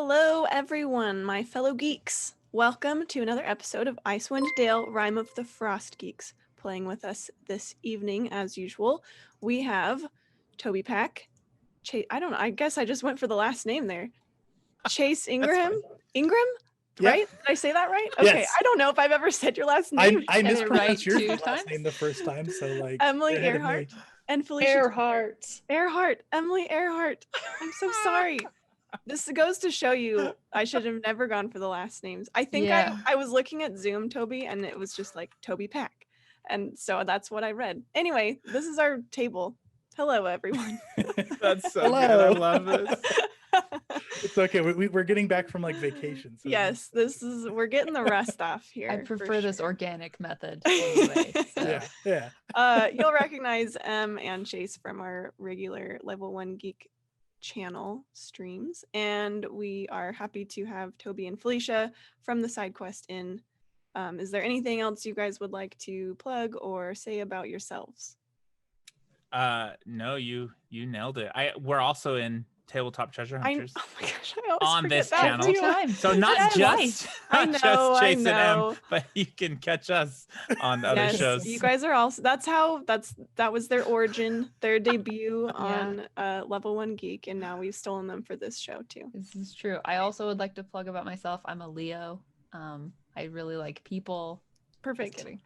Hello, everyone, my fellow geeks. Welcome to another episode of Icewind Dale, Rime of the Frostgeeks. Playing with us this evening, as usual, we have Toby Pack. I don't know. I guess I just went for the last name there. Chase Ingram. Ingram, Yep. right? Did I say that right? Okay. Yes. I don't know if I've ever said your last name. I Get it mispronounced right your 2 last times? name the first time, so like Emily you're ahead of me. Earhart and Felicia Earhart. Earhart. Emily Earhart. I'm so sorry. This goes to show you I should have never gone for the last names. I think Yeah. I was looking at Zoom, Toby, and it was just like Toby Pack. And so that's what I read. Anyway, this is our table. Hello, everyone. That's so Hello. good. I love this. It's okay. We're getting back from like vacation. So Yes, we're getting the rust off here. I for prefer this sure. organic method anyway. So. yeah. You'll recognize Em and Chase from our regular Level 1 Geek channel streams, and we are happy to have Toby and Felicia from the side quest in. Is there anything else you guys would like to plug or say about yourselves? No, you nailed it. We're also in Tabletop Treasure Hunters Oh my gosh, I always on forget this that channel. too. Time. So not Yes. just I not know, just I Chase and know. M, but you can catch us on other Yes, shows. you guys are also. That was their origin, their debut on Level 1 Geek, and now we've stolen them for this show too. This is true. I also would like to plug about myself. I'm a Leo. I really like people. Just Perfect. kidding.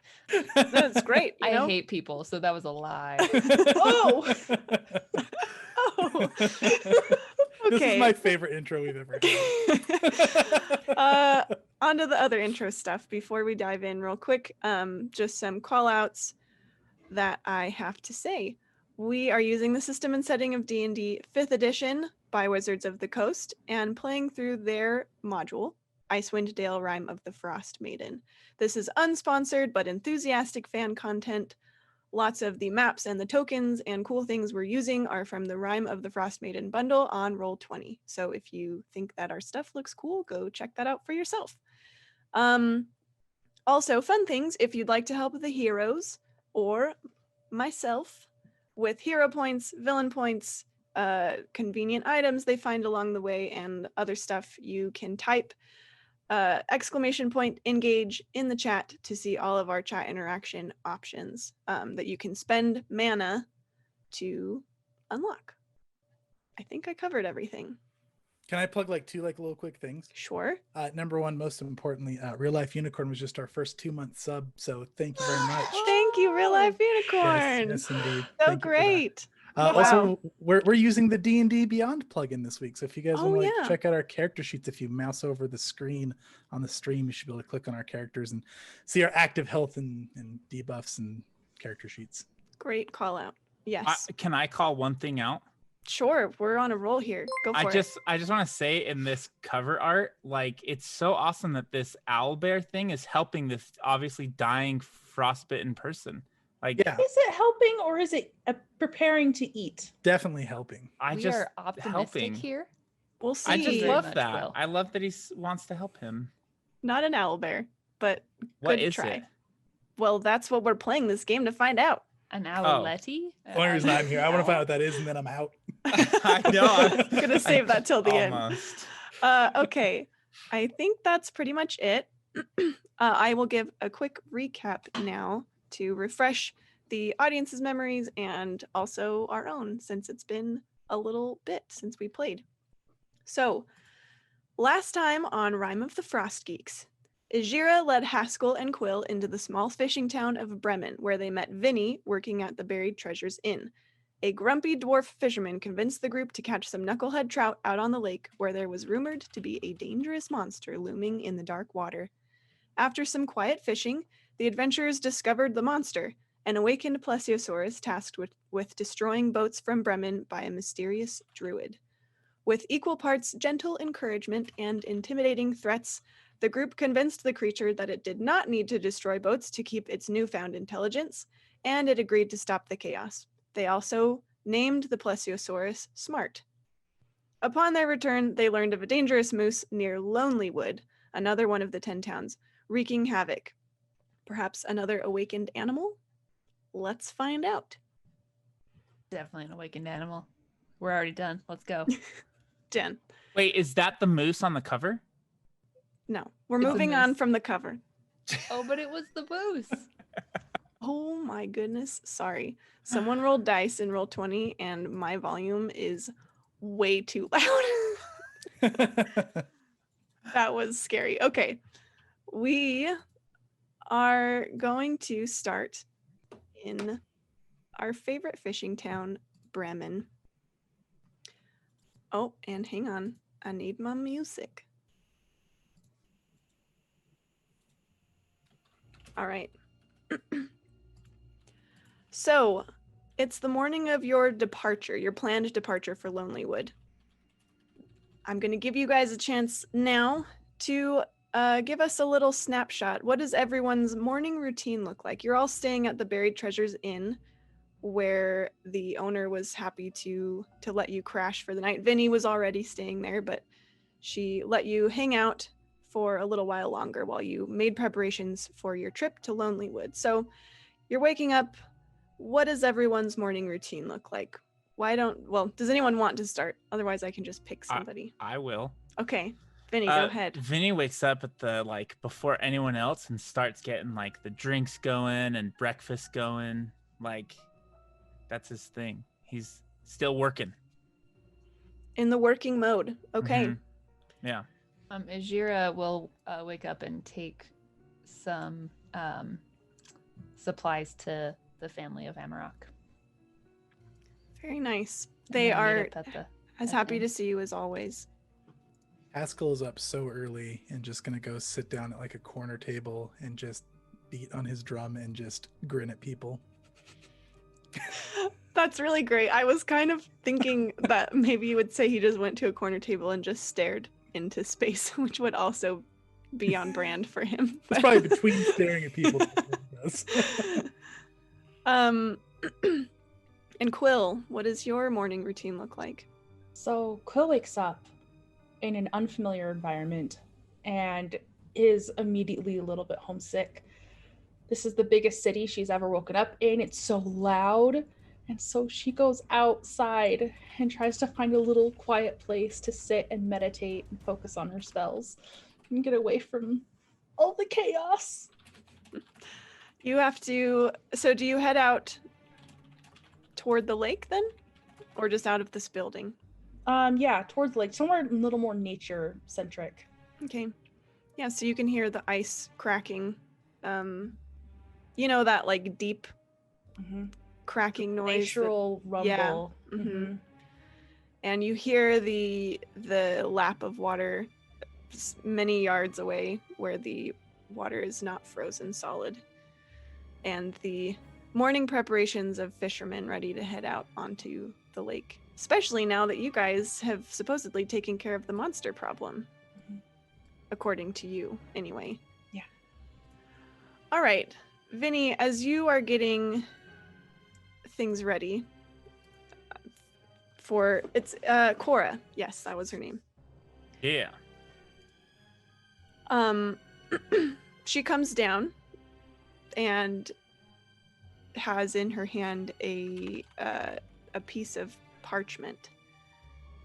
That's great. You know? I hate people, so that was a lie. Oh. Oh. This Okay. is my favorite intro we've ever had. On to the other intro stuff before we dive in real quick. Just some call outs that I have to say. We are using the system and setting of D&D 5th edition by Wizards of the Coast and playing through their module, Icewind Dale, Rime of the Frostmaiden. This is unsponsored but enthusiastic fan content. Lots of the maps and the tokens and cool things we're using are from the Rime of the Frostmaiden bundle on Roll20. So if you think that our stuff looks cool, go check that out for yourself. Also, fun things, if you'd like to help the heroes or myself with hero points, villain points, convenient items they find along the way, and other stuff, you can type !engage in the chat to see all of our chat interaction options that you can spend mana to unlock. I think I covered everything. Can I plug like two like little quick things? Sure. Number one, most importantly, Real Life Unicorn was just our first 2-month sub, so thank you very much. Thank you, Real Life Unicorn. Yes, indeed. So Thank you for that. great. Also, we're using the D&D Beyond plugin this week. So if you guys want to yeah. check out our character sheets, if you mouse over the screen on the stream, you should be able to click on our characters and see our active health and debuffs and character sheets. Great call out. Yes. Can I call one thing out? Sure. We're on a roll here. Go for it. I just want to say in this cover art, like it's so awesome that this owlbear thing is helping this obviously dying frostbitten person. Like, Yeah, Is it helping or is it preparing to eat? definitely helping. We are optimistic here. We'll see. I just very love much that. will. I love that he wants to help him. Not an owlbear, but What good is try. it? Well, that's what we're playing this game to find out. An owletty? The only reason I'm here, I want to find out what that is, and then I'm out. I know. I'm gonna save that till the end. Almost. Okay, I think that's pretty much it. I will give a quick recap now to refresh the audience's memories and also our own, since it's been a little bit since we played. So, last time on Rime of the Frostgeeks, Ijira led Haskell and Quill into the small fishing town of Bremen, where they met Vinny working at the Buried Treasures Inn. A grumpy dwarf fisherman convinced the group to catch some knucklehead trout out on the lake, where there was rumored to be a dangerous monster looming in the dark water. After some quiet fishing, the adventurers discovered the monster, an awakened plesiosaurus tasked with destroying boats from Bremen by a mysterious druid. With equal parts gentle encouragement and intimidating threats, the group convinced the creature that it did not need to destroy boats to keep its newfound intelligence, and it agreed to stop the chaos. They also named the plesiosaurus Smart. Upon their return, they learned of a dangerous moose near Lonelywood, another one of the 10 towns, wreaking havoc. Perhaps another awakened animal? Let's find out. Definitely an awakened animal. We're already done. Let's go. 10. Wait, is that the moose on the cover? No, we're It's a moving on moose. from the cover. Oh, but it was the moose. Oh my goodness. Sorry. Someone rolled dice in roll 20 and my volume is way too loud. That was scary. Okay. We are going to start in our favorite fishing town, Bremen. Oh, and hang on. I need my music. All right. So, it's the morning of your departure, your planned departure for Lonelywood. I'm going to give you guys a chance now to give us a little snapshot. What does everyone's morning routine look like? You're all staying at the Buried Treasures Inn, where the owner was happy to let you crash for the night. Vinny was already staying there, but she let you hang out for a little while longer while you made preparations for your trip to Lonelywood. So you're waking up. What does everyone's morning routine look like? Does anyone want to start? Otherwise, I can just pick somebody. I will. Okay, Vinny, go ahead. Vinny wakes up at the before anyone else and starts getting the drinks going and breakfast going. That's his thing. He's still working. In the working mode. Okay. Mhm. Yeah. Ajira will wake up and take some supplies to the family of Amarok. Very nice. And They then meet are up at the as at happy the- to see you as always. Haskell is up so early and just gonna go sit down at a corner table and just beat on his drum and just grin at people. That's really great. I was kind of thinking that maybe you would say he just went to a corner table and just stared into space, which would also be on brand for him. It's probably between staring at people. Does. And Quill, what does your morning routine look like? So Quill wakes up in an unfamiliar environment and is immediately a little bit homesick. This is the biggest city she's ever woken up in. It's so loud. And so she goes outside and tries to find a little quiet place to sit and meditate and focus on her spells and get away from all the chaos. You have to. So, do you head out toward the lake then, or just out of this building? Yeah, towards the lake, somewhere a little more nature centric. Okay. Yeah. So you can hear the ice cracking. That deep cracking noise. Natural rumble. Mhm. And you hear the lap of water many yards away where the water is not frozen solid, and the morning preparations of fishermen ready to head out onto the lake, especially now that you guys have supposedly taken care of the monster problem. According to you anyway. Yeah. All right, Vinny, as you are getting things ready for Cora. Yes, that was her name. Yeah. She comes down and has in her hand a piece of parchment,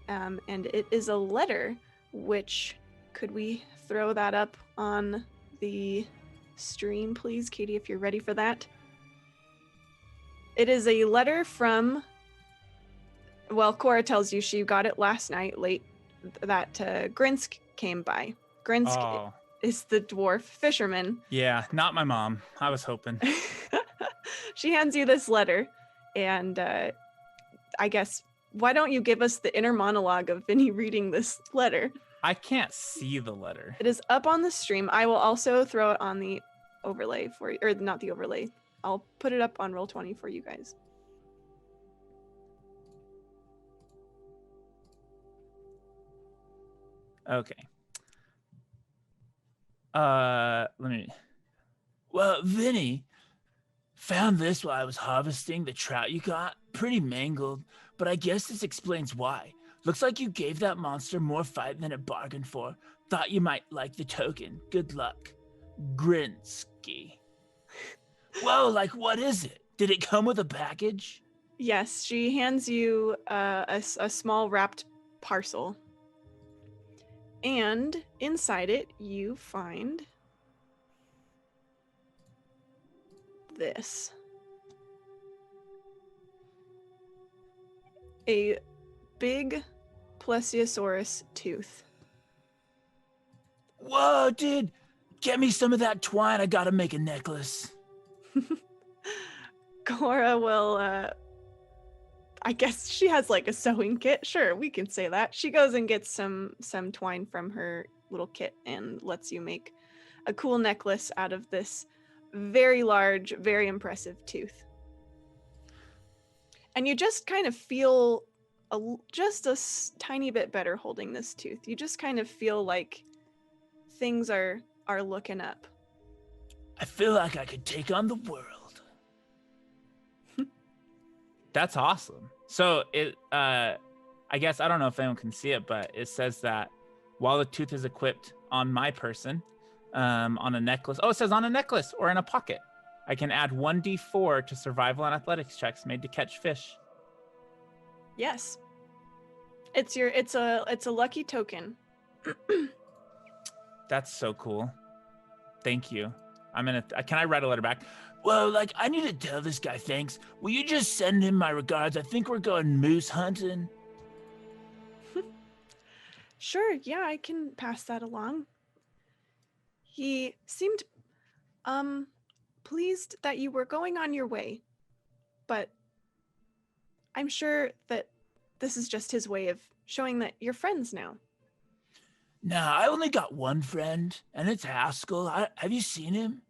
and it is a letter. Which, could we throw that up on the stream, please, Katie, if you're ready for that? It is a letter from. Well, Cora tells you she got it last night late. That Grinsk came by. Grinsk Oh, is the dwarf fisherman. yeah. Not my mom. I was hoping. She hands you this letter, and I guess, why don't you give us the inner monologue of Vinny reading this letter? I can't see the letter. It is up on the stream. I will also throw it on the overlay for you, or not the overlay. I'll put it up on Roll20 for you guys. Okay. Well, Vinny, found this while I was harvesting the trout you got. Pretty mangled, but I guess this explains why. Looks like you gave that monster more fight than it bargained for. Thought you might like the token. Good luck. Grinsky. Whoa, what is it? Did it come with a package? Yes, she hands you a small wrapped parcel. And inside it, you find this. A big plesiosaurus tooth. Whoa, dude. Get me some of that twine. I gotta make a necklace. Cora will, I guess she has like a sewing kit. Sure, we can say that. She goes and gets some twine from her little kit and lets you make a cool necklace out of this very large, very impressive tooth. And you just kind of feel just a tiny bit better holding this tooth. You just kind of feel like things are looking up. I feel like I could take on the world. That's awesome. So I guess I don't know if anyone can see it, but it says that while the tooth is equipped on my person, on a necklace. Oh, it says on a necklace or in a pocket. I can add 1d4 to survival and athletics checks made to catch fish. Yes. It's a lucky token. That's so cool. Thank you. Can I write a letter back? Whoa, like, I need to tell this guy thanks. Will you just send him my regards? I think we're going moose hunting. Sure, yeah, I can pass that along. He seemed pleased that you were going on your way, but I'm sure that this is just his way of showing that you're friends now. Nah, I only got one friend, and it's Haskell. Have you seen him?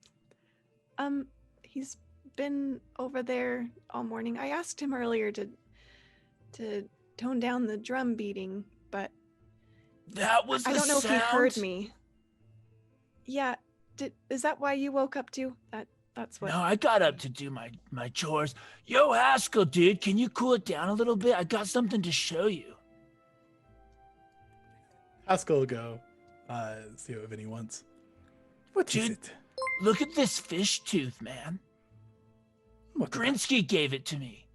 He's been over there all morning. I asked him earlier to tone down the drum beating, but That was the I don't know sound? if he heard me. Yeah, is that why you woke up too? That's what. No, I got up to do my chores. Yo, Haskell, dude, can you cool it down a little bit? I got something to show you. Haskell will go see what Vinny wants. What is Dude, it? Look at this fish tooth, man. What the- Grinsky gave it to me.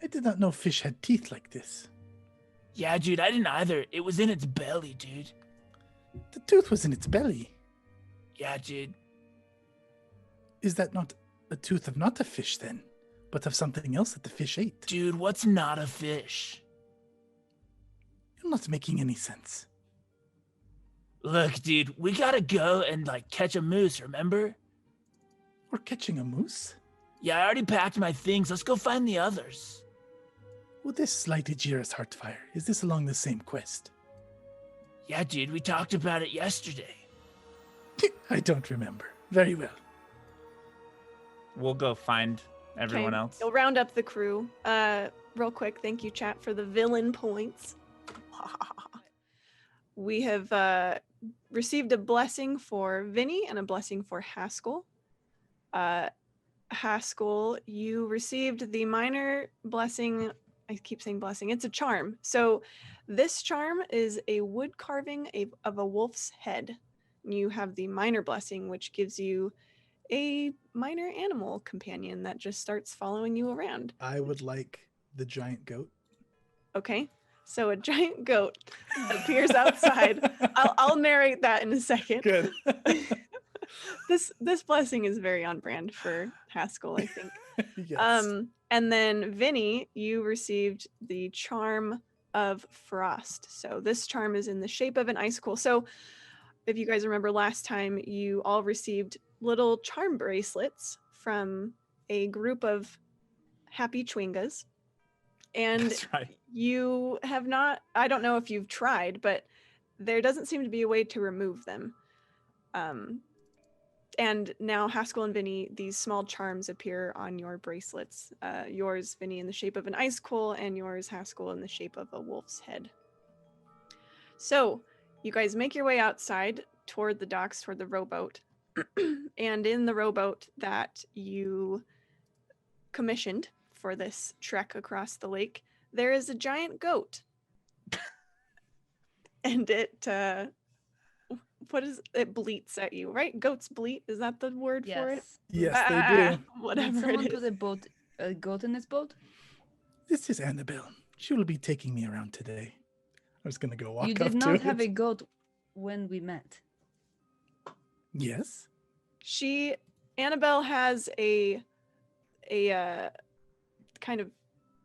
I did not know fish had teeth like this. Yeah, dude, I didn't either. It was in its belly, dude. The tooth was in its belly. Yeah, dude. Is that not a tooth of not a fish then, but of something else that the fish ate? Dude, what's not a fish? You're not making any sense. Look, dude, we gotta go and, catch a moose, remember? We're catching a moose? Yeah, I already packed my things. Let's go find the others. Well, this slighted Jira's Heartfire. Is this along the same quest? Yeah, dude, we talked about it yesterday. I don't remember. Very well. We'll go find everyone Okay, else. You'll round up the crew. Real quick, thank you, chat, for the villain points. We have received a blessing for Vinny and a blessing for Haskell. Haskell, you received the minor blessing. I keep saying blessing. It's a charm. So this charm is a wood carving of a wolf's head. You have the minor blessing, which gives you a minor animal companion that just starts following you around. I would like the giant goat. Okay, so a giant goat appears outside. I'll narrate that in a second. Good. This blessing is very on brand for Haskell, I think. Yes. And then Vinny, you received the charm of frost. So this charm is in the shape of an icicle. So if you guys remember last time, you all received little charm bracelets from a group of happy chwingas. And That's right. you have not, I don't know if you've tried, but there doesn't seem to be a way to remove them. And now Haskell and Vinny, these small charms appear on your bracelets. Yours, Vinny, in the shape of an icicle, and yours, Haskell, in the shape of a wolf's head. So you guys make your way outside toward the docks, toward the rowboat. And in the rowboat that you commissioned for this trek across the lake, there is a giant goat. And it bleats at you, right? Goats bleat, is that the word for it? Yes. Yes, they do. Need Whatever someone it put is. a goat in this boat? This is Annabelle. She will be taking me around today. I was gonna go walk You up did to not it. have a goat when we met. Yes. Annabelle has a kind of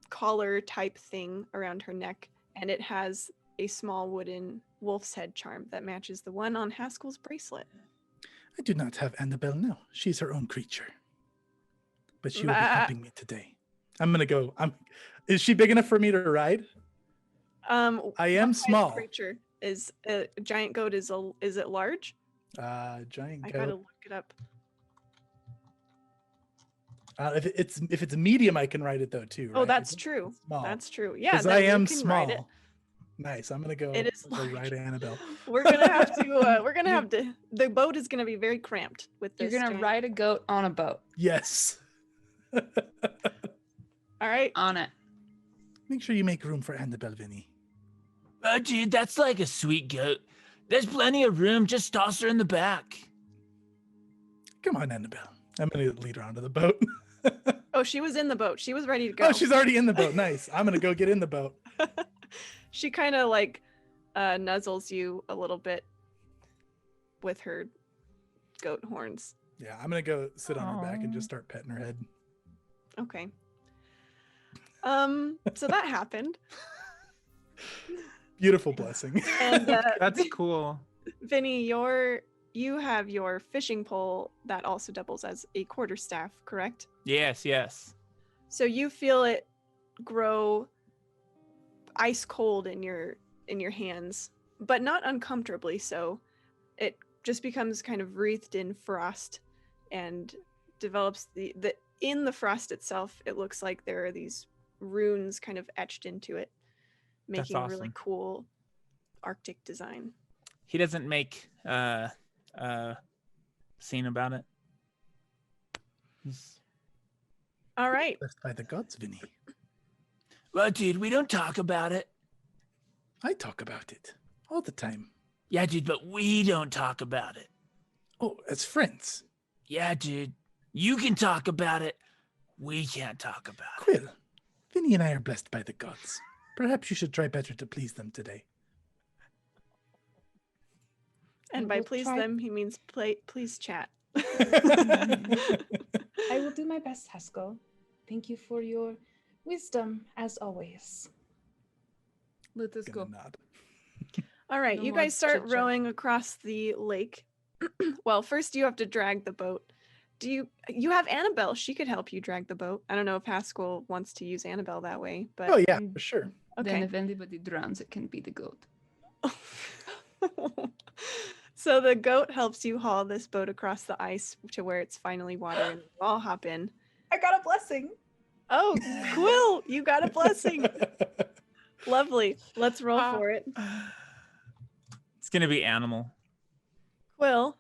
collar type thing around her neck, and it has a small wooden wolf's head charm that matches the one on Haskell's bracelet. I do not have Annabelle now. She's her own creature. But she will be Bah. helping me today. I'm gonna go. Is she big enough for me to ride? I am What kind of small. creature is a giant goat? Is it large? Giant I goat. gotta look it up. If it's medium, I can ride it though too. Oh, right? that's It's true. small. That's true. Yeah, Because then I you am can small. ride it. Nice. I'm gonna go. It is go large. ride Annabelle. We're gonna have to. We're gonna have to. The boat is gonna be very cramped with this. You're gonna giant- ride a goat on a boat. Yes. All right. On it. Make sure you make room for Annabelle, Vinny. Oh, dude, that's like a sweet goat. There's plenty of room. Just toss her in the back. Come on, Annabelle. I'm gonna lead her onto the boat. Oh, she was in the boat. She was ready to go. Oh, she's already in the boat. Nice. I'm gonna go get in the boat. She kind of like nuzzles you a little bit with her goat horns. Yeah, I'm gonna go sit on her back and just start petting her head. Okay. So that happened, Beautiful blessing. and That's cool. Vinny, you have your fishing pole that also doubles as a quarterstaff, correct? Yes. So you feel it grow ice cold in your hands, but not uncomfortably so. It just becomes kind of wreathed in frost and develops the in the frost itself. It looks like there are these runes kind of etched into it, That's making a really awesome. cool Arctic design. He doesn't make scene about it. All right. Blessed by the gods, Vinny. Well, dude, we don't talk about it. I talk about it all the time. Yeah, dude, but we don't talk about it. Oh, as friends. Yeah, dude. You can talk about it. We can't talk about it. Quill, Vinny and I are blessed by the gods. Perhaps you should try better to please them today. And by will please try- them, he means please chat. I will do my best, Haskell. Thank you for your wisdom, as always. Let us go. Gonna nod. All right, No you more guys start chit-chat. rowing across the lake. Well, first you have to drag the boat. You have Annabelle? She could help you drag the boat. I don't know if Haskell wants to use Annabelle that way, but Oh yeah, for sure. Then okay. if anybody drowns, it can be the goat. So the goat helps you haul this boat across the ice to where it's finally water, and you all hop in. I got a blessing. Oh, Quill, you got a blessing. Lovely. Let's roll for it. It's gonna be animal. Quill,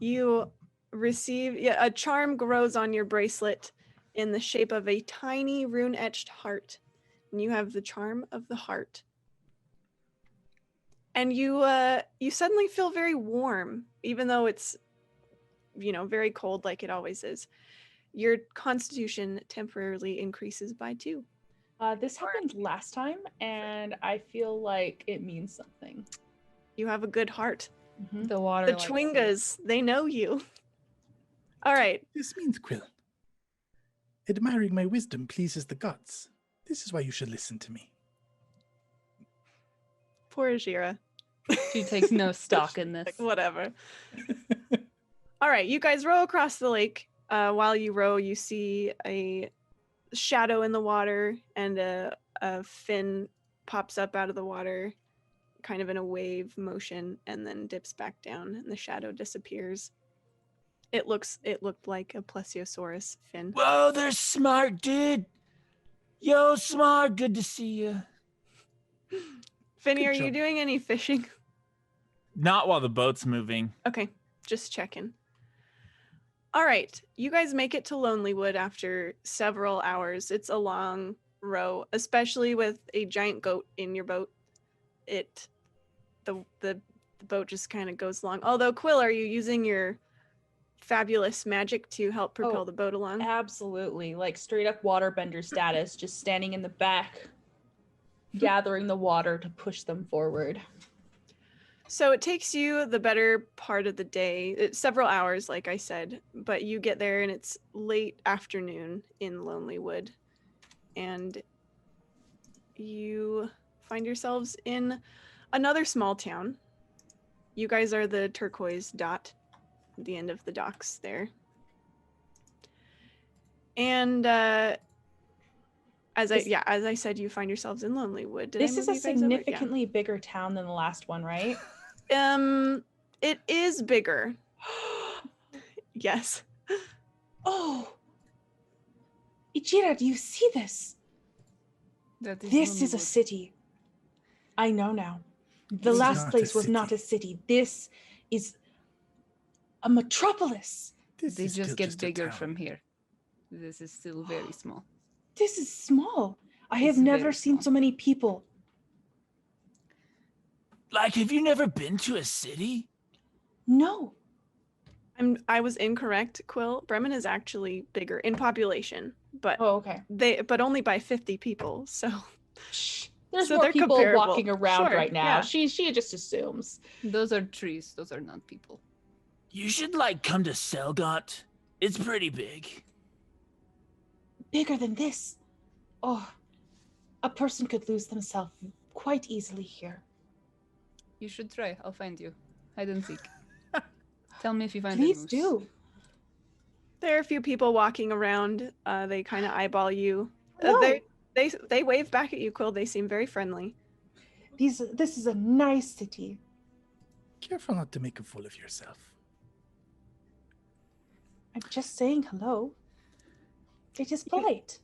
you receive a charm grows on your bracelet in the shape of a tiny rune-etched heart, and you have the charm of the heart. And you suddenly feel very warm, even though it's very cold like it always is. Your constitution temporarily increases by 2. This happened last time, and I feel like it means something. You have a good heart. Mhm. The water. The likes it. Chwingas, they know you. All right. This means, Quill, admiring my wisdom pleases the gods. This is why you should listen to me. Poor Ajira. She takes no stock in this. Like, whatever. All right, you guys row across the lake. While you row, you see a shadow in the water, and a fin pops up out of the water, kind of in a wave motion, and then dips back down, and the shadow disappears. It looked like a plesiosaurus fin. Whoa, they're smart, dude. Yo, smart. Good to see you. Finny, Good are you job. doing any fishing? Not while the boat's moving. Okay, just checking. All right, you guys make it to Lonelywood after several hours. It's a long row, especially with a giant goat in your boat. The boat just kind of goes along. Although, Quill, are you using your fabulous magic to help propel Oh, the boat along? Absolutely. Like straight up waterbender status, just standing in the back. gathering the water to push them forward. So it takes you the better part of the day, it's several hours, like I said, but you get there and it's late afternoon in Lonelywood, and you find yourselves in another small town. You guys are the turquoise dot at the end of the docks there. And as I said, you find yourselves in Lonelywood. Did I This is move a you guys over? Yeah. significantly bigger town than the last one, right? It is bigger. Yes. Oh, Ichira, do you see this? That This is a Lonelywood. city. I know now. The This is last not a place was not city. a city. This is a metropolis. This They is still just get a bigger town. from here. This is still very small. This is small. I have It's never very seen small. so many people. Like, have you never been to a city? No. I was incorrect, Quill. Bremen is actually bigger in population, but Oh, okay. but only by 50 people. So Shh. There's So more they're people comparable. walking around Sure, right now. yeah. She just assumes. Those are trees. Those are not people. You should, like, come to Selgot. It's pretty big. Bigger than this. Oh, a person could lose themselves quite easily here. You should try. I'll find you. Hide and seek. Tell me if you find a Please moose. do. there are a few people walking around. They kind of eyeball you. Hello. They wave back at you, Quill. They seem very friendly. This is a nice city. Careful not to make a fool of yourself. I'm just saying hello. It is polite.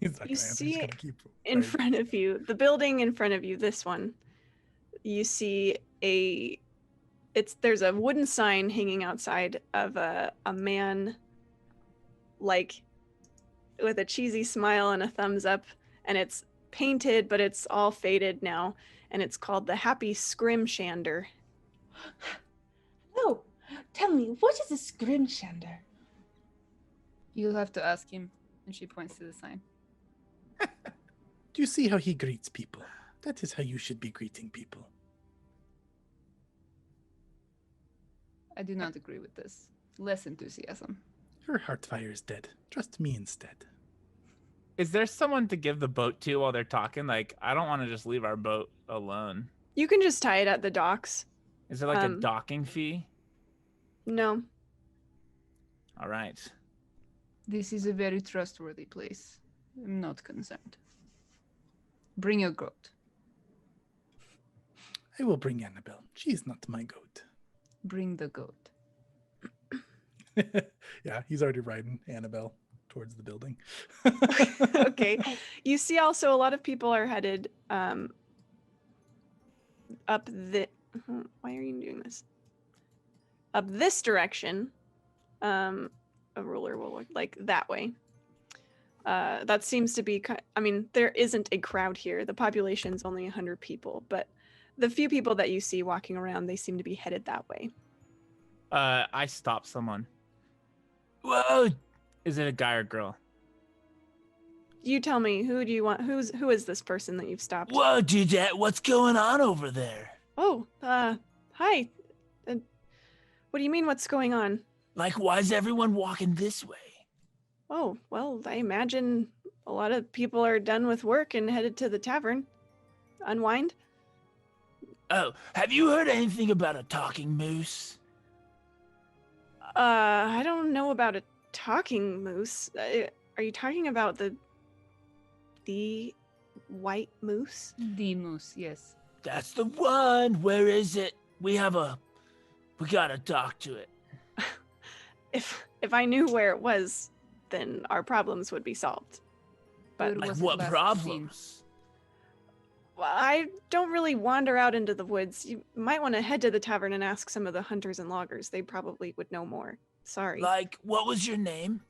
He's not You gonna answer, he's see gonna keep In right. front of you, the building in front of you, this one, you see there's a wooden sign hanging outside of a man, like with a cheesy smile and a thumbs up, and it's painted, but it's all faded now, and it's called the Happy Scrimshander. No, tell me, what is a scrimshander? You'll have to ask him. And she points to the sign. Do you see how he greets people? That is how you should be greeting people. I do not agree with this. Less enthusiasm. Your heart fire is dead. Trust me instead. Is there someone to give the boat to while they're talking? Like, I don't want to just leave our boat alone. You can just tie it at the docks. Is there like a docking fee? No. All right. This is a very trustworthy place. I'm not concerned. Bring your goat. I will bring Annabelle. She is not my goat. Bring the goat. Yeah, he's already riding Annabelle towards the building. Okay. You see also a lot of people are headed up the why are you doing this? Up this direction. A ruler will look like that way. That seems to be I mean, there isn't a crowd here. The population's only 100 people, but the few people that you see walking around, they seem to be headed that way. I stop someone. Whoa! Is it a guy or girl? You tell me, who do you want? Who is this person that you've stopped? Whoa, Dudette, what's going on over there? Oh, hi. What do you mean, what's going on? Like, why is everyone walking this way? Oh, well, I imagine a lot of people are done with work and headed to the tavern. Unwind? Oh, have you heard anything about a talking moose? I don't know about a talking moose. Are you talking about the white moose? The moose, yes. That's the one. Where is it? We gotta talk to it. If I knew where it was, then our problems would be solved. But Where Like, was it what last problems? well, I don't really wander out into the woods. You might want to head to the tavern and ask some of the hunters and loggers. They probably would know more. Sorry. Like, what was your name?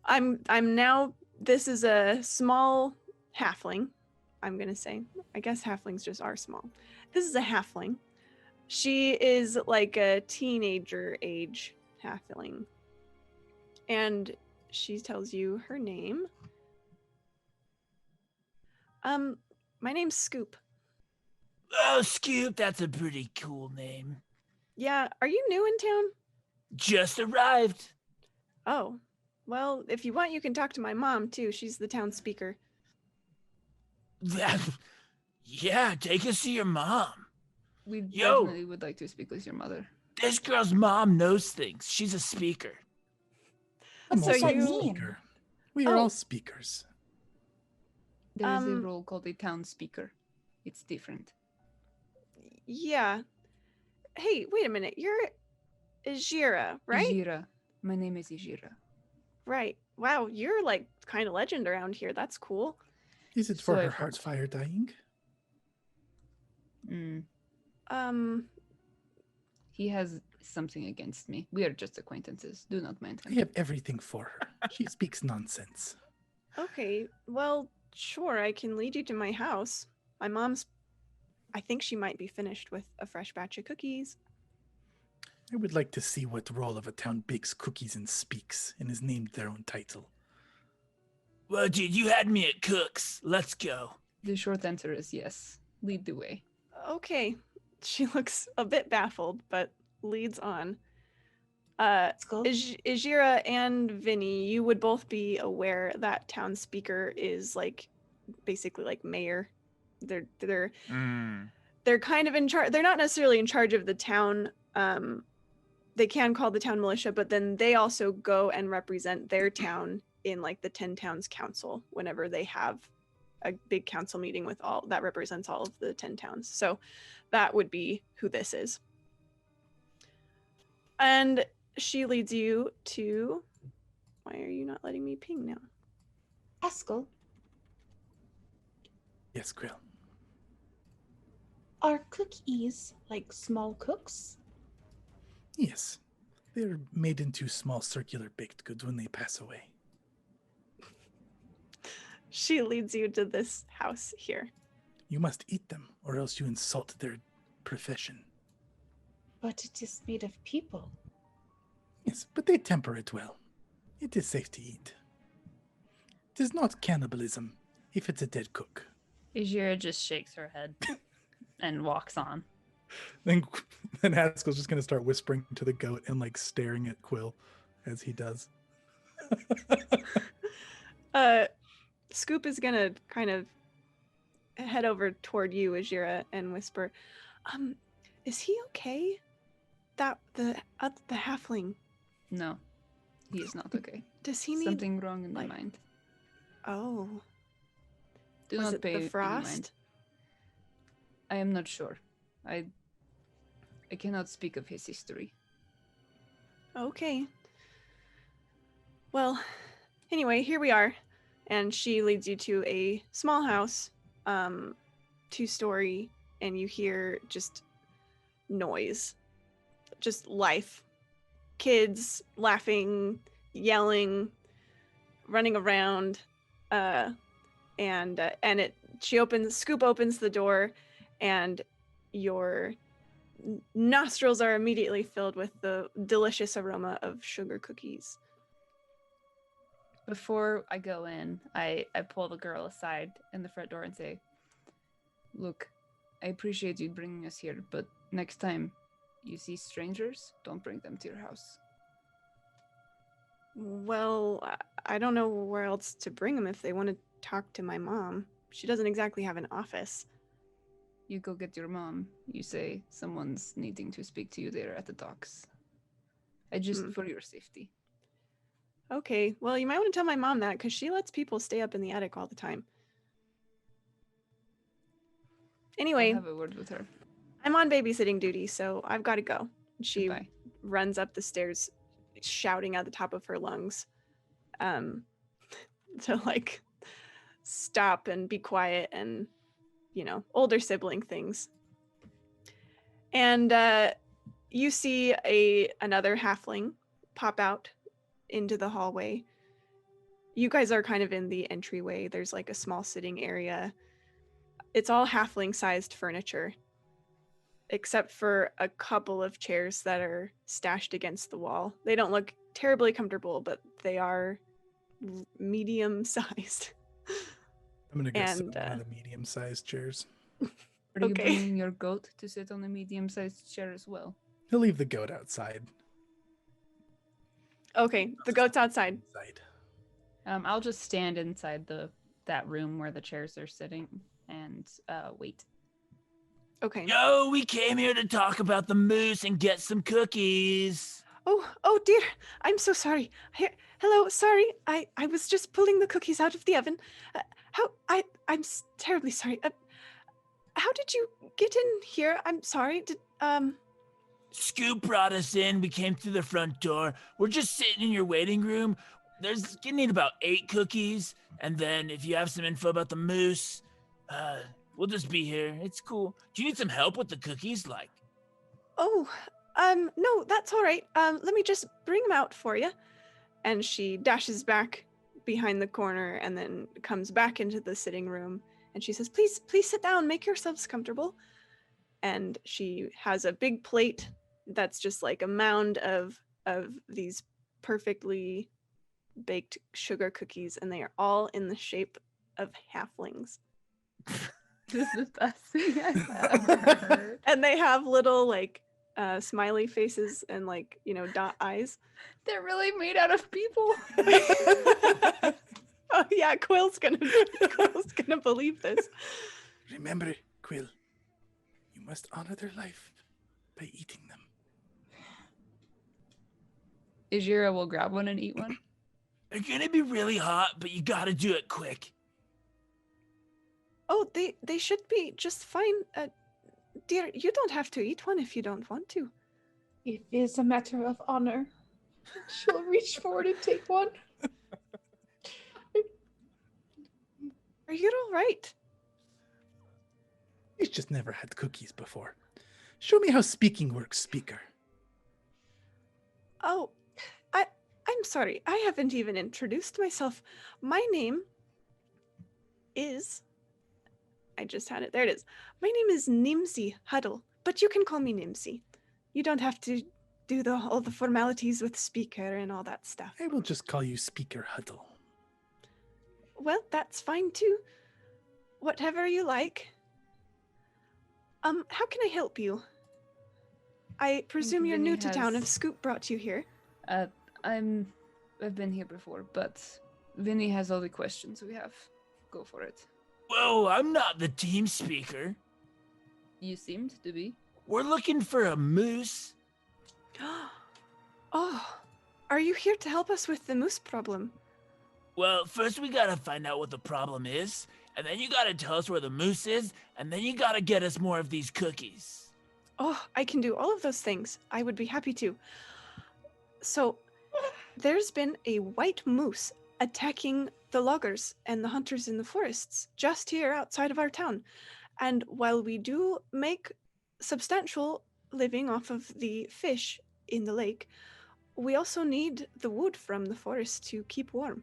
I'm now, this is a small halfling, I'm gonna say. I guess halflings just are small. This is a halfling. She is like a teenager age halfling. And she tells you her name. My name's Scoop. Oh, Scoop, that's a pretty cool name. Yeah, are you new in town? Just arrived. Oh, well, if you want, you can talk to my mom too. She's the town speaker. Yeah, take us to your mom. We Yo. definitely would like to speak with your mother. This girl's mom knows things. She's a speaker. I'm So also you- a speaker. We are Oh. all speakers. There is a Um, role called a town speaker. It's different. Yeah. Hey, wait a minute. You're Ijira, right? Ijira. My name is Ijira. Right. Wow, you're like kind of legend around here. That's cool. Is it So for her I've heard. heart's fire dying? Um, He has something against me. We are just acquaintances. Do not mind I him. have everything for her. She speaks nonsense. okay. Well, sure, I can lead you to my house. My mom's I think she might be finished with a fresh batch of cookies. I would like to see what role of a town bakes cookies and speaks and is named their own title. Well, dude, you had me at Cook's. Let's go. The short answer is yes. Lead the way. Okay. She looks a bit baffled, but leads on. Let's go. Ijira and Vinny, you would both be aware that town speaker is like basically like mayor. They're kind of in charge. They're not necessarily in charge of the town. They can call the town militia, but then they also go and represent their town in like the 10 towns council whenever they have a big council meeting with all that represents all of the 10 towns. So that would be who this is. And she leads you to, why are you not letting me ping now? Haskell, Yes, Krill. are cookies like small cooks? Yes. They're made into small circular baked goods when they pass away. She leads you to this house here. You must eat them, or else you insult their profession. But it is made of people. Yes, but they temper it well. It is safe to eat. It is not cannibalism if it's a dead cook. Ijira just shakes her head and walks on. Then Haskell's just going to start whispering to the goat and like staring at Quill as he does. Scoop is gonna kind of head over toward you, Ajira, and whisper, is he okay? That the halfling, No, he is not okay. does he need Something wrong in my like- mind. Oh, Do was not it pay the any frost? mind. I am not sure. I cannot speak of his history. Okay. Well, anyway, here we are. And she leads you to a small house, 2-story, and you hear just noise, just life. Kids laughing, yelling, running around. Scoop opens the door, and your nostrils are immediately filled with the delicious aroma of sugar cookies. Before I go in, I pull the girl aside in the front door and say, Look, I appreciate you bringing us here, but next time you see strangers, don't bring them to your house. Well, I don't know where else to bring them if they want to talk to my mom. She doesn't exactly have an office. You go get your mom. You say someone's needing to speak to you there at the docks. For your safety. Okay, well, you might want to tell my mom that because she lets people stay up in the attic all the time. Anyway, I'll have a word with her. I'm on babysitting duty, so I've got to go. She Goodbye. runs up the stairs, shouting at the top of her lungs, to like stop and be quiet and, older sibling things. And you see another halfling pop out into the hallway. You guys are kind of in the entryway. There's like a small sitting area. It's all halfling sized furniture, except for a couple of chairs that are stashed against the wall. They don't look terribly comfortable, but they are medium sized. I'm gonna go sit And, on one of the medium-sized chairs. Are you Okay. bringing your goat to sit on a medium-sized chair as well? He'll leave the goat outside. Okay, the goat's outside. Inside. I'll just stand inside that room where the chairs are sitting and wait. Okay. Yo, we came here to talk about the moose and get some cookies. Oh dear. I'm so sorry. Hello, sorry. I was just pulling the cookies out of the oven. Terribly sorry. How did you get in here? I'm sorry. Scoop brought us in. We came through the front door. We're just sitting in your waiting room. You need about 8 cookies. And then if you have some info about the moose, we'll just be here. It's cool. Do you need some help with the cookies? Like, No, that's all right. Let me just bring them out for you. And she dashes back behind the corner and then comes back into the sitting room. And she says, please sit down, make yourselves comfortable. And she has a big plate that's just like a mound of these perfectly baked sugar cookies, and they are all in the shape of halflings. This is the best thing I've ever heard. And they have little like smiley faces and like, dot eyes. They're really made out of people. Oh yeah, Quill's gonna believe this. Remember, Quill, you must honor their life by eating them. Ijira will grab one and eat one. they're gonna be really hot, but you gotta do it quick. Oh, they should be just fine. Dear, you don't have to eat one if you don't want to. It is a matter of honor. She'll reach forward and take one. Are you all right? He's just never had cookies before. Show me how speaking works, speaker. Oh, I'm sorry. I haven't even introduced myself. My name is... I just had it. There it is. My name is Nimsy Huddle, but you can call me Nimsy. You don't have to do all the formalities with speaker and all that stuff. I will just call you Speaker Huddle. Well, that's fine too. Whatever you like. How can I help you? I presume you're new to town if Scoop brought you here. I've been here before, but Vinny has all the questions we have. Go for it. Whoa, I'm not the team speaker. You seemed to be. We're looking for a moose. Oh, are you here to help us with the moose problem? Well, first we gotta find out what the problem is, and then you gotta tell us where the moose is, and then you gotta get us more of these cookies. Oh, I can do all of those things. I would be happy to. So, there's been a white moose attacking the loggers and the hunters in the forests just here outside of our town. And while we do make substantial living off of the fish in the lake, we also need the wood from the forest to keep warm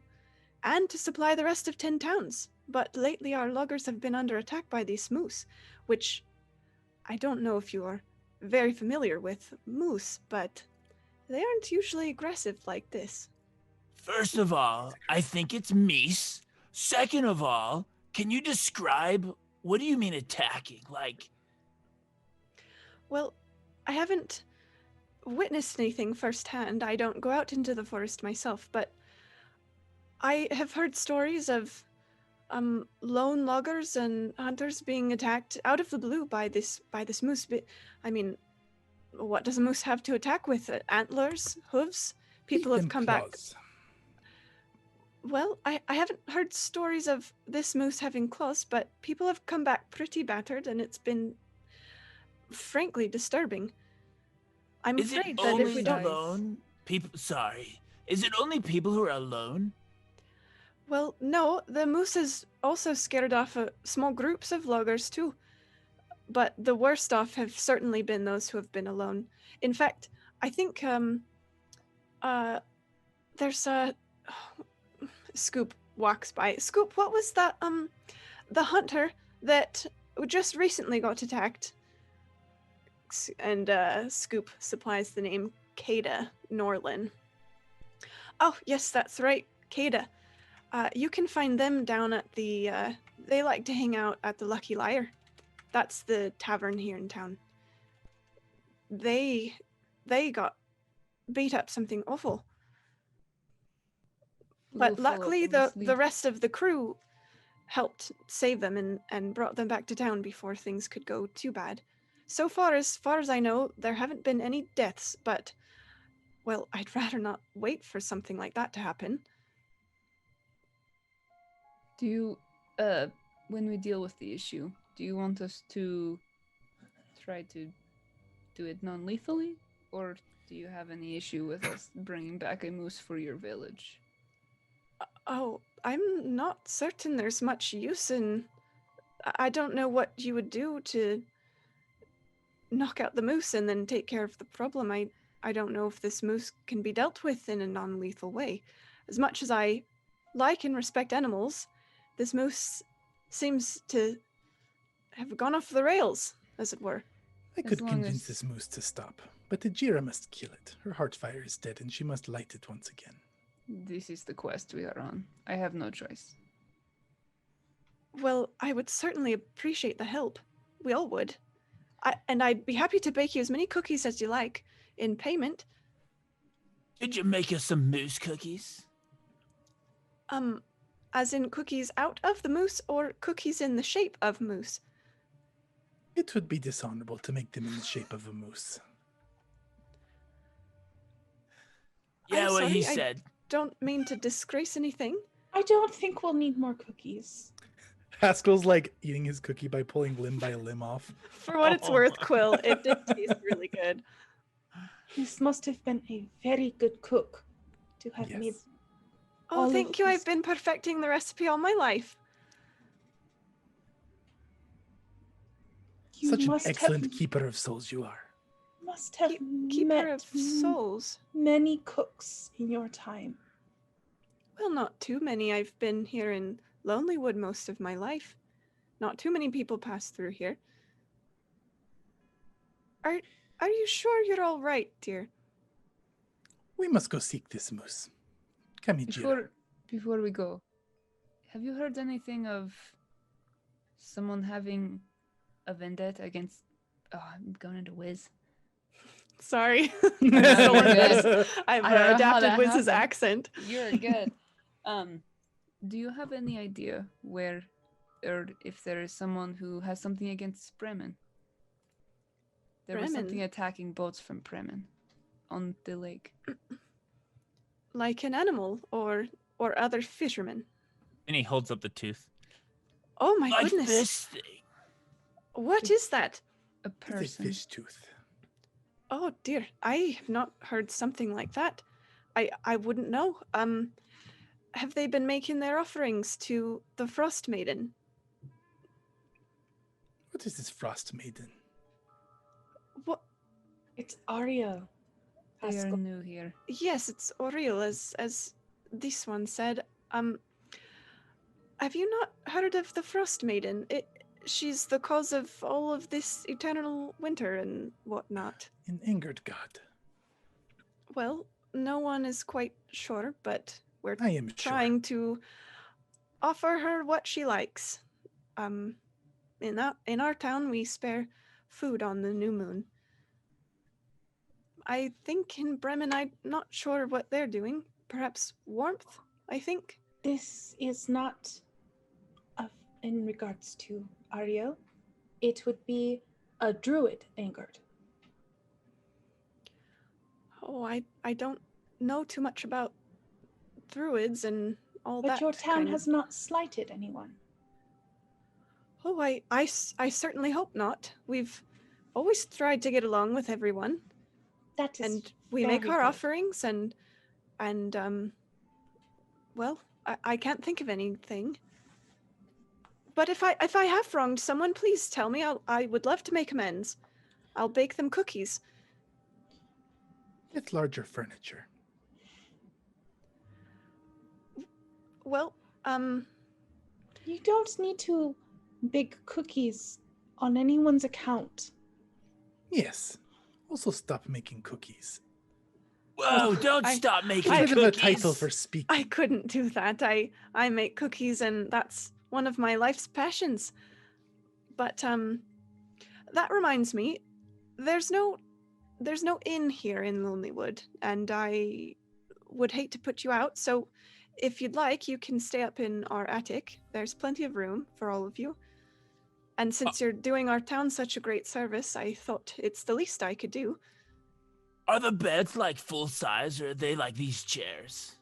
and to supply the rest of 10 towns. But lately our loggers have been under attack by these moose, which I don't know if you are very familiar with moose, but they aren't usually aggressive like this. First of all, I think it's meese. Second of all, can you describe, what do you mean attacking? Like, Well, I haven't witnessed anything firsthand. I don't go out into the forest myself, but I have heard stories of lone loggers and hunters being attacked out of the blue by this moose. I mean, what does a moose have to attack with? Antlers, hooves? People Teeth have and come back. claws. Well, I haven't heard stories of this moose having claws, but people have come back pretty battered, and it's been frankly disturbing. I'm is it afraid that if only we don't... alone? Is it only people who are alone? Well, no, the moose has also scared off small groups of loggers too. But the worst off have certainly been those who have been alone. In fact, I think there's a... Scoop walks by. Scoop, what was that, the hunter that just recently got attacked? And Scoop supplies the name Kada Norlin. Oh, yes, that's right, Kada. You can find them down at the, they like to hang out at the Lucky Liar. That's the tavern here in town. They got beat up something awful. But We'll follow up luckily on this the lead. rest of the crew helped save them and brought them back to town before things could go too bad. So far as I know, there haven't been any deaths, but, well, I'd rather not wait for something like that to happen. Do you, when we deal with the issue, do you want us to try to do it non-lethally? Or do you have any issue with us bringing back a moose for your village? Oh, I'm not certain there's much use in... I don't know what you would do to knock out the moose and then take care of the problem. I don't know if this moose can be dealt with in a non-lethal way. As much as I like and respect animals, this moose seems to have gone off the rails, as it were. I As could long convince as- this moose to stop, but the Jira must kill it. Her heart fire is dead, and she must light it once again. This is the quest we are on. I have no choice. Well, I would certainly appreciate the help. We all would. And I'd be happy to bake you as many cookies as you like in payment. Could you make us some moose cookies? As in cookies out of the moose or cookies in the shape of moose? It would be dishonorable to make them in the shape of a moose. Yeah, I'm what he sorry, said. Don't mean to disgrace anything. I don't think we'll need more cookies. Haskell's like eating his cookie by pulling limb by limb off. For what it's worth, Quill, it did taste really good. This must have been a very good cook to have Yes. made. Oh, All of thank you. these- I've been perfecting the recipe all my life. You Such an must excellent have, keeper of souls you are. must have Keeper met of souls. many cooks in your time. Well, not too many. I've been here in Lonelywood most of my life. Not too many people pass through here. Are you sure you're all right, dear? We must go seek this moose. Come here, Jira. Before we go, have you heard anything of someone having a vendetta against? Oh, I'm going into Wiz. Sorry. No, you're good. I've I don't know how adapted that Wiz's happened. accent. You're good. Do you have any idea where, or if there is someone who has something against Bremen? There was something Bremen? attacking boats from Bremen on the lake. Like an animal or other fishermen. And he holds up the tooth. Oh my Like goodness. this thing. What is that? A It's a person. fish tooth. Oh dear, I have not heard something like that. I wouldn't know. Have they been making their offerings to the Frostmaiden? What is this Frostmaiden? What? It's Arya. They are Haskell. new here. Yes, it's Oriel, as this one said. Have you not heard of the Frostmaiden? She's the cause of all of this eternal winter and whatnot. An angered god. Well, no one is quite sure, but we're I am sure. trying to offer her what she likes. In our town, we spare food on the new moon. I think in Bremen, I'm not sure what they're doing. Perhaps warmth, I think. This is not in regards to Ariel. It would be a druid angered. Oh, I don't know too much about druids and all But that. your town kind of- has not slighted anyone. Oh, I certainly hope not. We've always tried to get along with everyone, That is and we make very our good. offerings, and well, I can't think of anything. But if I have wronged someone, please tell me. I would love to make amends. I'll bake them cookies. Get larger furniture. Well, You don't need to bake cookies on anyone's account. Yes. Also stop making cookies. Whoa, don't I- stop making It's a bit of a cookies. title for speaking. I couldn't do that. I make cookies, and that's one of my life's passions. But that reminds me, there's no inn here in Lonelywood, and I would hate to put you out. So, if you'd like, you can stay up in our attic. There's plenty of room for all of you. And since you're doing our town such a great service, I thought it's the least I could do. Are the beds like full size or are they like these chairs?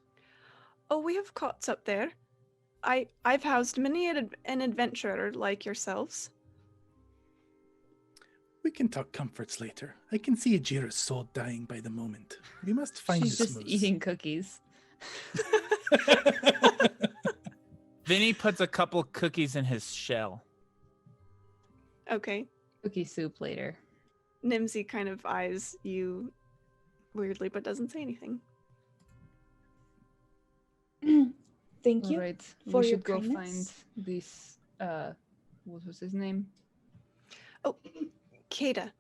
Oh, we have cots up there. I've housed many an adventurer like yourselves. We can talk comforts later. I can see Ajira's soul dying by the moment. We must find She's this just moose. eating cookies. Vinny puts a couple cookies in his shell. Okay. Cookie soup later. Nimsy kind of eyes you weirdly, but doesn't say anything. Thank you. All right, for we your should go find kindness. this. What was his name? Kada.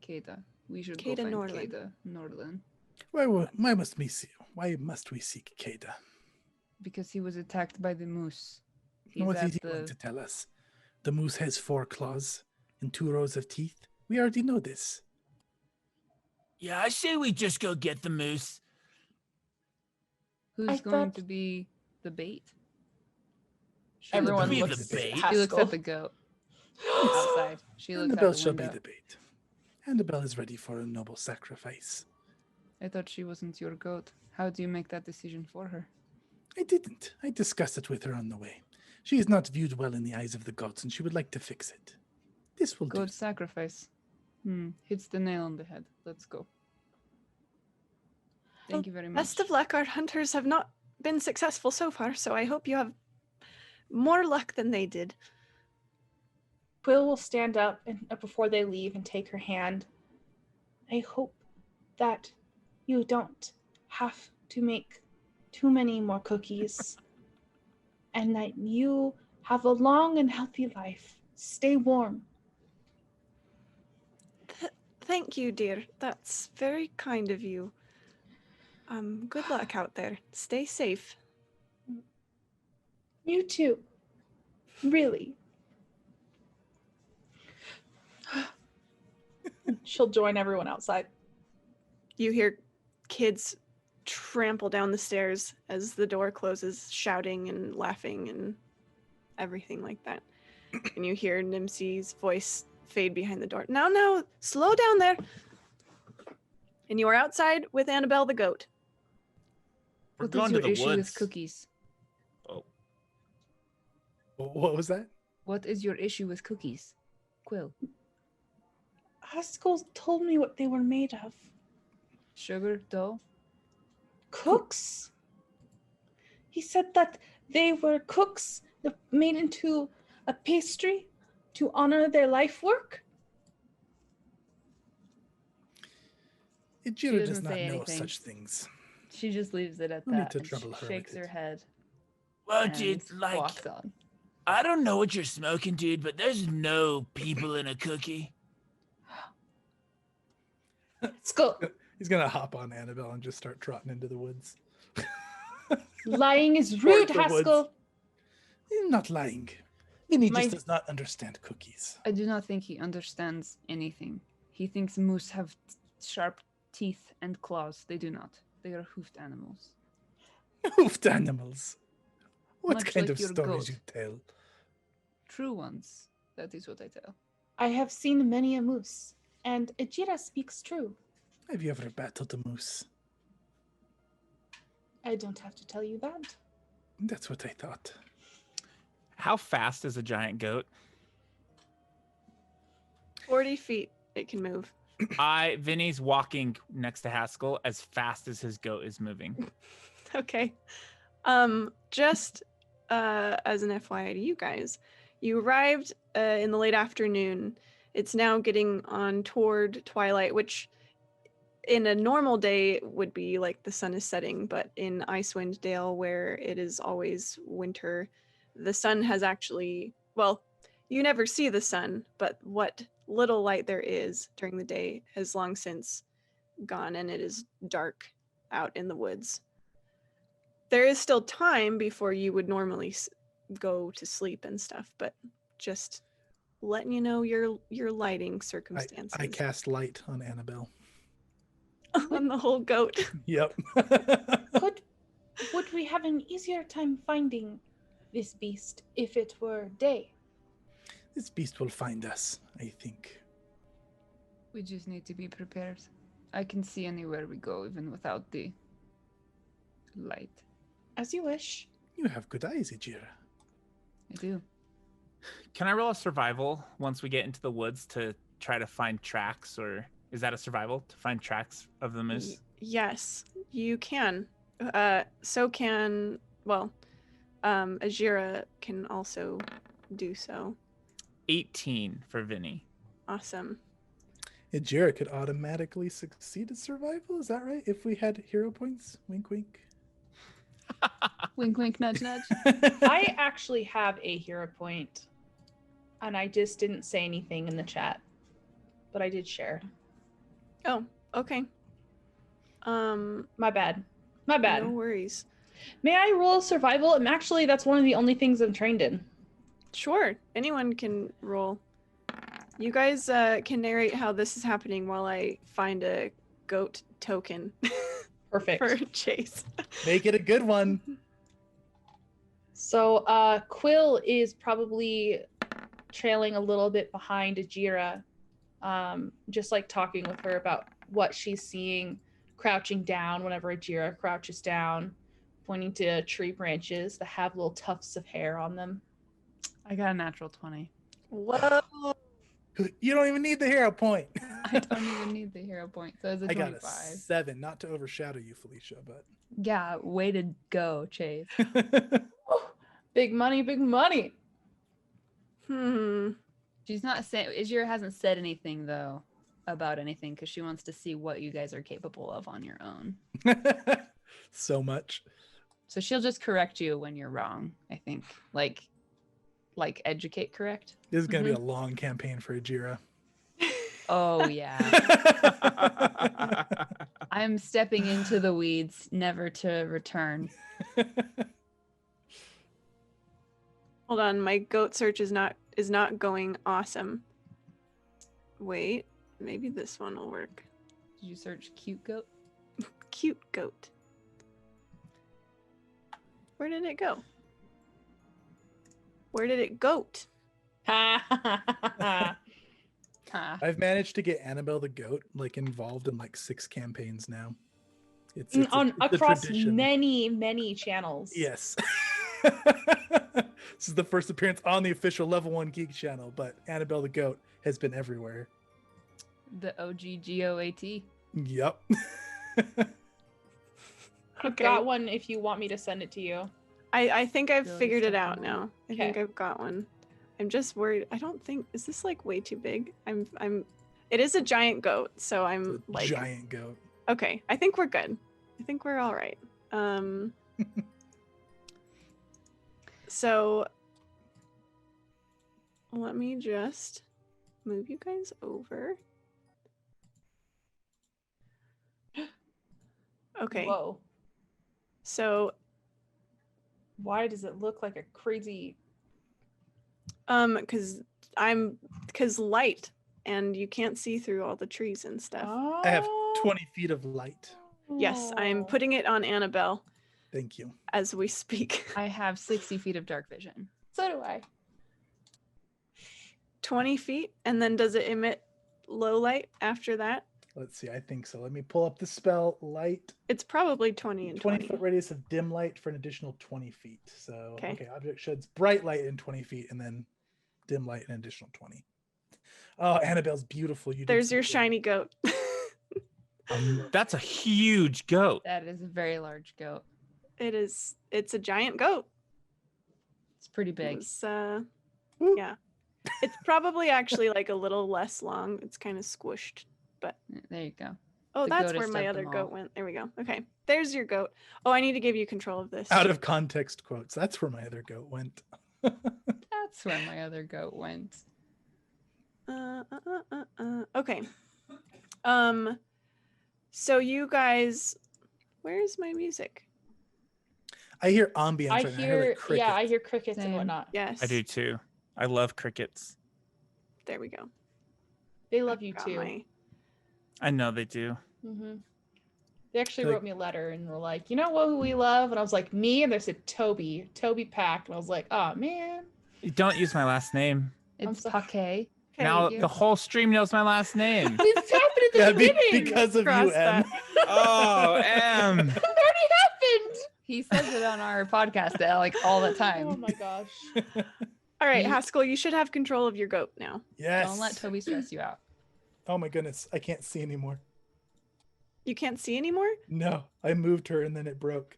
Keda. We should Keda go find Norlin. Keda Norlin Why must we seek Kada? because he was attacked by the moose. What at is he going to tell us? The moose has 4 claws and 2 rows of teeth. We already know this. Yeah, I say we just go get the moose. Who's I going thought- to be the bait? Everyone be the looks bait. at She looks Haskell. at the goat outside. She looks Annabelle out the shall window. be the bait. Annabelle is ready for a noble sacrifice. I thought she wasn't your goat. How do you make that decision for her? I didn't. I discussed it with her on the way. She is not viewed well in the eyes of the gods, and she would like to fix it. This will Goat do. sacrifice. Hits the nail on the head. Let's go. Thank you very much. Best of luck. Our hunters have not been successful so far, so I hope you have more luck than they did. Quill will stand up and before they leave and take her hand. I hope that you don't have to make too many more cookies and that you have a long and healthy life. Stay warm. Thank you, dear. That's very kind of you. Good luck out there. Stay safe. You too. Really. She'll join everyone outside. You hear kids trample down the stairs as the door closes, shouting and laughing and everything like that. And you hear Nimsy's voice fade behind the door. Now, slow down there. And you are outside with Annabelle the goat. We're What going is to your the issue woods. with cookies? What was that? What is your issue with cookies? Quill. Haskell told me what they were made of. Sugar, dough? Cooks. He said that they were cooks that made into a pastry to honor their life work. Ijira does doesn't not say know of anything. such things. She just leaves it at No need that to and trouble her shakes with her it. head Well, and dude, like, walks on. I don't know what you're smoking, dude, but there's no people in a cookie. Skull. He's gonna hop on Annabelle and just start trotting into the woods. Lying is rude, the woods. Haskell. He's not lying. Vinny My- just does not understand cookies. I do not think he understands anything. He thinks moose have sharp teeth and claws. They do not. They are hoofed animals. Hoofed animals. What Much kind like of your stories goat. you tell? True ones. That is what I tell. I have seen many a moose, and Ijira speaks true. Have you ever battled a moose? I don't have to tell you that. That's what I thought. How fast is a giant goat? 40 feet it can move. Vinny's walking next to Haskell as fast as his goat is moving. Okay. Just as an FYI to you guys, you arrived in the late afternoon. It's now getting on toward twilight, which in a normal day would be like the sun is setting, but in Icewind Dale, where it is always winter, the sun has actually, well, you never see the sun, but what little light there is during the day has long since gone, and it is dark out in the woods. There is still time before you would normally go to sleep and stuff, but just letting you know your lighting circumstances. I cast light on Annabelle. On the whole goat. Yep. Would we have an easier time finding this beast if it were day? This beast will find us, I think. We just need to be prepared. I can see anywhere we go, even without the light. As you wish. You have good eyes, Ejira. I do. Can I roll a survival once we get into the woods to try to find tracks, or is that a survival to find tracks of the moose? Yes, you can. So can, well, Ajira can also do so. 18 for Vinny. Awesome. Ejira could automatically succeed at survival, is that right? If we had hero points? Wink, wink. Wink, wink, nudge, nudge. I actually have a hero point, and I just didn't say anything in the chat, but I did share. Oh, okay. My bad. My bad. No worries. May I roll survival? That's one of the only things I'm trained in. Sure, anyone can roll. You guys can narrate how this is happening while I find a goat token Perfect. for Chase. Make it a good one. So Quill is probably trailing a little bit behind Ajira, just like talking with her about what she's seeing, crouching down whenever Ajira crouches down, pointing to tree branches that have little tufts of hair on them. I got a natural 20. Whoa. You don't even need the hero point. I don't even need the hero point, so it's a I got 25. a 7, not to overshadow you, Felicia, but Yeah, way to go, Chase. Big money, big money. She's not saying, Izira hasn't said anything, though, about anything, because she wants to see what you guys are capable of on your own. so much. So she'll just correct you when you're wrong, I think. Like educate, correct? This is going to be a long campaign for Ajira. Oh, yeah. I'm stepping into the weeds, never to return. Hold on, my goat search is not going awesome. Wait, maybe this one will work. Did you search cute goat? Cute goat. Where did it go? Where did it goat? Ha. I've managed to get Annabelle the goat involved in 6 campaigns now. It's across tradition. many channels. Yes. This is the first appearance on the official Level 1 Geek channel, but Annabelle the goat has been everywhere. The OG GOAT. Yep. I've got one if you want me to send it to you. I think I've Really figured it stuck out on now. I Okay. think I've got one. I'm just worried. I don't think, is this way too big? It is a giant goat, so I'm Giant goat. okay, I think we're good. I think we're all right. So let me just move you guys over. Okay. Whoa. So Why does it look like a crazy... because light and you can't see through all the trees and stuff. I have 20 feet of light. Yes, I'm Oh. putting it on Annabelle Thank you. as we speak. I have 60 feet of dark vision. So do I. 20 feet, and then does it emit low light after that? Let's see. I think so. Let me pull up the spell. Light. It's probably 20 and 20. 20-foot radius of dim light for an additional 20 feet. So, Okay. Object sheds bright light in 20 feet and then dim light an additional 20. Oh, Annabelle's beautiful. There's your shiny goat. That's a huge goat. That is a very large goat. It's a giant goat. It's pretty big. It's, yeah. It's probably actually a little less long. It's kind of squished. There you go. Oh, The that's goat where has my stubbed other them goat all. went. There we go. Okay. There's your goat. Oh, I need to give you control of this. Out of context quotes. That's where my other goat went. That's where my other goat went. Okay. So you guys Where's my music? I hear ambience. I right now. hear, like crickets. yeah, I hear crickets and Same. whatnot. Yes. I do too. I love crickets. There we go. They love you Got too. I know they do. Hmm They actually Like- wrote me a letter and were like, you know what who we love? And I was like, me? And they said Toby packed. And I was like, oh man. You don't use my last name. It's sorry. Pake. Okay, Now here. the whole stream knows my last name. This happened at the Yeah, beginning. because of you, Cross Em. that. Oh, M. It already happened. He says it on our podcast like all the time. Oh my gosh. All right, You- Haskell, you should have control of your goat now. Yes. Don't let Toby stress you out. Oh my goodness, I can't see anymore. You can't see anymore? No, I moved her and then it broke.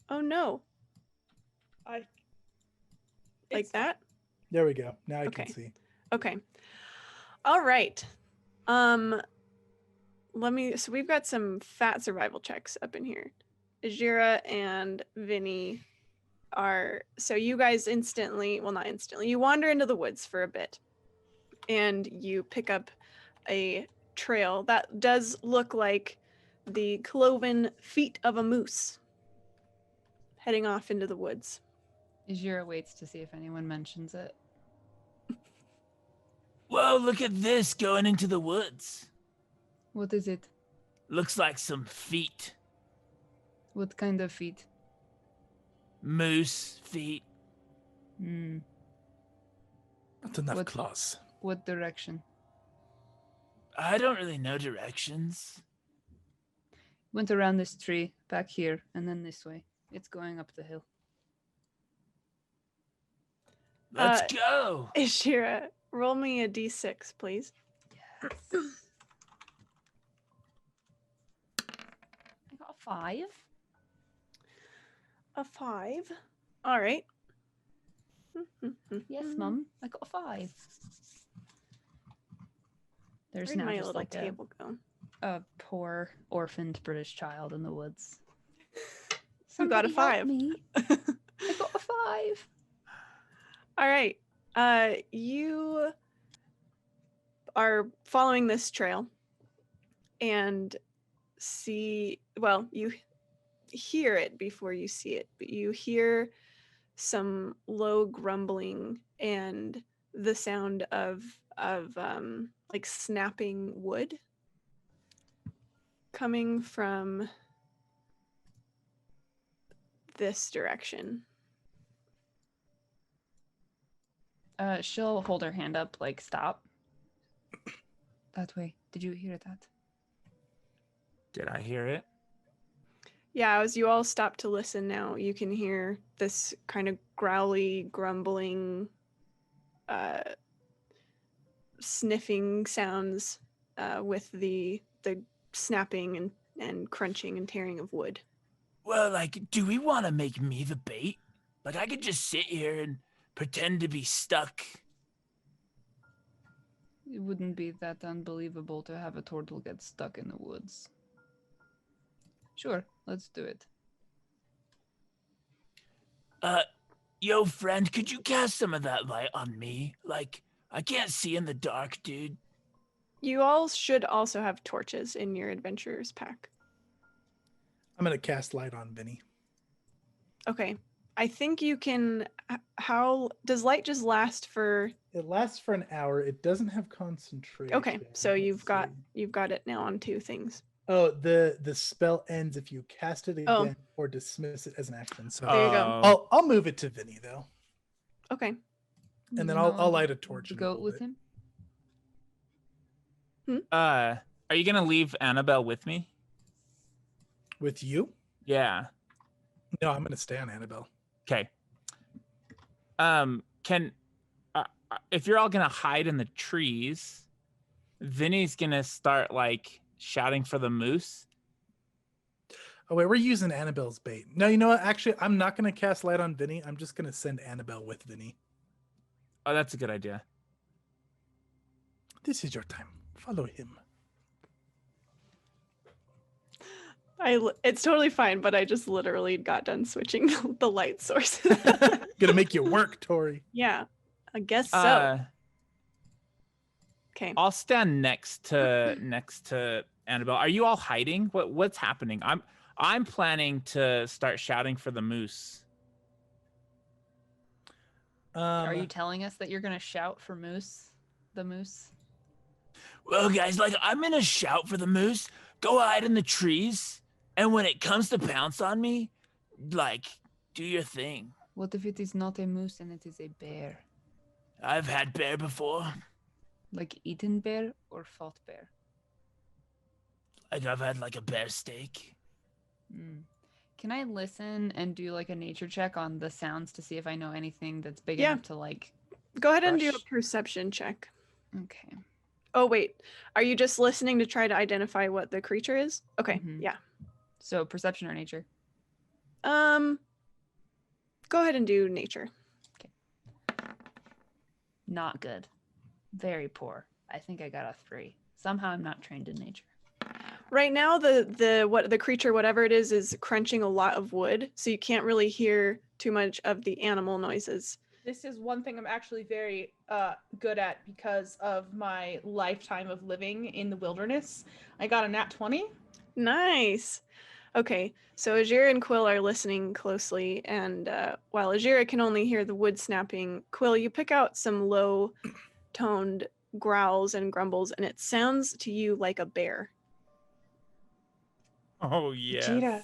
Oh no. Like that? There we go. Now I Okay. can see. Okay. All right. So we've got some fat survival checks up in here. Ajira and Vinny so you guys not instantly, you wander into the woods for a bit and you pick up a trail that does look like the cloven feet of a moose heading off into the woods. Ijira waits to see if anyone mentions it. Whoa, look at this going into the woods. What is it? Looks like some feet. What kind of feet? Moose feet. Hmm. Not enough What- claws. What direction? I don't really know directions. Went around this tree, back here, and then this way. It's going up the hill. Let's Uh, go. Ajira, roll me a d6, please. Yes. I got a 5. A 5. All right. Yes, Mum. I got a 5. There's Where'd now my just little like table go? a poor orphaned British child in the woods. Who got a Somebody help 5? me. I got a 5. All right. You are following this trail and you hear it before you see it, but you hear some low grumbling and the sound of like snapping wood coming from this direction. She'll hold her hand up, like, stop. That way. Did you hear that? Did I hear it? Yeah, as you all stop to listen now, you can hear this kind of growly, grumbling, sniffing sounds with the snapping and crunching and tearing of wood. Well, like, do we want to make me the bait? Like, I could just sit here and pretend to be stuck. It wouldn't be that unbelievable to have a turtle get stuck in the woods. Sure, let's do it. Yo, friend, could you cast some of that light on me? Like, I can't see in the dark, dude. You all should also have torches in your adventurer's pack. I'm gonna cast light on Vinny. Okay. I think you can. How does light just last for? It lasts for an hour. It doesn't have concentration. Okay, so Let's you've got see. it now on 2 things. Oh, the spell ends if you cast it again Oh. or dismiss it as an action. So There you go. I'll move it to Vinny though, Okay. and then You I'll know, light a torch. The and goat hold with it. him? Are you gonna leave Annabelle with me? With you? Yeah. No, I'm gonna stay on Annabelle. Okay. Can if you're all gonna hide in the trees, Vinny's gonna start like shouting for the moose. Oh wait, we're using Annabelle's bait. No, you know what? Actually, I'm not gonna cast light on Vinny. I'm just gonna send Annabelle with Vinny. Oh, that's a good idea. This is your time. Follow him. It's totally fine, but I just literally got done switching the light sources. Gonna make you work, Tori. Yeah, I guess so. Okay. I'll stand next to Annabelle. Are you all hiding? What's happening? I'm planning to start shouting for the moose. Are you telling us that you're gonna shout for moose? The moose? Well, guys, like, I'm gonna shout for the moose. Go hide in the trees. And when it comes to pounce on me, like, do your thing. What if it is not a moose and it is a bear? I've had bear before. Like eaten bear or fought bear? Like, I've had, like, a bear steak. Mm. Can I listen and do like a nature check on the sounds to see if I know anything that's big Yeah. enough to like? Go ahead and do a Brush. perception check. Okay. Oh wait, are you just listening to try to identify what the creature is? Okay, Mhm. yeah. So perception or nature? Go ahead and do nature. Not good. Very poor. I think I got a 3. Somehow I'm not trained in nature. Right now, the creature, whatever it is crunching a lot of wood, so you can't really hear too much of the animal noises. This is one thing I'm actually very good at because of my lifetime of living in the wilderness. I got a nat 20. Nice. Okay, so Ajira and Quill are listening closely, and while Ajira can only hear the wood snapping, Quill, you pick out some low-toned growls and grumbles, and it sounds to you like a bear. Oh, yes. Jira,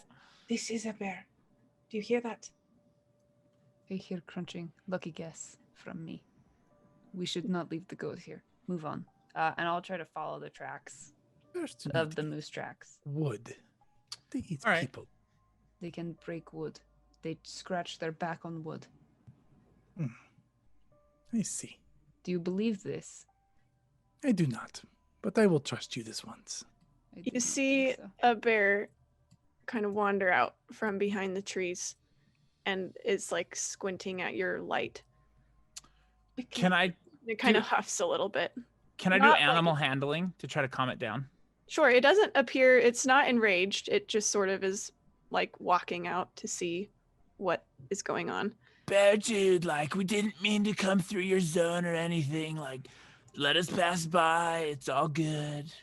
this is a bear. Do you hear that? I hear crunching. Lucky guess from me. We should not leave the goat here. Move on. And I'll try to follow the tracks Bears do of not the eat moose tracks. wood. They eat All right. people. They can break wood. They scratch their back on wood. I see. Do you believe this? I do not, but I will trust you this once. I did You not see think so. a bear kind of wander out from behind the trees and is like squinting at your light. Can I It kind of Do- huffs a little bit. do Not like- animal handling to try to calm it down? Sure, it doesn't appear, it's not enraged. It just sort of is like walking out to see what is going on. Bear dude, like, we didn't mean to come through your zone or anything. Like, let us pass by. It's all good.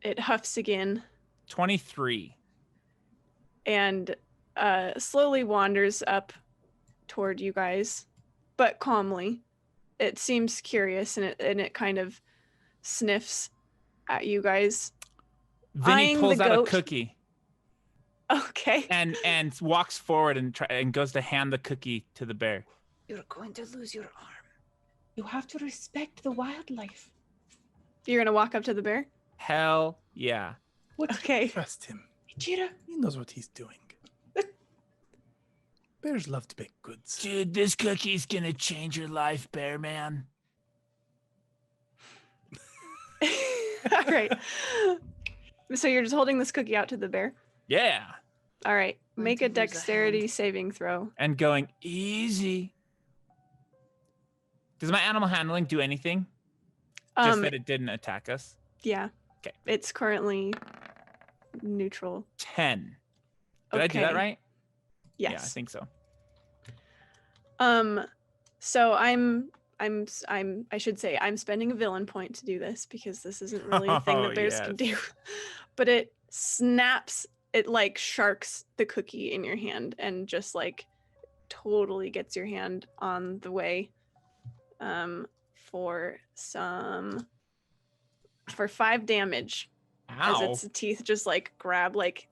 It huffs again 23. and slowly wanders up toward you guys, but calmly. It seems curious, and it kind of sniffs at you guys. Vinny Eyeing pulls the out goat. a cookie Okay. and walks forward and goes to hand the cookie to the bear. You're going to lose your arm. You have to respect the wildlife. You're gonna walk up to the bear? Hell yeah. What? Okay. Trust him. Jira, He knows what he's doing. Bears love to bake goods. Dude, this cookie's gonna change your life, bear man. All right. So you're just holding this cookie out to the bear? Yeah. All right. Going Make to a lose a dexterity hand. saving throw. And going easy. Does my animal handling do anything? Just that it didn't attack us? Yeah. Okay. It's currently neutral. 10. Did I do that Okay. right? Yes. Yeah, I think so. So I should say I'm spending a villain point to do this because this isn't really a thing Oh, that bears can do. yes. But it snaps, it like sharks the cookie in your hand and just like totally gets your hand on the way for 5 damage as Ow. its teeth just like grab like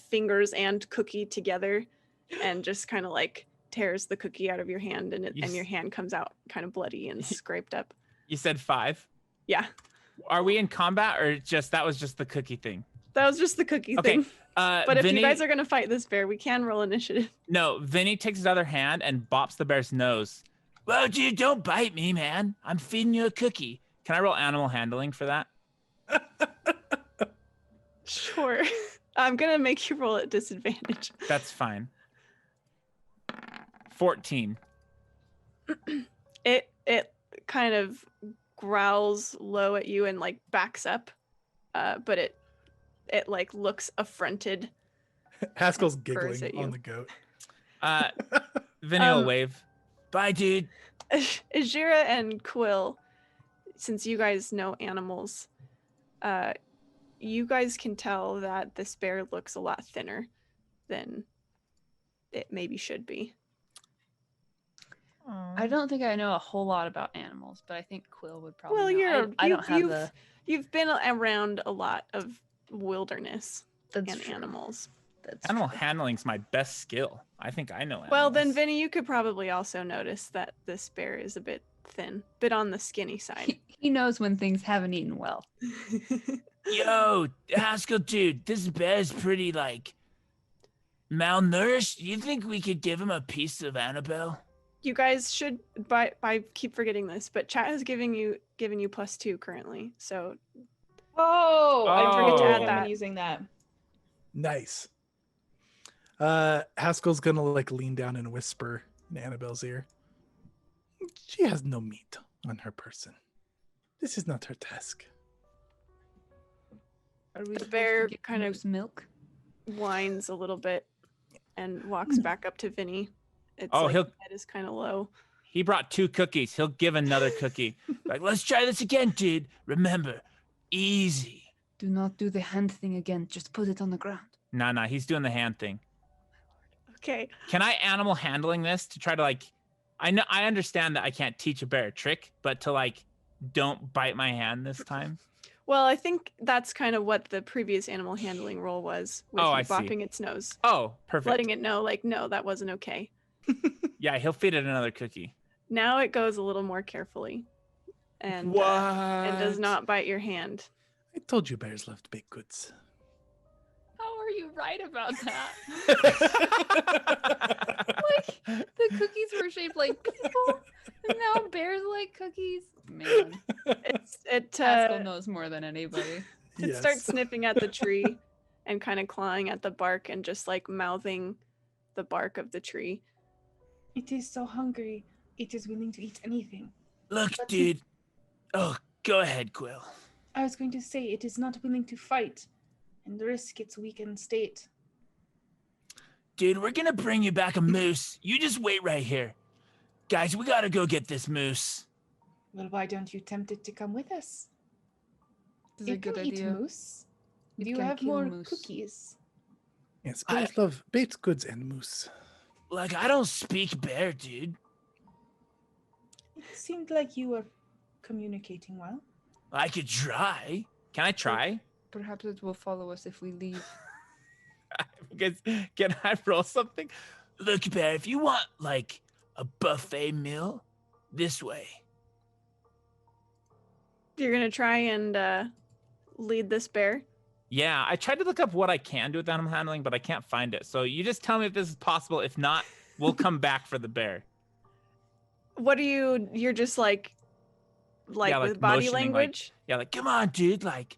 fingers and cookie together and just kind of like tears the cookie out of your hand, and You your hand comes out kind of bloody and scraped up. You said 5? Yeah, Are we in combat or that was just the cookie thing? that was just the cookie Okay. thing. But if Vinny, you guys are gonna fight this bear, we can roll initiative. No, Vinny takes his other hand and bops the bear's nose. Well, dude, don't bite me, man. I'm feeding you a cookie. Can I roll animal handling for that? Sure. I'm gonna make you roll at disadvantage. That's fine. 14. It kind of growls low at you and like backs up, but it like looks affronted. Haskell's Purrs at giggling on you. the goat. Vinny will Um, wave. Bye, dude. Ajira and Quill, since you guys know animals, you guys can tell that this bear looks a lot thinner than it maybe should be. I don't think I know a whole lot about animals, but I think Quill would probably Well, know. I don't have the. you've been around a lot of wilderness That's and true. animals. That's Animal true. handling's my best skill. I think I know animals. Well, then, Vinny, you could probably also notice that this bear is a bit thin, bit on the skinny side. He knows when things haven't eaten well. Yo, Haskell, dude, this bear's pretty, like, malnourished. You think we could give him a piece of Annabelle? You guys should. I keep forgetting this, but chat has given you +2 currently. So Oh, I Oh. forget to add add that. that. Using that. Nice. Haskell's gonna like lean down and whisper in Annabelle's ear. She has no meat on her person. This is not her task. Are we The supposed bear to get kind of- moose milk? whines a little bit and walks back up to Vinny. It's Oh, like he'll- his head is kind of low. He brought 2 cookies. He'll give another cookie. Like, let's try this again, dude. Remember, easy. Do not do the hand thing again. Just put it on the ground. Nah, he's doing the hand thing. Okay. Can I animal handling this to try to like? I understand that I can't teach a bear a trick, but to like, don't bite my hand this time. Well, I think that's kind of what the previous animal handling role was, with Oh, you I see. bopping its nose, Oh, perfect. letting it know, like, no, that wasn't okay. Yeah, he'll feed it another cookie. Now it goes a little more carefully, and does not bite your hand. I told you bears loved baked goods. How are you right about that? Like, the cookies were shaped like people, and now bears like cookies. Man, Haskell knows more than anybody. It starts sniffing at the tree and kind of clawing at the bark and just like mouthing the bark of the tree. It is so hungry. It is willing to eat anything. Look, But dude. Oh, go ahead, Quill. I was going to say it is not willing to fight and risk its weakened state. Dude, we're gonna bring you back a moose. You just wait right here. Guys, we gotta go get this moose. Well, why don't you tempt it to come with us? This is a It can good eat idea. moose. It Do you can have kill more moose. cookies? Yes, bears love baked goods and moose. Like, I don't speak bear, dude. It seemed like you were communicating well. I could try. Can I try? Perhaps it will follow us if we leave. Because can I roll something? Look, bear, if you want, like, a buffet meal, this way. You're gonna try and lead this bear. Yeah, I tried to look up what I can do with animal handling, but I can't find it. So you just tell me if this is possible. If not, we'll come back for the bear. What are you? You're just like Yeah, with like body motioning, like- language. Yeah, like Come on, dude. Like,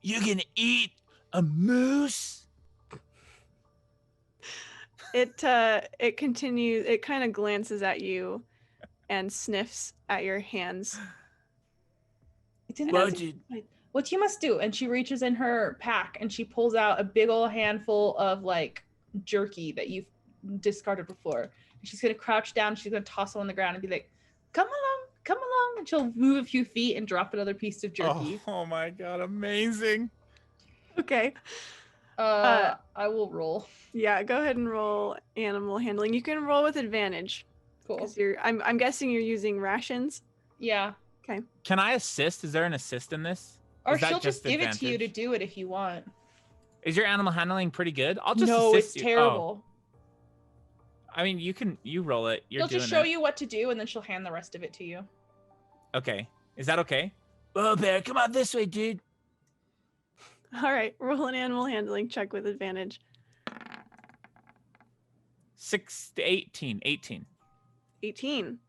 you can eat a moose? It continues. It kind of glances at you, and sniffs at your hands. It didn't Well, have to- dude, What you must do, and she reaches in her pack and she pulls out a big old handful of like jerky that you've discarded before. And she's gonna crouch down, she's gonna toss it on the ground and be like, come along, and she'll move a few feet and drop another piece of jerky. Oh my god, amazing. Okay. I will roll. Yeah. Go ahead and roll animal handling. You can roll with advantage Cool. because I'm guessing you're using rations. Yeah. Can I assist? Is there an assist in this? Or Is that she'll just give it to you to advantage? do it if you want. Is your animal handling pretty good? I'll just No, assist it's you. Oh, terrible. I mean, you roll it. You're She'll doing just show it. you what to do and then she'll hand the rest of it to you. Okay. Is that okay? oh, bear, come on this way, dude. All right. Roll an animal handling check with advantage. 6 to 18. 18. 18.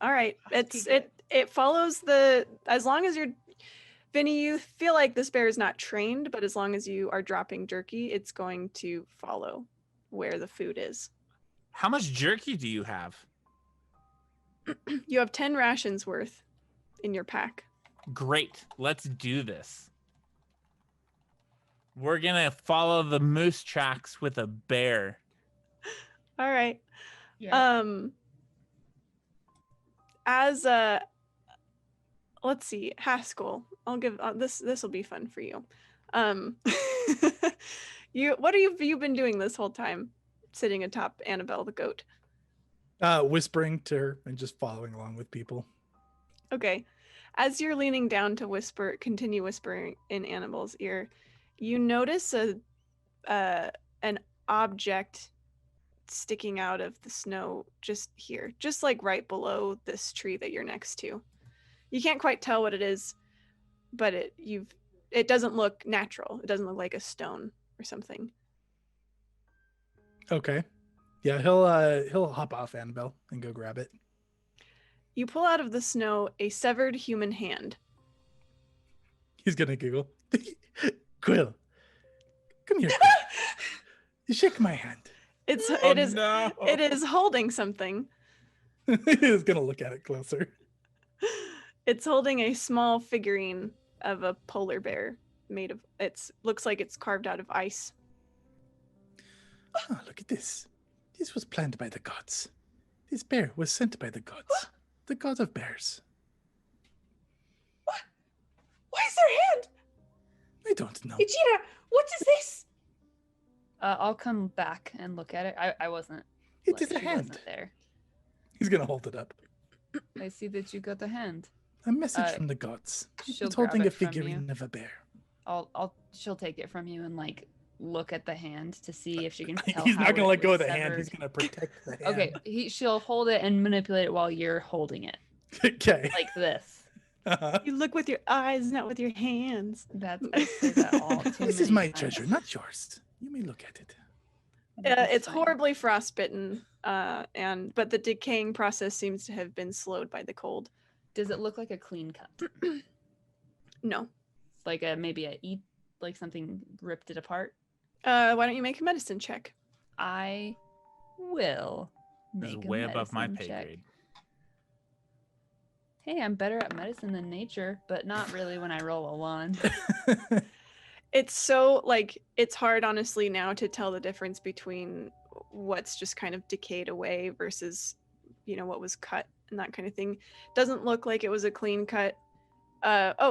All right. That's It follows the, as long as you're, Vinny, you feel like this bear is not trained, but as long as you are dropping jerky, it's going to follow where the food is. How much jerky do you have? You have 10 rations worth in your pack. Great. Let's do this. We're gonna follow the moose tracks with a bear. All right. Yeah. As let's see, Haskell. I'll give this. This will be fun for you. What have you been doing this whole time, sitting atop Annabelle the goat? Whispering to her and just following along with people. Okay, as you're leaning down to continue whispering in Annabelle's ear, you notice an object sticking out of the snow just here, just like right below this tree that you're next to. You can't quite tell what it is, but it doesn't look natural. It doesn't look like a stone or something. Okay. Yeah, he'll hop off Annabelle and go grab it. You pull out of the snow a severed human hand. He's gonna giggle. Quill, come here. Quill. Shake my hand. It is holding something. He's gonna look at it closer. It's holding a small figurine of a polar bear made of. Looks like it's carved out of ice. Oh, look at this. This was planned by the gods. This bear was sent by the gods. The god of bears. What? Why is there a hand? I don't know. Vegeta, what is this? I'll come back and look at it. I wasn't. It is a she hand. wasn't there. He's gonna hold it up. I see that you got a hand. A message from the gods. she'll It's holding grab a it from figurine you. of a bear. She'll take it from you and like look at the hand to see if she can tell. He's how not gonna it let go of was the hand. severed. He's gonna protect the hand. Okay, she'll hold it and manipulate it while you're holding it, Okay. like this. You look with your eyes, not with your hands. That's I say that all too This is many my times. treasure, not yours. You may look at it. It's fine. horribly frostbitten, but the decaying process seems to have been slowed by the cold. Does it look like a clean cut? No. Like like something ripped it apart? Why don't you make a medicine check? I will This is make a way above my medicine pay check. grade. Hey, I'm better at medicine than nature, but not really when I roll a 1. It's so it's hard honestly now to tell the difference between what's just kind of decayed away versus what was cut and that kind of thing. Doesn't look like it was a clean cut.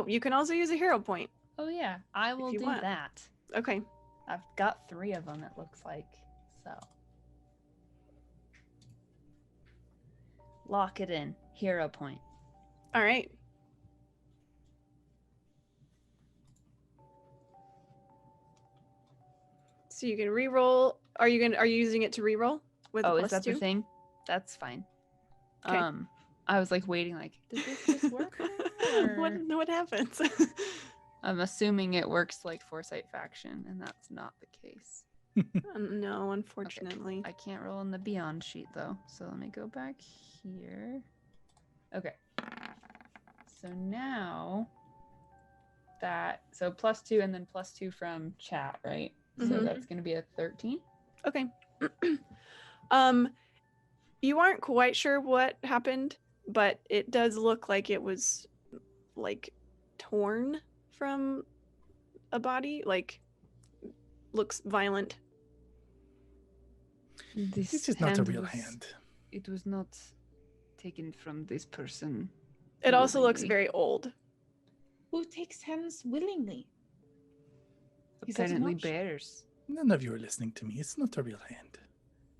You can also use a hero point. Oh yeah, I will you do want. that. Okay. I've got 3 of them, it looks like. So. Lock it in. Hero point. All right. So you can re-roll. Are you using it to re-roll with a Oh, plus is that 2? the thing? That's fine. Okay. I was like waiting, like, does this just work? Or- what happens? I'm assuming it works like Foresight Faction, and that's not the case. No, unfortunately. I can't roll in the Beyond sheet though, so let me go back here. Okay. So now so +2 and then +2 from chat, right? So Mhm. that's going to be a 13. Okay. You aren't quite sure what happened, but it does look like it was torn from a body, looks violent. This is not a real was- hand. It was not taken from this person. It also looks willingly. very old. Who takes hands willingly? Is that Apparently much? bears. None of you are listening to me. It's not a real hand.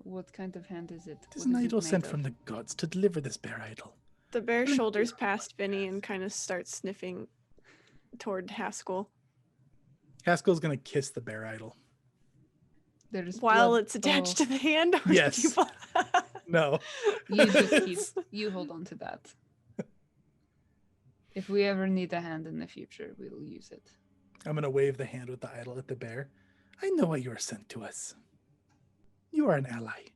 What kind of hand is it? It is What an it idol sent made from of? the gods to deliver this bear idol. The bear shoulders past Vinny and kind of starts sniffing toward Haskell Haskell's gonna kiss the bear idol. There's while blood- it's attached oh, to the hand. Or Yes. people- No. You just keep you hold on to that. If we ever need a hand in the future, we will use it. I'm gonna wave the hand with the idol at the bear. I know why you are sent to us. You are an ally.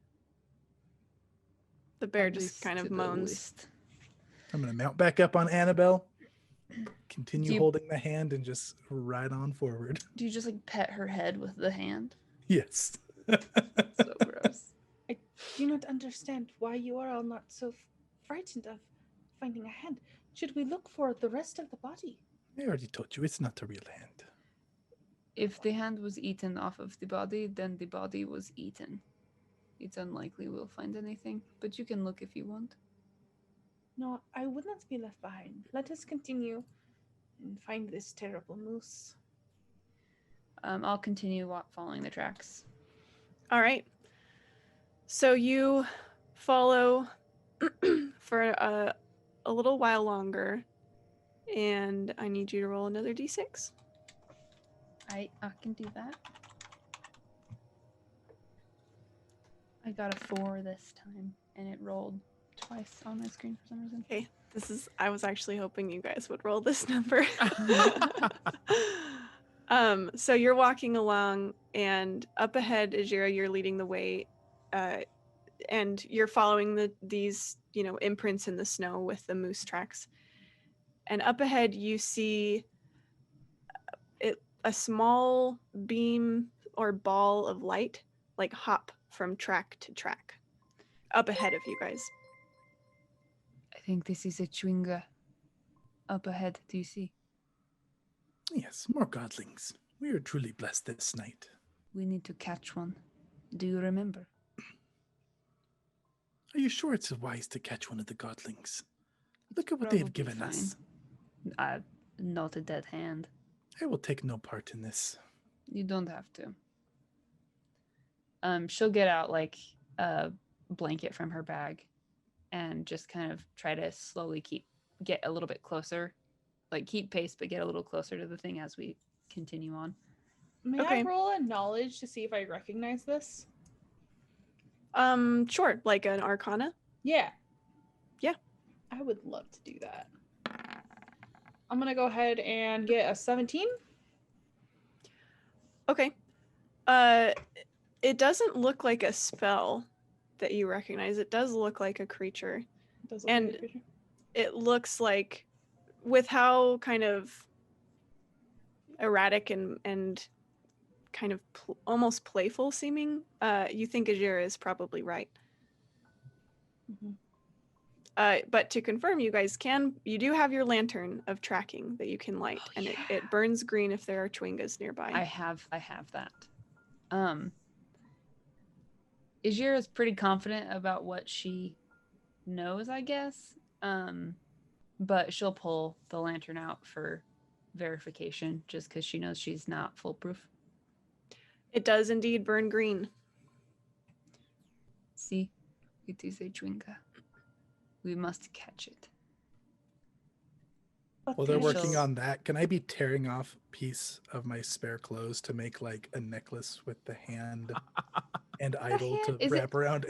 The bear Add just this kind to of the moans. list. I'm gonna mount back up on Annabelle. Continue Do you- holding the hand and just ride on forward. Do you just like pet her head with the hand? Yes. So gross. I do not understand why you are all not so frightened of finding a hand. Should we look for the rest of the body? I already told you it's not a real hand. If the hand was eaten off of the body, then the body was eaten. It's unlikely we'll find anything, but you can look if you want. No, I would not be left behind. Let us continue and find this terrible moose. I'll continue following the tracks. All right. So you follow for a little while longer, and I need you to roll another d6. I can do that. I got a 4 this time, and it rolled twice on my screen for some reason. Okay, I was actually hoping you guys would roll this number. So you're walking along, and up ahead, Ajira, you're leading the way, and you're following these imprints in the snow with the moose tracks. And up ahead, you see a small beam or ball of light, like hop from track to track, up ahead of you guys. I think this is a chewinga. Up ahead, do you see? Yes, more godlings. We are truly blessed this night. We need to catch one. Do you remember? Are you sure it's wise to catch one of the godlings? Look at what they have Probably given us. Not a dead hand. I will take no part in this. You don't have to. She'll get out like a blanket from her bag and just kind of try to slowly get a little bit closer, like keep pace, but get a little closer to the thing as we continue on. May Okay. I roll a knowledge to see if I recognize this? Sure, like an arcana. Yeah. Yeah. I would love to do that. I'm going to go ahead and get a 17. Okay. It doesn't look like a spell that you recognize. It does look like a creature. Does look And like a creature. it looks like, with how kind of erratic and kind of almost playful seeming, you think Ajira is probably right. Mhm. But to confirm, you do have your lantern of tracking that you can light, and it burns green if there are chewingas nearby. I have that. Ajira's pretty confident about what she knows, I guess. But she'll pull the lantern out for verification just because she knows she's not foolproof. It does indeed burn green. See, it is a chewinga. We must catch it. But While they're there's- working on that, can I be tearing off a piece of my spare clothes to make like a necklace with the hand and idol hand? to Is it- wrap around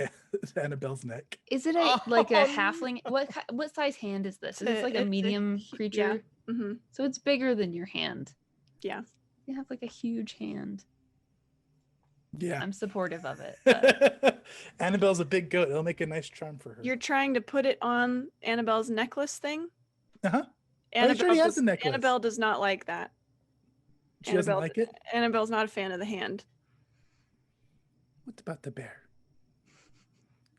Annabelle's neck? Is it like a halfling? What size hand is this? Is this like a medium creature? Yeah. Mm-hmm. So it's bigger than your hand. Yeah. You have like a huge hand. Yeah. I'm supportive of it. But Annabelle's a big goat. It'll make a nice charm for her. You're trying to put it on Annabelle's necklace thing? Uh-huh. Oh, she already has the necklace. Annabelle does not like that. She doesn't Annabelle- like it? Annabelle's not a fan of the hand. What about the bear?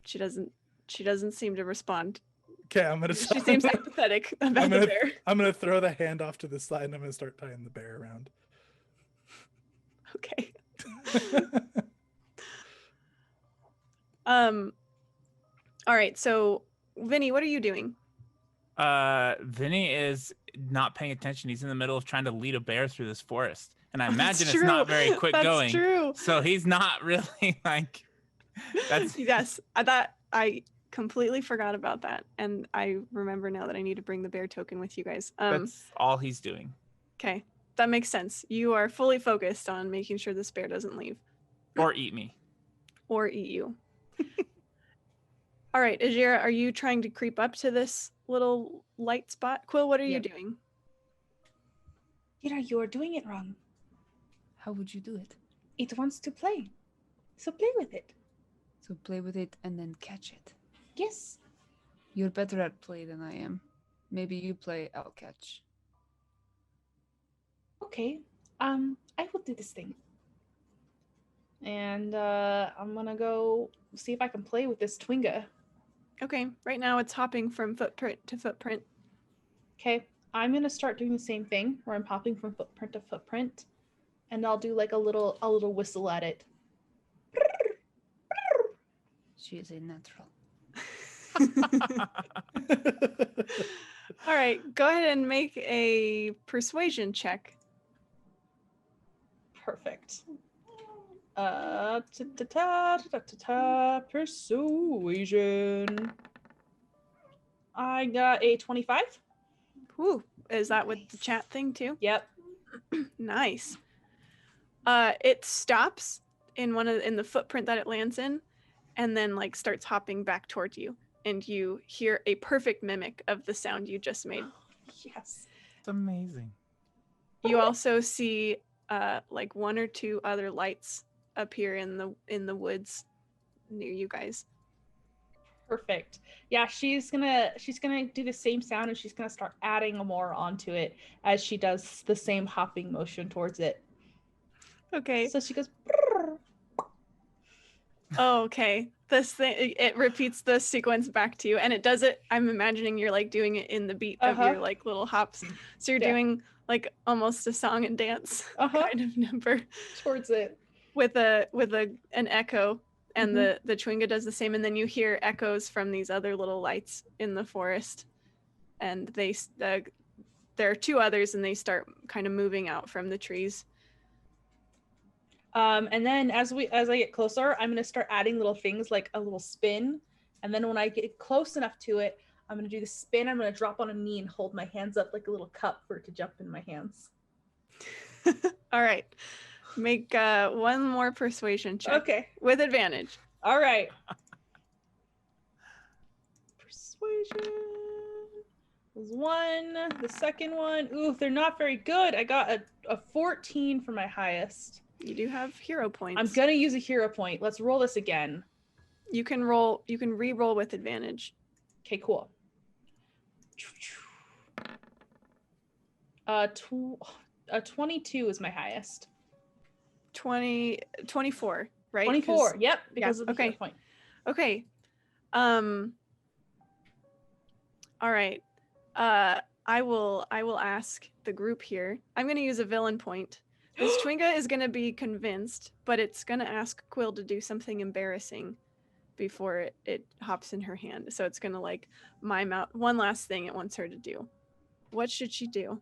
She doesn't seem to respond. Okay, I'm gonna. She seems apathetic about the bear. I'm gonna throw the hand off to the side and I'm gonna start tying the bear around. Okay. All right, so Vinny, what are you doing? Vinny is not paying attention. He's in the middle of trying to lead a bear through this forest, and I imagine it's not very quick That's going. True. So he's not really like. That's Yes, I completely forgot about that, and I remember now that I need to bring the bear token with you guys. that's all he's doing. Okay, that makes sense. You are fully focused on making sure this bear doesn't leave Or eat me. or eat you. All right, Ajira, are you trying to creep up to this little light spot? Quill, what are you Yep. doing? Ira, you're doing it wrong. how would you do it? It wants to play. So play with it. So play with it and then catch it. Yes. You're better at play than I am. Maybe you play, I'll catch. Okay. I will do this thing. And I'm gonna go see if I can play with this Twinga. Okay, right now it's hopping from footprint to footprint. Okay. I'm gonna start doing the same thing where I'm hopping from footprint to footprint. And I'll do like a little whistle at it. She is a natural. All right, go ahead and make a persuasion check. Perfect. Persuasion. I got a 25. Whew. Is that with the chat thing too? Yep. Nice. It stops in in the footprint that it lands in, and then like starts hopping back towards you, and you hear a perfect mimic of the sound you just made. Yes. It's amazing. You also see like one or two other lights appear in the woods near you guys. Perfect. Yeah, she's gonna do the same sound, and she's gonna start adding more onto it as she does the same hopping motion towards it. Okay. So she goes. Oh, okay. This thing, it repeats the sequence back to you, and it does it. I'm imagining you're like doing it in the beat of your like little hops. So you're doing like almost a song and dance kind of number Towards it with an echo, and the Chwinga does the same, and then you hear echoes from these other little lights in the forest, and there are two others, and they start kind of moving out from the trees. And then as I get closer, I'm gonna start adding little things like a little spin, and then when I get close enough to it, I'm gonna do the spin. I'm gonna drop on a knee and hold my hands up like a little cup for it to jump in my hands. All right, make one more persuasion check. Okay, with advantage. All right. Persuasion was 1. The second one, ooh, they're not very good. I got a 14 for my highest. You do have hero points. I'm gonna use a hero point. Let's roll this again. You can re-roll with advantage. Okay, cool. 22 is my highest. 24, right? 24. Yep, because of the hero okay. point. Okay. All right. I will ask the group here. I'm going to use a villain point. This Chwinga is going to be convinced, but it's going to ask Quill to do something embarrassing before it hops in her hand. So it's going to like mime out one last thing it wants her to do. What should she do?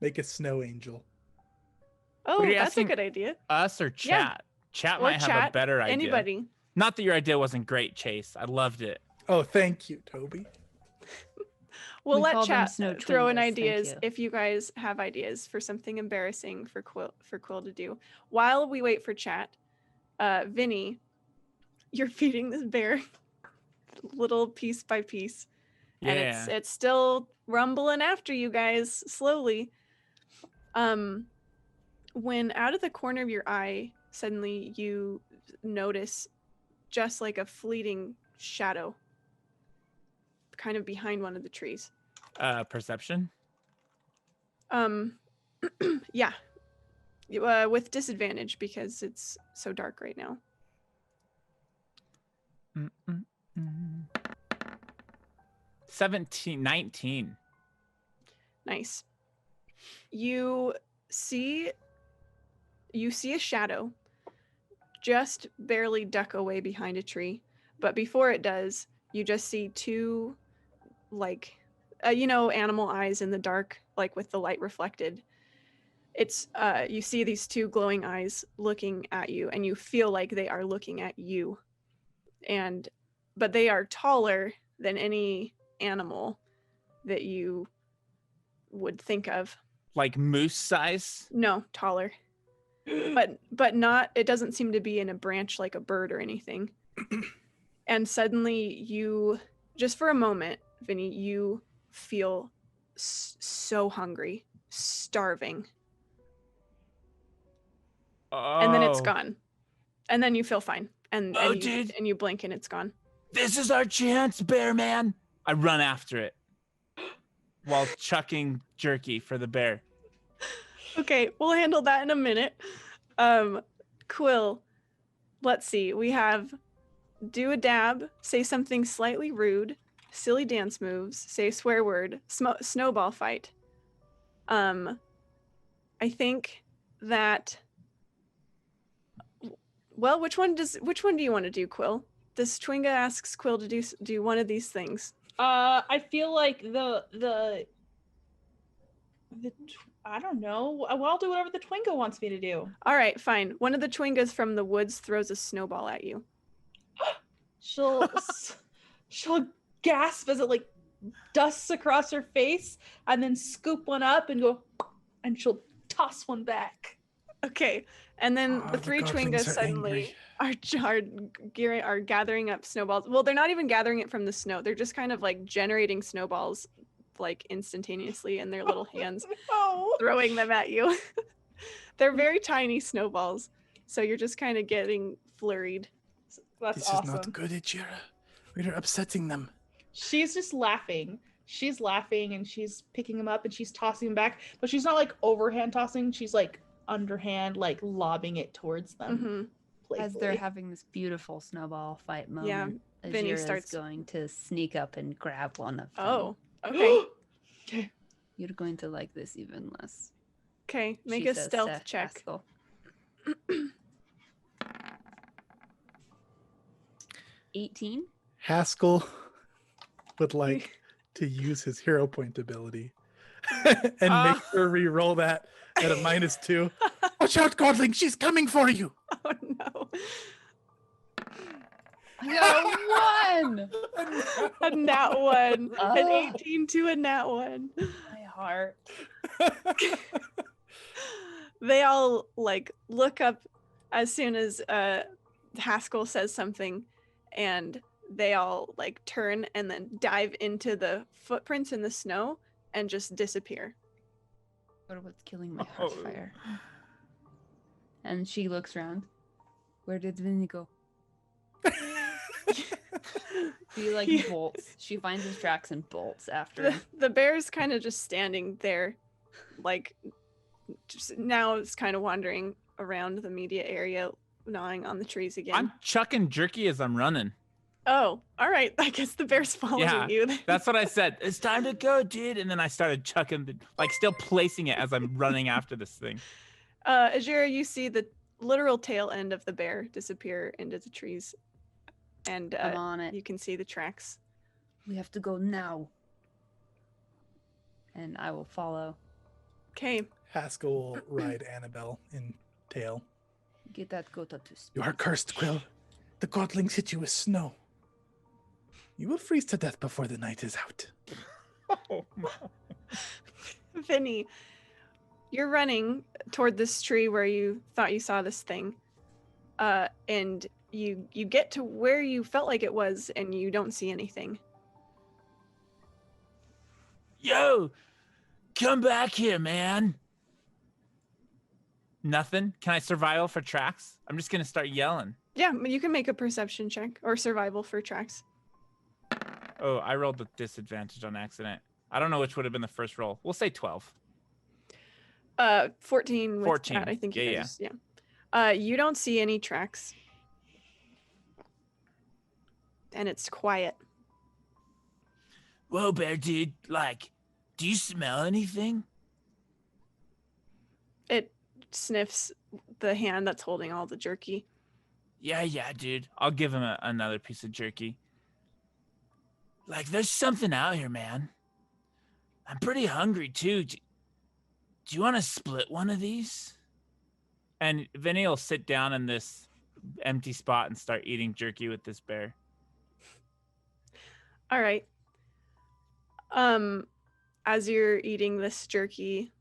Make a snow angel. Oh, What are you that's a asking? good idea. Us or chat? Chat Or might have chat, a better idea. Anybody. Not that your idea wasn't great, Chase. I loved it. Oh, thank you, Toby. We'll We let call them chat snow throw in Chwingas, thank ideas you. if you guys have ideas for something embarrassing for Quill to do. While we wait for chat, Vinny, you're feeding this bear little piece by piece. Yeah. And it's still rumbling after you guys slowly. When out of the corner of your eye, suddenly you notice just like a fleeting shadow kind of behind one of the trees. Perception? Yeah. With disadvantage because it's so dark right now. 19. Nice. You see a shadow just barely duck away behind a tree, but before it does, you just see two like animal eyes in the dark, like with the light reflected. It's you see these two glowing eyes looking at you, and you feel like they are looking at you, but they are taller than any animal that you would think of. Like moose size? No, taller. But not, it doesn't seem to be in a branch like a bird or anything. And suddenly you, just for a moment, Vinny, you feel so hungry, starving. Oh. And then it's gone. And then you feel fine. And Dude. you blink and it's gone. This is our chance, bear man. I run after it while chucking jerky for the bear. Okay, we'll handle that in a minute. Quill, let's see. We have do a dab, say something slightly rude, silly dance moves, say a swear word, snowball fight. I think that Well, which one do you want to do, Quill? This Twinga asks Quill to do one of these things. I feel like I don't know. I'll do whatever the Twingo wants me to do. All right, fine. One of the Twingas from the woods throws a snowball at you. She'll gasp as it like dusts across her face, and then scoop one up and go, and she'll toss one back. Okay, and then Oh, the three godlings Twingas are suddenly angry. are gathering up snowballs. Well, they're not even gathering it from the snow. They're just kind of like generating snowballs like instantaneously in their little hands, No. throwing them at you. They're very tiny snowballs, so you're just kind of getting flurried. That's This awesome. is not good, Ejira. We're upsetting them. She's just laughing. She's laughing and she's picking them up and she's tossing them back, but she's not like overhand tossing. She's like underhand, like lobbing it towards them. Hmm. As they're having this beautiful snowball fight moment, Yeah, Vinny Ajira's starts- going to sneak up and grab one of them. Oh, okay. Okay. You're going to like this even less. Okay, make she a says stealth to check. Haskell. $18. Haskell would like to use his hero point ability and make her re-roll that at a -2. Watch out, Godling! She's coming for you. Oh no. I got a 1! A nat 1. An Oh. 18 to a nat 1. My heart. They all like look up as soon as Haskell says something, and they all like turn and then dive into the footprints in the snow and just disappear. What what's killing my heart fire? And she looks around. Where did Vinny go? She like Yeah. bolts. She finds his tracks and bolts after The, him. the bear's kind of just standing there, like just now it's kind of wandering around the media area, gnawing on the trees again. I'm chucking jerky as I'm running. Oh, all right. I guess the bear's following Yeah, you. That's what I said. It's time to go, dude. And then I started chucking, like still placing it as I'm running after this thing. Ajira, you see the literal tail end of the bear disappear into the trees, and I'm on it. you can see the tracks. We have to go now. And I will follow. Okay. Haskell will ride Annabelle in tail. Get that Gota to speak. You are cursed, Quill. The Godlings hit you with snow. You will freeze to death before the night is out. Vinny, you're running toward this tree where you thought you saw this thing, and you get to where you felt like it was, and you don't see anything. Yo, come back here, man. Nothing. Can I survival for tracks? I'm just gonna start yelling. Yeah, you can make a perception check or survival for tracks. Oh, I rolled with disadvantage on accident. I don't know which would have been the first roll. We'll say 12. 14 with 14. Cat, I think you Yeah, guys, you don't see any tracks. And it's quiet. Whoa, bear dude. Like, do you smell anything? It sniffs the hand that's holding all the jerky. Yeah, dude. I'll give him another piece of jerky. Like, there's something out here, man. I'm pretty hungry, too. Do you want to split one of these? And Vinny will sit down in this empty spot and start eating jerky with this bear. All right. As you're eating this jerky,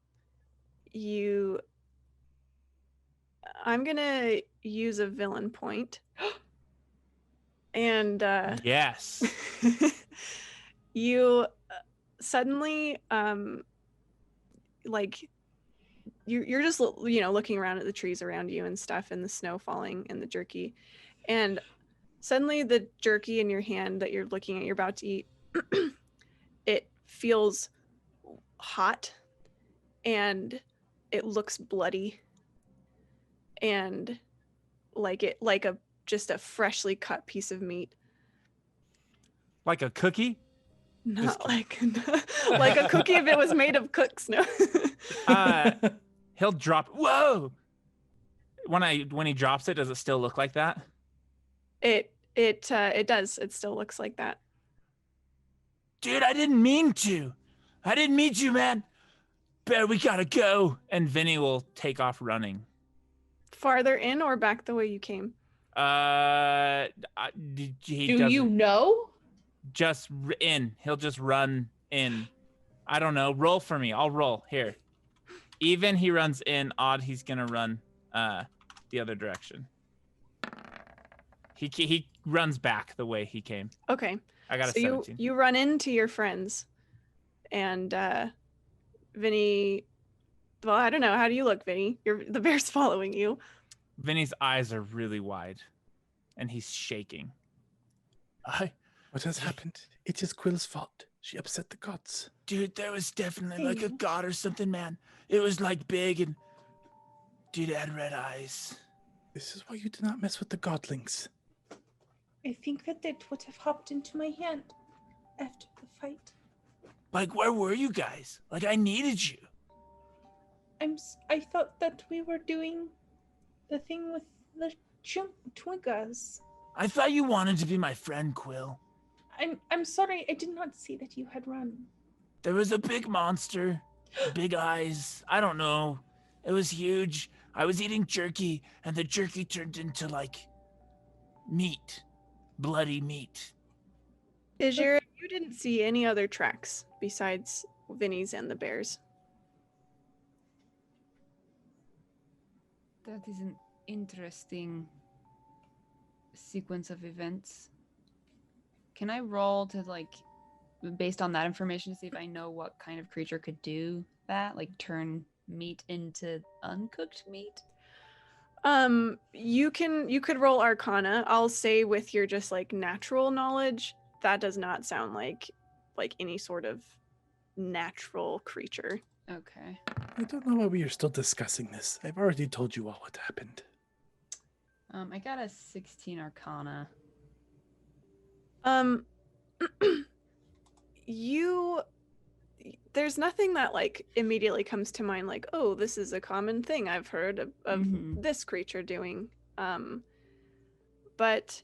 I'm gonna use a villain point. And Yes. you suddenly like you're just looking around at the trees around you and stuff, and the snow falling and the jerky, and suddenly the jerky in your hand that you're looking at, you're about to eat, it feels hot and it looks bloody and just a freshly cut piece of meat. Like a cookie? Not like a cookie if it was made of cooked snow. He'll drop. Whoa! when he drops it, does it still look like that? It does. It still looks like that. Dude, I didn't mean to. I didn't mean to, man. Bear, we gotta go. And Vinny will take off running. Farther in or back the way you came? He Do doesn't. you know? Just in. He'll just run in. I don't know. Roll for me. I'll roll. Here. Even he runs in. Odd he's gonna run the other direction. He runs back the way he came. Okay. I got a So 17. you run into your friends, and Vinny. Well, I don't know. How do you look, Vinny? The bear's following you. Vinny's eyes are really wide, and he's shaking. What has happened? It is Quill's fault. She upset the gods. Dude, there was definitely like a god or something, man. It was like big and dude, it had red eyes. This is why you do not mess with the godlings. I think that it would have hopped into my hand after the fight. Like, where were you guys? Like, I needed you. I thought that we were doing the thing with the Twinkas. I thought you wanted to be my friend, Quill. I'm sorry, I did not see that you had run. There was a big monster, big eyes. I don't know. It was huge. I was eating jerky, and the jerky turned into like meat, bloody meat. Ijira, you didn't see any other tracks besides Vinny's and the bears. That is an interesting sequence of events. Can I roll to, like, based on that information, to see if I know what kind of creature could do that? Like, turn meat into uncooked meat? You could roll Arcana. I'll say with your just, like, natural knowledge, that does not sound like any sort of natural creature. Okay. I don't know why we are still discussing this. I've already told you all what happened. I got a 16 Arcana. There's nothing that like immediately comes to mind like, oh, this is a common thing I've heard of this creature doing. But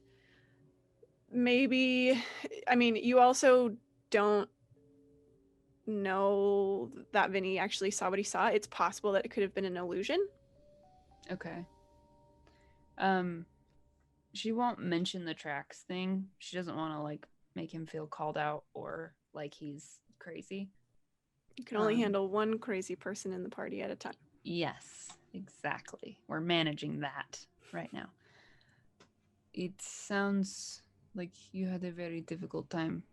maybe, I mean, you also don't know that Vinny actually saw what he saw. It's possible that it could have been an illusion. Okay. She won't mention the tracks thing. She doesn't want to like make him feel called out or like he's crazy. You can only handle one crazy person in the party at a time. Yes, exactly. We're managing that right now. It sounds like you had a very difficult time.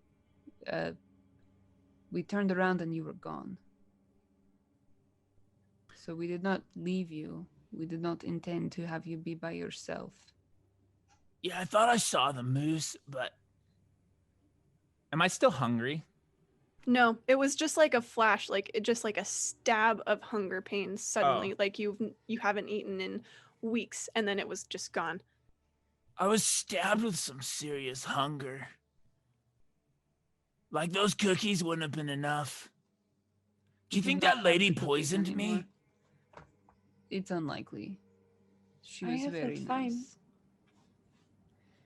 We turned around and you were gone. So we did not leave you. We did not intend to have you be by yourself. Yeah, I thought I saw the moose, but Am I still hungry? No, it was just like a flash, just like a stab of hunger pains suddenly, like you haven't eaten in weeks, and then it was just gone. I was stabbed with some serious hunger. Like those cookies wouldn't have been enough. Do you think that lady poisoned me? It's unlikely. She I was have very that time. nice.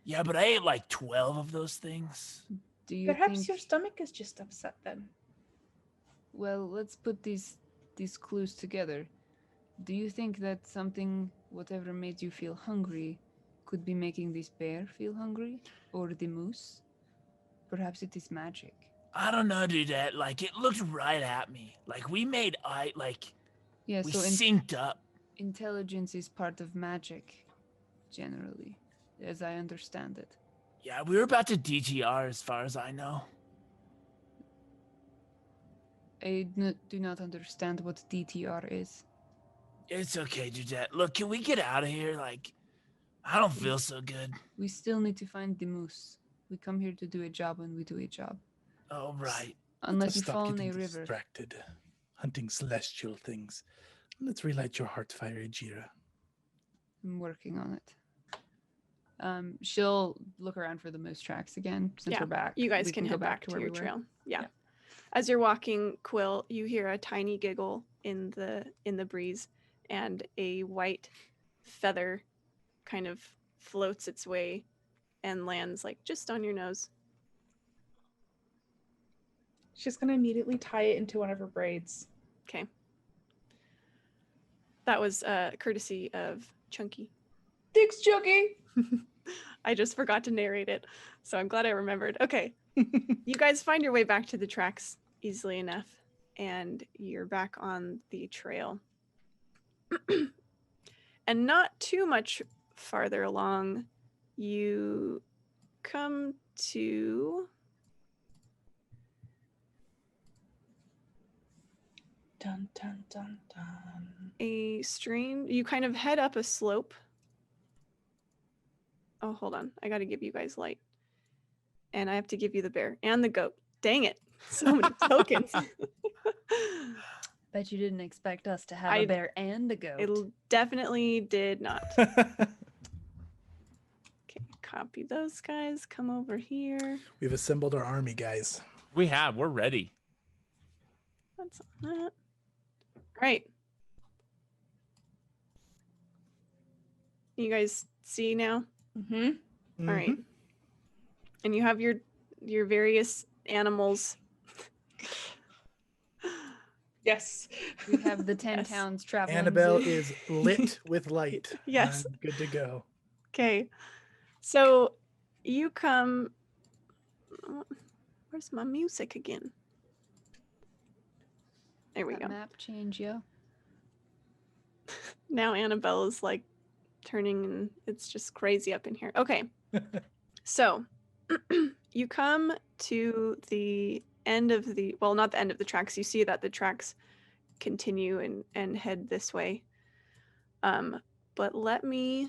Yeah, but I ate like 12 of those things. Do you Perhaps think... your stomach is just upset then. Well, let's put these clues together. Do you think that something, whatever made you feel hungry, could be making this bear feel hungry? Or the moose? Perhaps it is magic. I don't know, Dudette. Like, it looked right at me. Like, we Yeah, we so synced up. intelligence is part of magic, generally, as I understand it. Yeah, we were about to DTR as far as I know. I do not understand what DTR is. It's okay, Dudette. Look, can we get out of here? Like, I don't feel so good. We still need to find the moose. We come here to do a job and we do a job. Oh, right. Unless Let's you stop fall in a getting river. distracted, hunting celestial things. Let's relight your heart fire, Ijira. I'm working on it. She'll look around for the moose tracks again since we're back. You guys We can go head back to where your we were. trail. Yeah. Yeah. As you're walking, Quill, you hear a tiny giggle in the breeze, and a white feather kind of floats its way and lands like just on your nose. She's gonna immediately tie it into one of her braids. Okay. That was courtesy of Chunky. Thanks, Chunky. I just forgot to narrate it, so I'm glad I remembered. Okay. You guys find your way back to the tracks easily enough, and you're back on the trail. And not too much farther along, you come to Dun dun dun dun. a stream. You kind of head up a slope. Oh, hold on. I got to give you guys light. And I have to give you the bear and the goat. Dang it. So many tokens. Bet you didn't expect us to have I- a bear and a goat. It definitely did not. Okay, copy those guys. Come over here. We've assembled our army, guys. We're ready. That's on that. Right. You guys see now? Mm-hmm. All right. And you have your various animals. Yes. We have the 10 Yes. towns traveling. Annabelle zoo. is lit with light. Yes. I'm good to go. Okay. So you come. Where's my music again? There we That go. map change, yo. Now Annabelle is like turning and it's just crazy up in here. Okay. So you come to the end of the, well, not the end of the tracks. You see that the tracks continue and head this way. But let me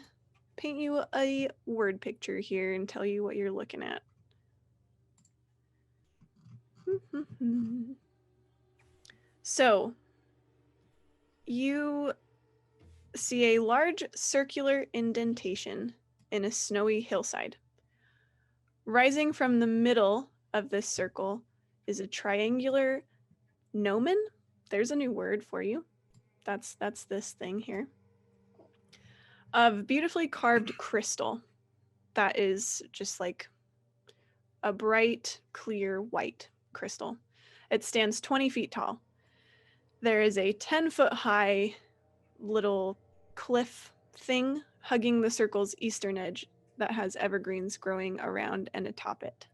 paint you a word picture here and tell you what you're looking at. So you see a large circular indentation in a snowy hillside. Rising from the middle of this circle is a triangular gnomon. There's a new word for you. That's this thing here. Of beautifully carved crystal that is just like a bright, clear white crystal. It stands 20 feet tall. There is a 10-foot high little cliff thing hugging the circle's eastern edge that has evergreens growing around and atop it.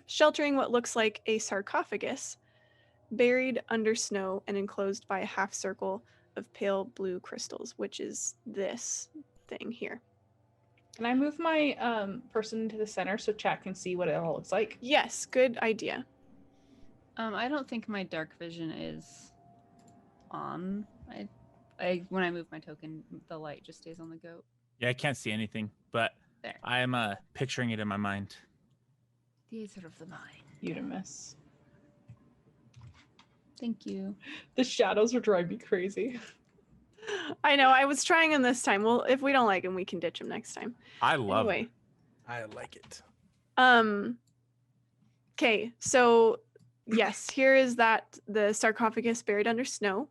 Sheltering what looks like a sarcophagus, buried under snow and enclosed by a half circle of pale blue crystals, which is this thing here. Can I move my person to the center so chat can see what it all looks like? Yes, good idea. I don't think my dark vision is on. I when I move my token, the light just stays on the goat. Yeah, I can't see anything, but There. I'm picturing it in my mind. The Aether of the Mind. Unimus. Thank you. The shadows are driving me crazy. I know, I was trying him this time. Well, if we don't like him, we can ditch him next time. I love Anyway. it. I like it. Okay, so yes, here is the sarcophagus buried under snow,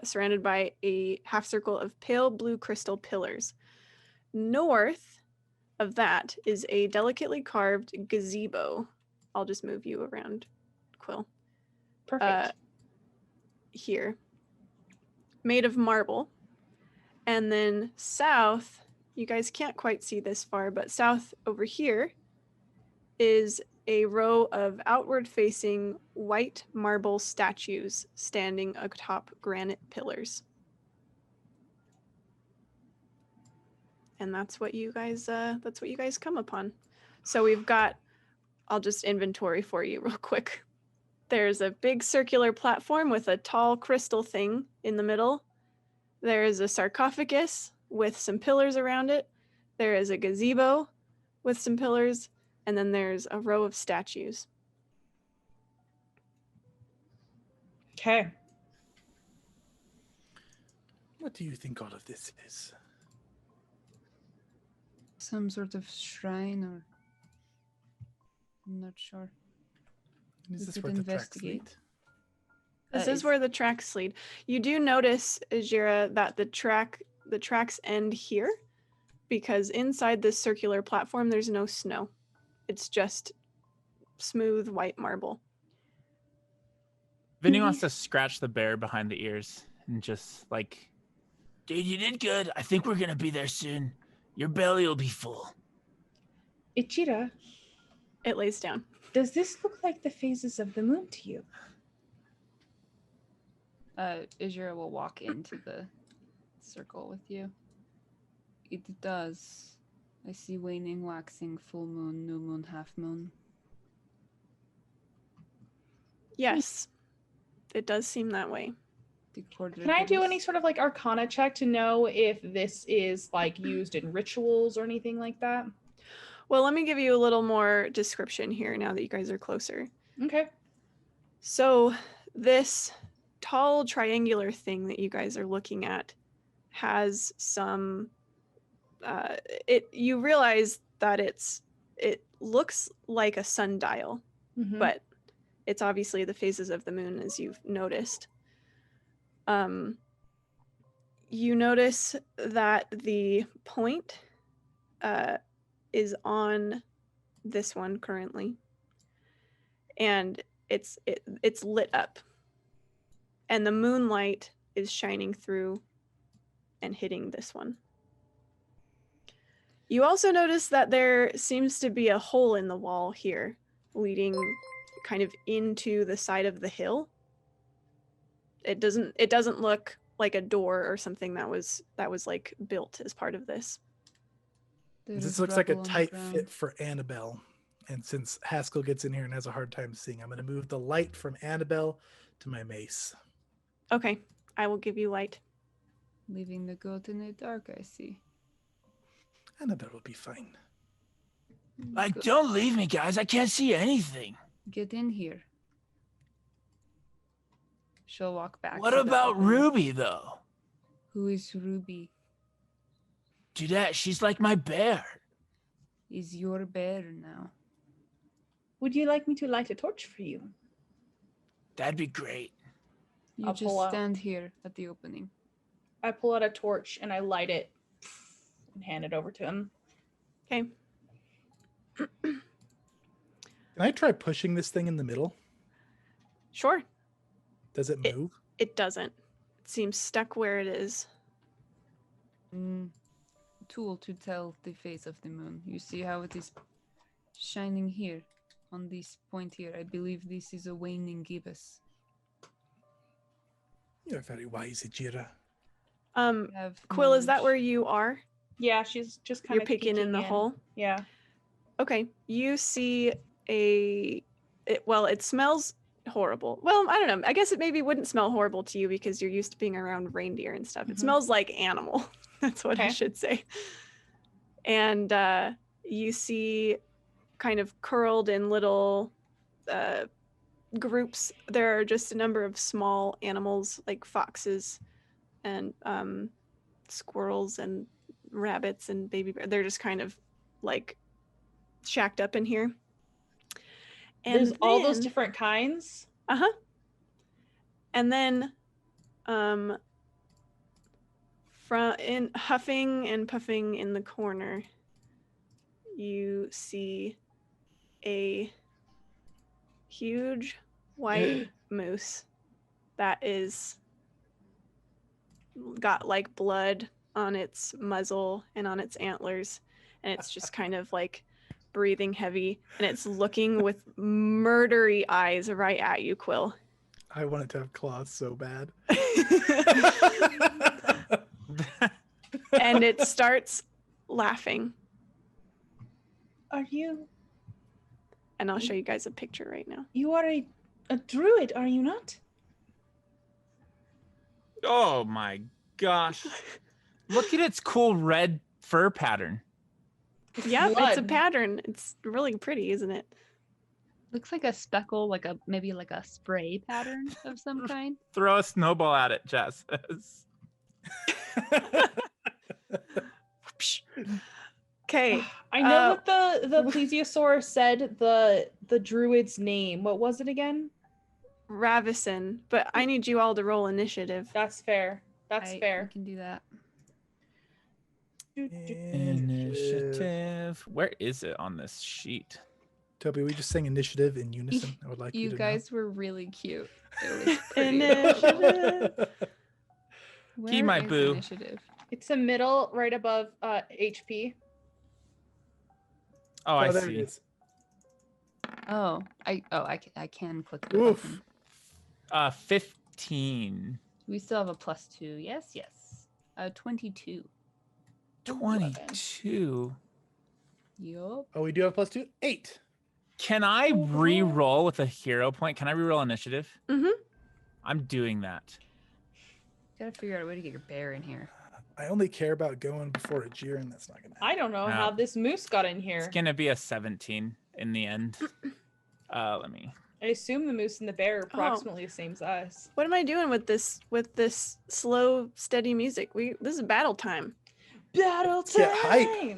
surrounded by a half circle of pale blue crystal pillars. North of that is a delicately carved gazebo. I'll just move you around, Quill. Perfect. Here, made of marble. And then south, you guys can't quite see this far, but south over here is a row of outward facing white marble statues standing atop granite pillars. And that's what you guys come upon. So we've got, I'll just inventory for you real quick. There's a big circular platform with a tall crystal thing in the middle. There is a sarcophagus with some pillars around it. There is a gazebo with some pillars, and then there's a row of statues. Okay. What do you think all of this is? Some sort of shrine, or I'm not sure. Is We this could where the tracks investigate. lead? This That is where the tracks lead. You do notice, Jira, that the track the tracks end here because inside this circular platform, there's no snow. It's just smooth white marble. Vinny wants to scratch the bear behind the ears and just like, Dude, you did good. I think we're gonna be there soon. Your belly will be full. Ichira, It lays down. does this look like the phases of the moon to you? Isra will walk into the circle with you. It does. I see waning, waxing, full moon, new moon, half moon. Yes, it does seem that way. Can I do any sort of like arcana check to know if this is like used in rituals or anything like that? Well, let me give you a little more description here now that you guys are closer. Okay. So this tall triangular thing that you guys are looking at has some you realize that it looks like a sundial, but it's obviously the phases of the moon, as you've noticed. You notice that the point is on this one currently, and it's lit up, and the moonlight is shining through and hitting this one. You also notice that there seems to be a hole in the wall here, leading kind of into the side of the hill. It doesn't look like a door or something that was like built as part of this. This looks like a tight fit for Annabelle. And since Haskell gets in here and has a hard time seeing, I'm going to move the light from Annabelle to my mace. Okay, I will give you light. Leaving the goat in the dark, I see. Annabelle will be fine. Like, don't leave me, guys. I can't see anything. Get in here. She'll walk back. What to the about opening. Ruby, though? Who is Ruby? Dudette, she's like my bear. Is your bear now? Would you like me to light a torch for you? That'd be great. You I'll just pull out. stand here at the opening. I pull out a torch and I light it and hand it over to him. Okay. Can I try pushing this thing in the middle? Sure. Does it move? It doesn't. It seems stuck where it is. Tool to tell the face of the moon. You see how it is shining here on this point here. I believe this is a waning gibbous. You're very wise, Ijira. Quill, is that knowledge. where you are? Yeah, she's just kind You're of peeking in the hole? Yeah. Okay. You see it smells horrible. Well, I don't know. I guess it maybe wouldn't smell horrible to you because you're used to being around reindeer and stuff. It smells like animal. That's what I Okay. should say. And you see kind of curled in little groups. There are just a number of small animals like foxes and squirrels and rabbits and baby bears. They're just kind of like shacked up in here. And There's all those then- different kinds. Uh-huh. And then in huffing and puffing in the corner, you see a huge white moose that is got like blood on its muzzle and on its antlers, and it's just kind of like breathing heavy, and it's looking with murdery eyes right at you, Quill. I wanted to have claws so bad. And it starts laughing. Are you? And I'll show you guys a picture right now. You are a druid, are you not? Oh my gosh. Look at its cool red fur pattern. Yep, it's a blood. pattern. It's really pretty, isn't it? Looks like a speckle, like a maybe like a spray pattern of some kind. Throw a snowball at it, Jess. Okay. I know that the plesiosaur said the druid's name. What was it again? Ravison, but I need you all to roll initiative. That's fair. That's I fair. can do that. Initiative. Where is it on this sheet? Toby, we just sang initiative in unison. I would like you You to guys were really cute. It was pretty. Initiative. Key Where my is boo. initiative? It's the middle, right above HP. Oh, I there see. it is. Oh, I can click the Oof. button. 15. We still have a +2. Yes. 22. 22. Yup. Oh, we do have +2. 8. Can I re-roll with a hero point? Can I re-roll initiative? Mm-hmm. I'm doing that. Gotta figure out a way to get your bear in here. I only care about going before a jeer, and that's not gonna happen. I don't know how this moose got in here. It's gonna be a 17 in the end. Let me. I assume the moose and the bear are approximately the same size. What am I doing with this slow, steady music? This is battle time. Battle time! Get hype.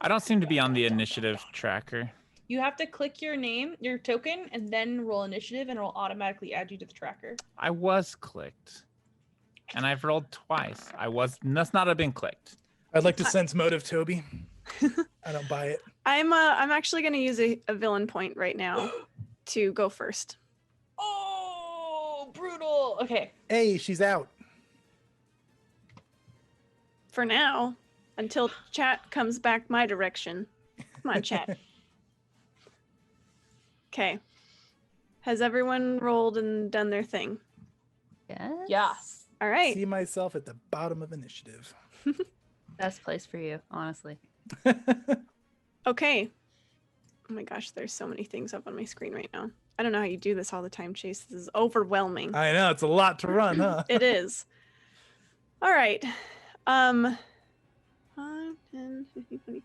I don't seem to be on the initiative tracker. You have to click your name, your token, and then roll initiative, and it'll automatically add you to the tracker. I was clicked, and I've rolled twice. Must not have been clicked. I'd like to sense motive, Toby. I don't buy it. I'm actually gonna use a villain point right now to go first. Oh, brutal. Okay. Hey, she's out. For now, until chat comes back my direction. Come on, chat. Okay. Has everyone rolled and done their thing? Yes. Yes. All right. See myself at the bottom of initiative. Best place for you, honestly. Okay. Oh my gosh, there's so many things up on my screen right now. I don't know how you do this all the time, Chase. This is overwhelming. I know, it's a lot to run, huh? It is. All right. 5, 10, 15, 20.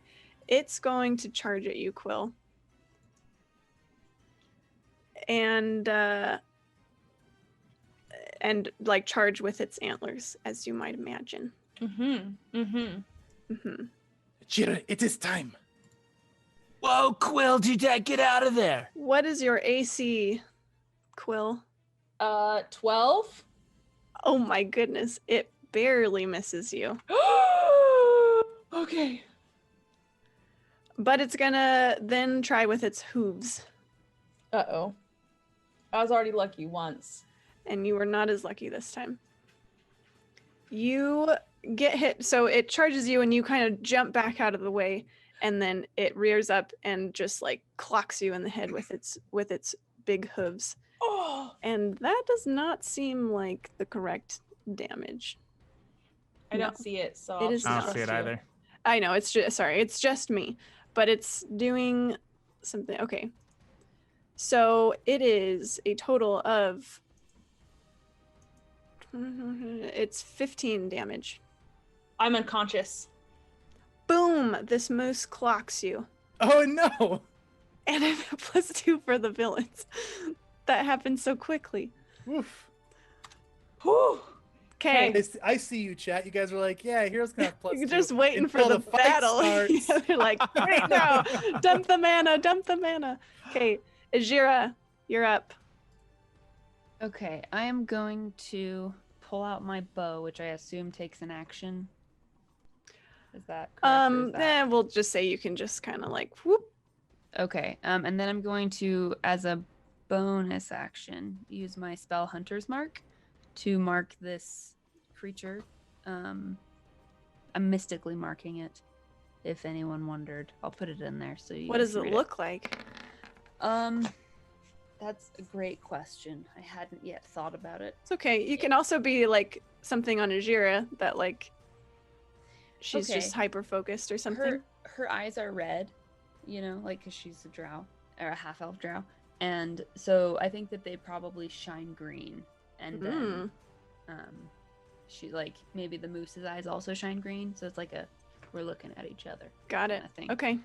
It's going to charge at you, Quill. And like charge with its antlers, as you might imagine. Jira, it is time. Whoa, Quill, Dad, get out of there. What is your AC, Quill? 12. Oh my goodness, it barely misses you. Okay. But it's gonna then try with its hooves. Uh-oh. I was already lucky once. And you were not as lucky this time. You get hit, so it charges you and you kind of jump back out of the way, and then it rears up and just like clocks you in the head with its big hooves. Oh, And that does not seem like the correct damage. I No. don't see it, so It I'll is I just don't see it trust you. either. I know, it's just me, but it's doing something. Okay. So it is a total of it's 15 damage. I'm unconscious. Boom! This moose clocks you. Oh no! And I have a +2 for the villains. That happened so quickly. Oof. Whew. Okay. I see you, chat. You guys are like, yeah, hero's gonna have +2. You're just waiting for until the fight battle. starts. Yeah, they're like, wait, no, dump the mana. Okay, Ajira, you're up. Okay, I am going to pull out my bow, which I assume takes an action. Is that correct? or is that- Then we'll just say you can just kind of like whoop. Okay, and then I'm going to, as a bonus action, use my spell Hunter's Mark to mark this creature. I'm mystically marking it, if anyone wondered. I'll put it in there so you What guys does can it read look like? That's a great question. I hadn't yet thought about it. It's okay. You can also be like something on Ajira that like she's just Okay. hyper focused or something. Her eyes are red, you know, like because she's a drow or a half elf drow, and so I think that they probably shine green, and then she like maybe the moose's eyes also shine green, so it's like we're looking at each other. Got it. kinda thing. Okay.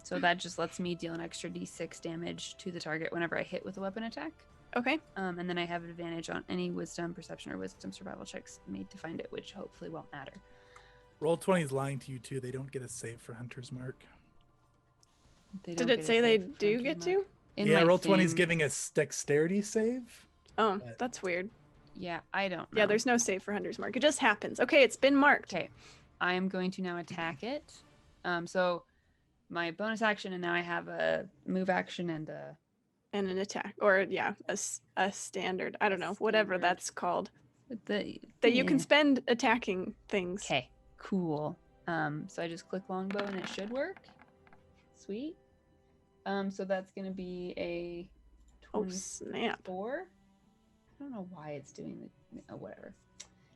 So that just lets me deal an extra d6 damage to the target whenever I hit with a weapon attack. Okay. And then I have an advantage on any wisdom, perception, or wisdom survival checks made to find it, which hopefully won't matter. Roll20 is lying to you too. They don't get a save for Hunter's Mark. They Did don't it get a say they save for do Hunter's get Mark. to? In Yeah, my Roll20 is thing- giving us dexterity save. Oh, But- that's weird. Yeah, I don't know. Yeah, there's no save for Hunter's Mark. It just happens. Okay, it's been marked. Okay, I am going to now attack it. So my bonus action, and now I have a move action and a And an attack. Or, yeah, a standard. I don't know. Whatever Standard. that's called. the That you can spend attacking things. Okay, cool. So I just click longbow and it should work. Sweet. So that's gonna be a Oh, 24. snap. I don't know why it's doing the whatever.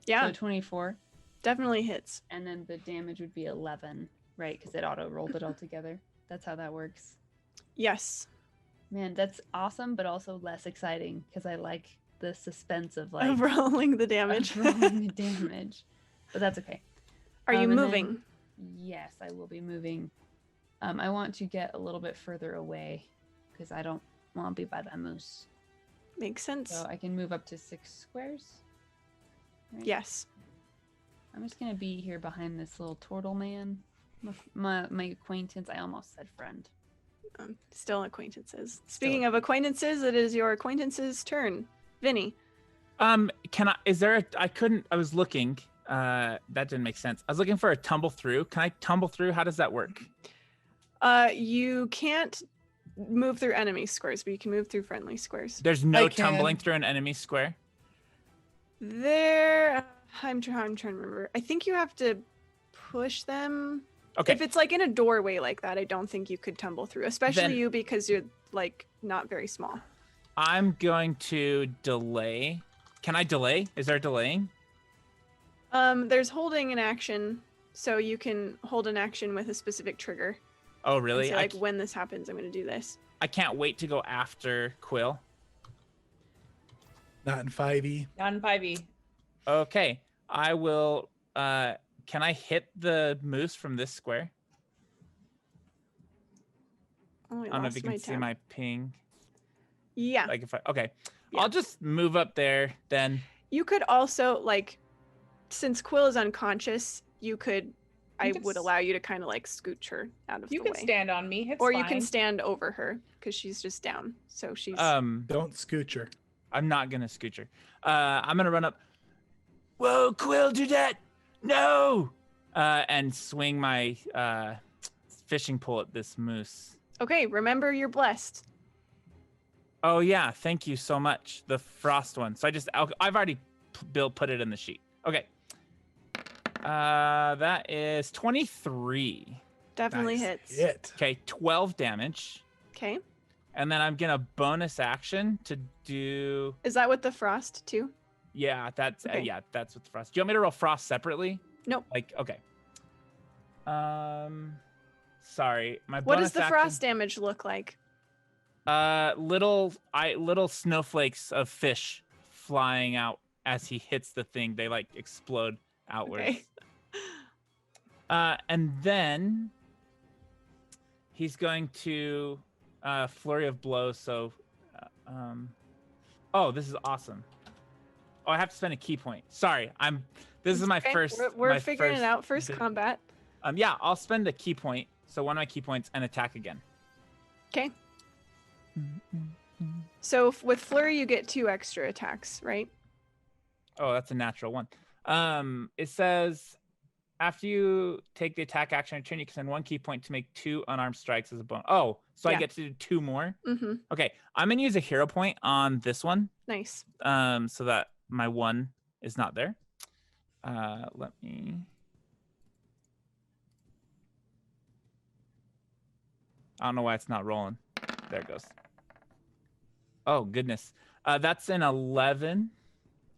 Yeah, So 24, definitely hits. and then the damage would be 11, right? Because it auto rolled it all together. That's how that works. Yes. Man, that's awesome, but also less exciting because I like the suspense of like Of rolling the damage. of rolling the damage. But that's okay. Are you and then- moving? Yes, I will be moving. I want to get a little bit further away because I don't want to be by that moose. Makes sense. So I can move up to 6 squares. Right? Yes. I'm just gonna be here behind this little turtle man. My acquaintance. I almost said friend. Still acquaintances. Speaking of acquaintances, it is your acquaintance's turn. Vinny. Can I? Is there? I was looking. That didn't make sense. I was looking for a tumble through. Can I tumble through? How does that work? You can't move through enemy squares, but you can move through friendly squares. There's no I can. tumbling through an enemy square. I'm trying to remember. I think you have to push them. Okay. If it's like in a doorway like that, I don't think you could tumble through, especially Then- you because you're like not very small. I'm going to delay. Can I delay? Is there delaying? There's holding an action, so you can hold an action with a specific trigger. Oh, And really? say, like when this happens, I'm going to do this. I can't wait to go after Quill. Not in 5e. Not in 5e. Okay. I will. Can I hit the moose from this square? Oh, I don't know if you can see my ping. Yeah. Like if I. Okay. Yeah. I'll just move up there then. You could also like, since Quill is unconscious, you could. I could would s- allow you to kind of like scooch her out of You the can way, stand on me. It's or fine. you can stand over her because she's just down. So she's. Don't scooch her. I'm not gonna scooch her. I'm gonna run up. Whoa, Quill, do that! No! And swing my fishing pole at this moose. Okay, remember you're blessed. Oh yeah, thank you so much. The frost one. So I've already put it in the sheet. Okay. That is 23. Definitely Nice hits. hit. Okay, 12 damage. Okay. And then I'm gonna bonus action to do. Is that with the frost too? Yeah, that's Okay. that's with the frost. Do you want me to roll frost separately? Nope. Like okay. Sorry, my. What bonus does the action, frost damage look like? little snowflakes of fish flying out as he hits the thing. They like explode outwards. Okay. And then he's going to flurry of blows. So, oh, this is awesome. Oh, I have to spend a key point. Sorry, this is my Okay, first. We're my figuring it out. First bit- combat. Yeah, I'll spend a key point. So one of my key points and attack again. Okay. So with flurry, you get 2 extra attacks, right? Oh, that's a natural one. It says after you take the attack action and turn, you can spend 1 key point to make 2 unarmed strikes as a bonus. Oh, so Yeah. I get to do 2 more. Mm-hmm. Okay, I'm gonna use a hero point on this one, Nice. so that my 1 is not there. Let me. I don't know why it's not rolling. There it goes. Oh goodness, that's an 11.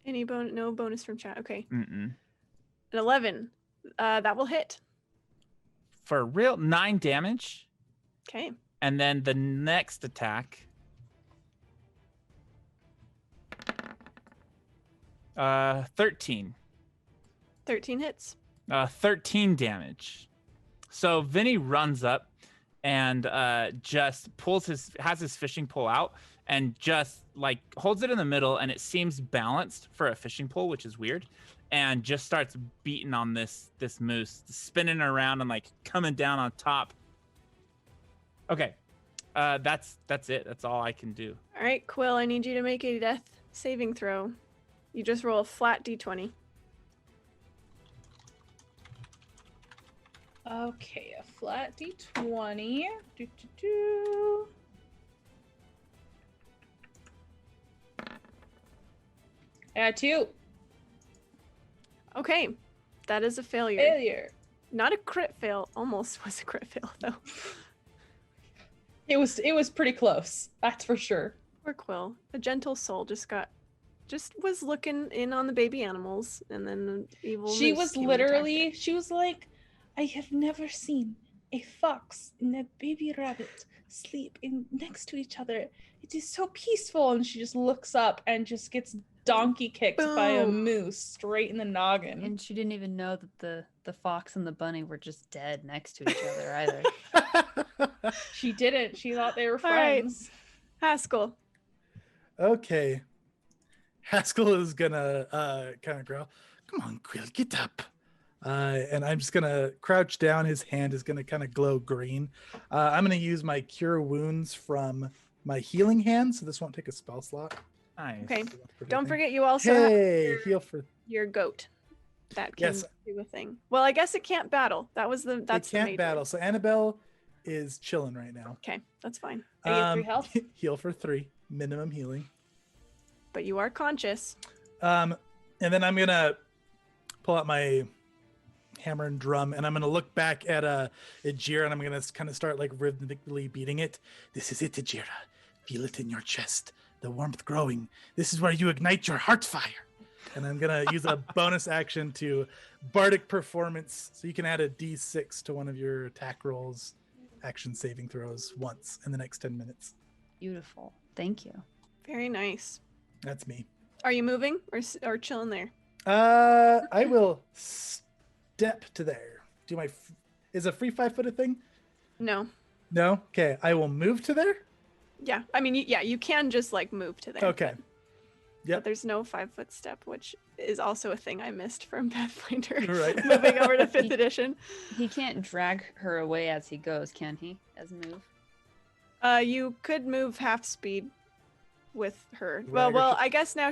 Any bonus? No bonus from chat. Okay. Mm-mm. An 11. That will hit. For real, 9 damage. Okay. And then the next attack. 13. 13 hits. 13 damage. So Vinny runs up and just has his fishing pole out and just like holds it in the middle, and it seems balanced for a fishing pole, which is weird, and just starts beating on this moose, spinning around and like coming down on top. Okay. That's it. That's all I can do. All right, Quill, I need you to make a death saving throw. You just roll a flat d20. Okay, a flat d20. Do, do, do. Add 2. Okay, that is a failure. Failure. Not a crit fail. Almost was a crit fail though. It was pretty close. That's for sure. Poor Quill. A gentle soul just was looking in on the baby animals, and then the evil. She moose was came and attacked literally, her. she was like, I have never seen a fox and a baby rabbit sleep next to each other. It is so peaceful. And she just looks up and just gets donkey kicked by a Boom. moose straight in the noggin. And she didn't even know that the fox and the bunny were just dead next to each other either. She didn't. She thought they were All right. friends. Haskell. Okay. Haskell is gonna kind of growl, "Come on, Quill, get up." And I'm just gonna crouch down. His hand is gonna kind of glow green. I'm gonna use my cure wounds from my healing hand, so this won't take a spell slot. Nice. Okay. So that's pretty Don't thing. forget you also have Hey, heal for. your goat. That can Yes. do a thing. Well, I guess it can't battle. That's It the can't major. battle. So Annabelle is chilling right now. Okay, that's fine. I get 3 health. Heal for 3, minimum healing. But you are conscious. And then I'm gonna pull out my hammer and drum, and I'm gonna look back at Ajira, and I'm gonna kind of start like rhythmically beating it. This is it, Ajira. Feel it in your chest. The warmth growing. This is where you ignite your heart fire. And I'm gonna use a bonus action to bardic performance, so you can add a d6 to one of your attack rolls, action saving throws once in the next 10 minutes. Beautiful. Thank you. Very nice. That's me. Are you moving or chilling there? I will step to there. Is a free 5 foot a thing? No. No. Okay. I will move to there. Yeah. I mean, you can just like move to there. Okay. Yep. But there's no 5-foot step, which is also a thing I missed from Pathfinder. Right. Moving over to 5th edition. He can't drag her away as he goes, can he? As a move. You could move half speed with her. Drag her Well, to- I guess now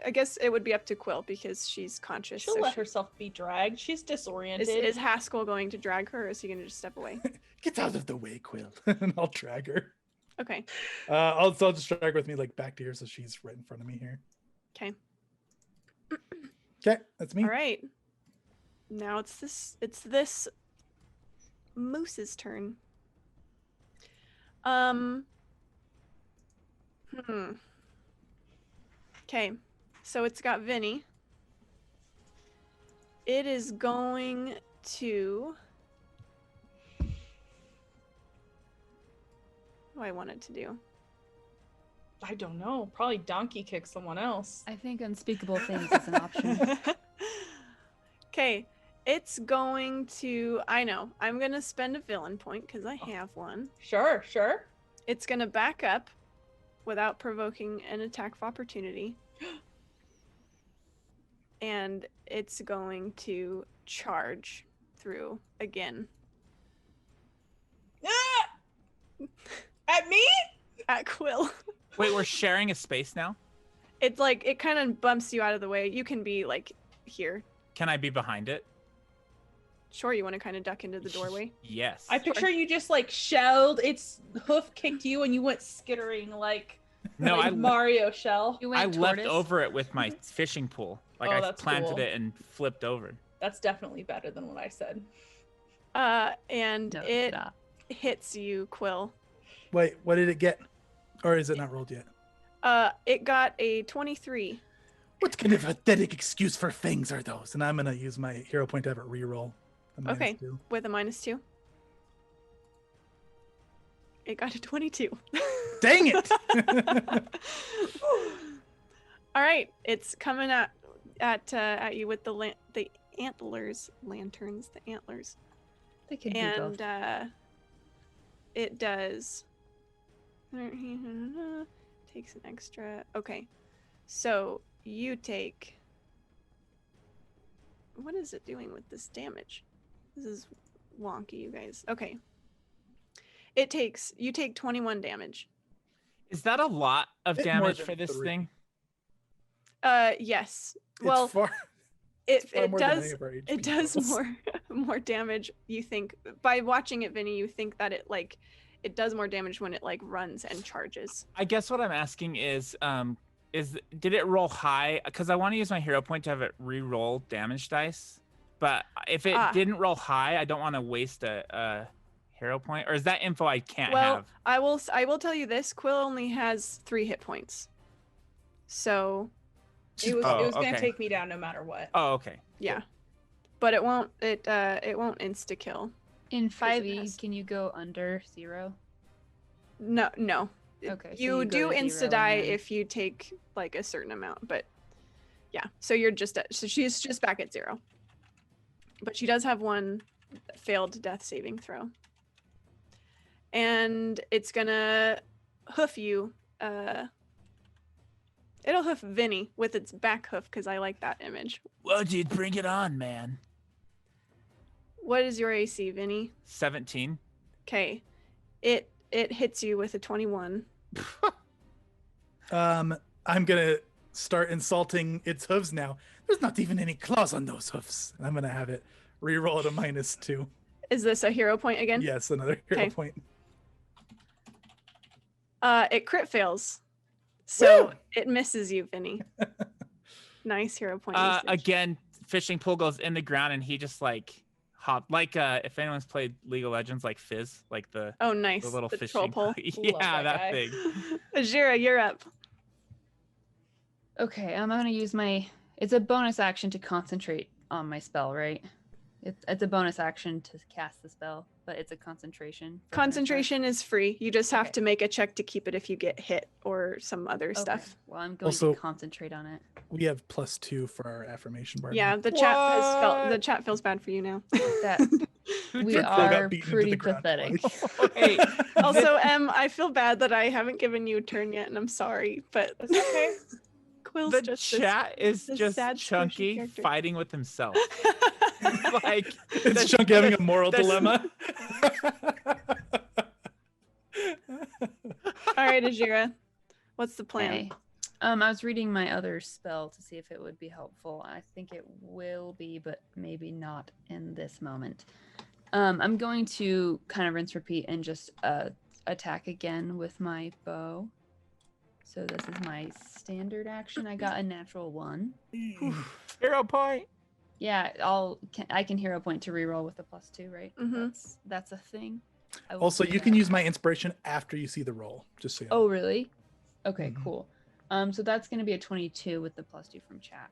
I guess it would be up to Quill because she's conscious. She'll so let herself be dragged. She's disoriented. Is Haskell going to drag her, or is he going to just step away? Get out of the way, Quill, and I'll drag her. Okay. I'll just drag her with me like back to here, so she's right in front of me here. Okay. Okay, that's me. All right. Now it's this moose's turn. Okay. So it's got Vinny. It is going to what do I want it to do? I don't know. Probably donkey kick someone else. I think unspeakable things is an option. Okay, it's going to. I know. I'm gonna spend a villain point because I have one. Sure. It's gonna back up without provoking an attack of opportunity, and it's going to charge through again At me? at Quill. Wait, we're sharing a space now? It's like it kind of bumps you out of the way. You can be like here. Can I be behind it? Sure, you want to kind of duck into the doorway. Yes. I picture you just like shelled. Its hoof kicked you, and you went skittering like No, like Mario shell. You I went leapt tortoise. over it with my fishing pole. Like Oh, I that's planted cool. it and flipped over. That's definitely better than what I said. And No, it stop. hits you, Quill. Wait, what did it get? Or is it not rolled yet? It got a 23. What kind of pathetic excuse for fangs are those? And I'm gonna use my hero point to have it reroll. a minus Okay. 2. With a -2. It got a 22. Dang it! All right, it's coming at you with the antlers, lanterns, the antlers, They could be and both. it does. Takes an extra. Okay, so you take. What is it doing with this damage? This is wonky, you guys. Okay. You take 21 damage. Is that a lot of Bit more damage than for this 3. thing? Yes. It's Well, far, it far more than any does of our HP it does levels. more damage. You think by watching it, Vinny, you think that it does more damage when it like runs and charges. I guess what I'm asking is did it roll high? Because I want to use my hero point to have it re-roll damage dice. But if it didn't roll high, I don't want to waste a hero point. Or is that info I can't have? I will tell you this: Quill only has 3 hit points, so It was gonna okay. take me down no matter what. Oh, okay. yeah. But it won't insta kill. In 5e, has- can you go under 0? No. Okay. so You go do to insta 0 die and then- if you take like a certain amount, but yeah. So you're just so she's just back at 0. But she does have 1 failed death saving throw. And it's gonna hoof you. It'll hoof Vinny with its back hoof because I like that image. Well, dude, bring it on, man. What is your AC, Vinny? 17. Okay. It hits you with a 21. I'm gonna start insulting its hooves now. There's not even any claws on those hoofs. And I'm gonna have it re-roll at a -2. Is this a hero point again? Yes, another hero Okay. point. It crit fails. So Woo! it misses you, Vinny. Nice hero point. usage. Again, fishing pole goes in the ground and he just like hop like if anyone's played League of Legends, like Fizz, like the Oh, nice. the little the fishing troll pole. yeah, that that guy. thing. Ajira, you're up. Okay, I'm gonna use my. It's a bonus action to concentrate on my spell, right? It's a bonus action to cast the spell, but it's a concentration. for 100 charge. Concentration is free. You just have Okay. to make a check to keep it if you get hit or some other Okay, stuff. Well, I'm going Also- to concentrate on it. We have +2 for our affirmation bar. Yeah, now. the chat What? the chat feels bad for you now. That we Quill got are beaten into pretty the ground pathetic. twice. Hey, Also, I feel bad that I haven't given you a turn yet, and I'm sorry, but It's okay. Quill's the just chat is this just sad, squishy Chunky character. fighting with himself. Like It's Chunky having a moral that's- dilemma. All right, Ajira, what's the plan? Okay. I was reading my other spell to see if it would be helpful. I think it will be, but maybe not in this moment. I'm going to kind of rinse, repeat, and just attack again with my bow. So this is my standard action. I got a natural 1. hero point. Yeah, I can hero point to reroll with a +2, right? Mhm. That's a thing. I will Also, do you can that. use my inspiration after you see the roll, just so you know. Oh, really? Okay, Mhm. cool. So that's going to be a 22 with the +2 from chat.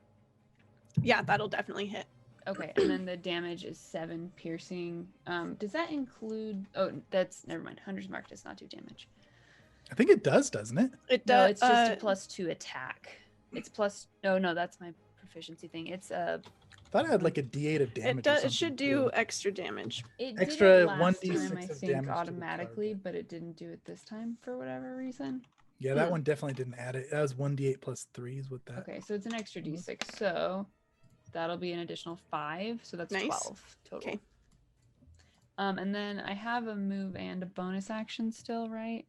Yeah, that'll definitely hit. Okay, and then the damage is 7 piercing. Does that include? Oh, that's never mind. 100's mark does not do damage. I think it does, doesn't it? It No, does. it's just a +2 attack. It's plus. No, that's my proficiency thing. It's I thought it had like a D8 of damage. It or does. It something, should too. do extra damage. it Extra did it last 1d6 time, I of think, damage to the automatically, target. but it didn't do it this time for whatever reason. Yeah, that one definitely didn't add it. That was 1d8 plus 3 is with that. Okay, so it's an extra Mhm. d6. So that'll be an additional 5. So that's Nice. 12 total. Okay. And then I have a move and a bonus action still, right?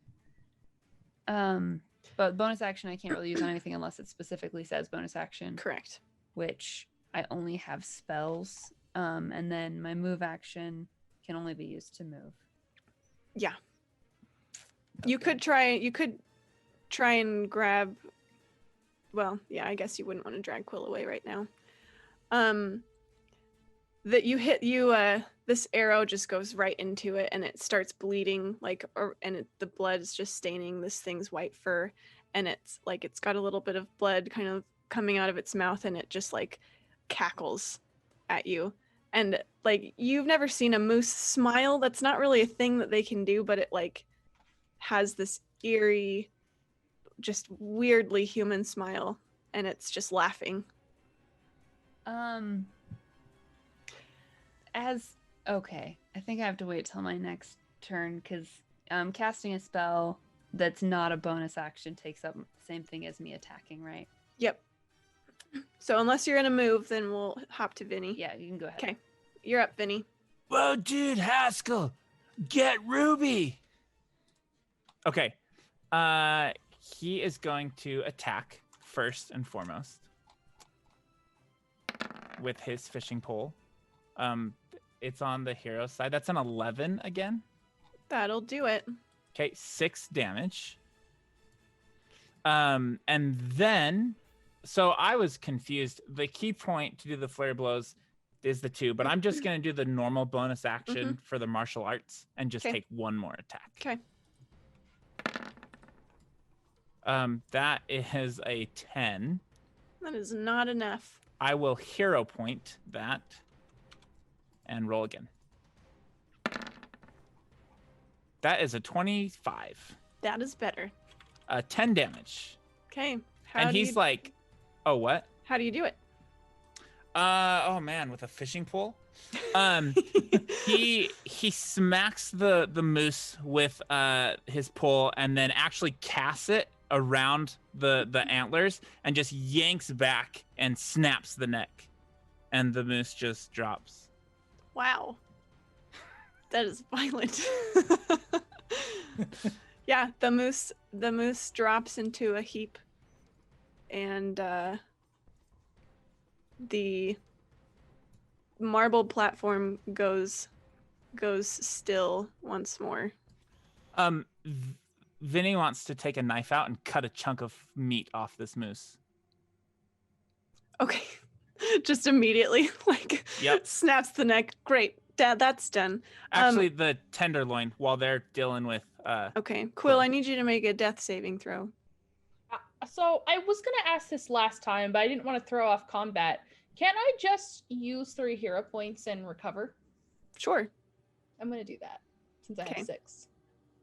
But bonus action I can't really use on anything unless it specifically says bonus action, Correct. which I only have spells. And then my move action can only be used to move. Yeah. You could try and grab. Well, yeah, I guess you wouldn't want to drag Quill away right now. That you hit this arrow just goes right into it and it starts bleeding the blood is just staining this thing's white fur, and it's got a little bit of blood kind of coming out of its mouth, and it just like cackles at you. And like, you've never seen a moose smile. That's not really a thing that they can do, but it like has this eerie, just weirdly human smile, and it's just laughing. Okay, I think I have to wait till my next turn because casting a spell that's not a bonus action takes up the same thing as me attacking, right? Yep. So unless you're gonna move, then we'll hop to Vinny. Yeah, you can go ahead. Okay. You're up, Vinny. Whoa, dude, Haskell, get Ruby. Okay. He is going to attack first and foremost. with his fishing pole. It's on the hero side. That's an 11 again. That'll do it. Okay, 6 damage. And then, so I was confused. The key point to do the flare blows is the 2, but I'm just going to do the normal bonus action for the martial arts and just take one more attack. Okay. That is a 10. That is not enough. I will hero point that and roll again. That is a 25. That is better. 10 damage. Okay. And he's like, oh, what? How do you do it? Oh man, with a fishing pole. He smacks the moose with his pole and then actually casts it around the antlers and just yanks back and snaps the neck, and the moose just drops. Wow. That is violent. Yeah, the moose drops into a heap, and the marble platform goes still once more. Vinny wants to take a knife out and cut a chunk of meat off this moose. Okay. Just immediately, like, snaps the neck. Great. Dad, that's done. Actually, the tenderloin while they're dealing with... Okay. Quill, I need you to make a death saving throw. So I was going to ask this last time, but I didn't want to throw off combat. Can I just use 3 hero points and recover? Sure. I'm going to do that since I have 6.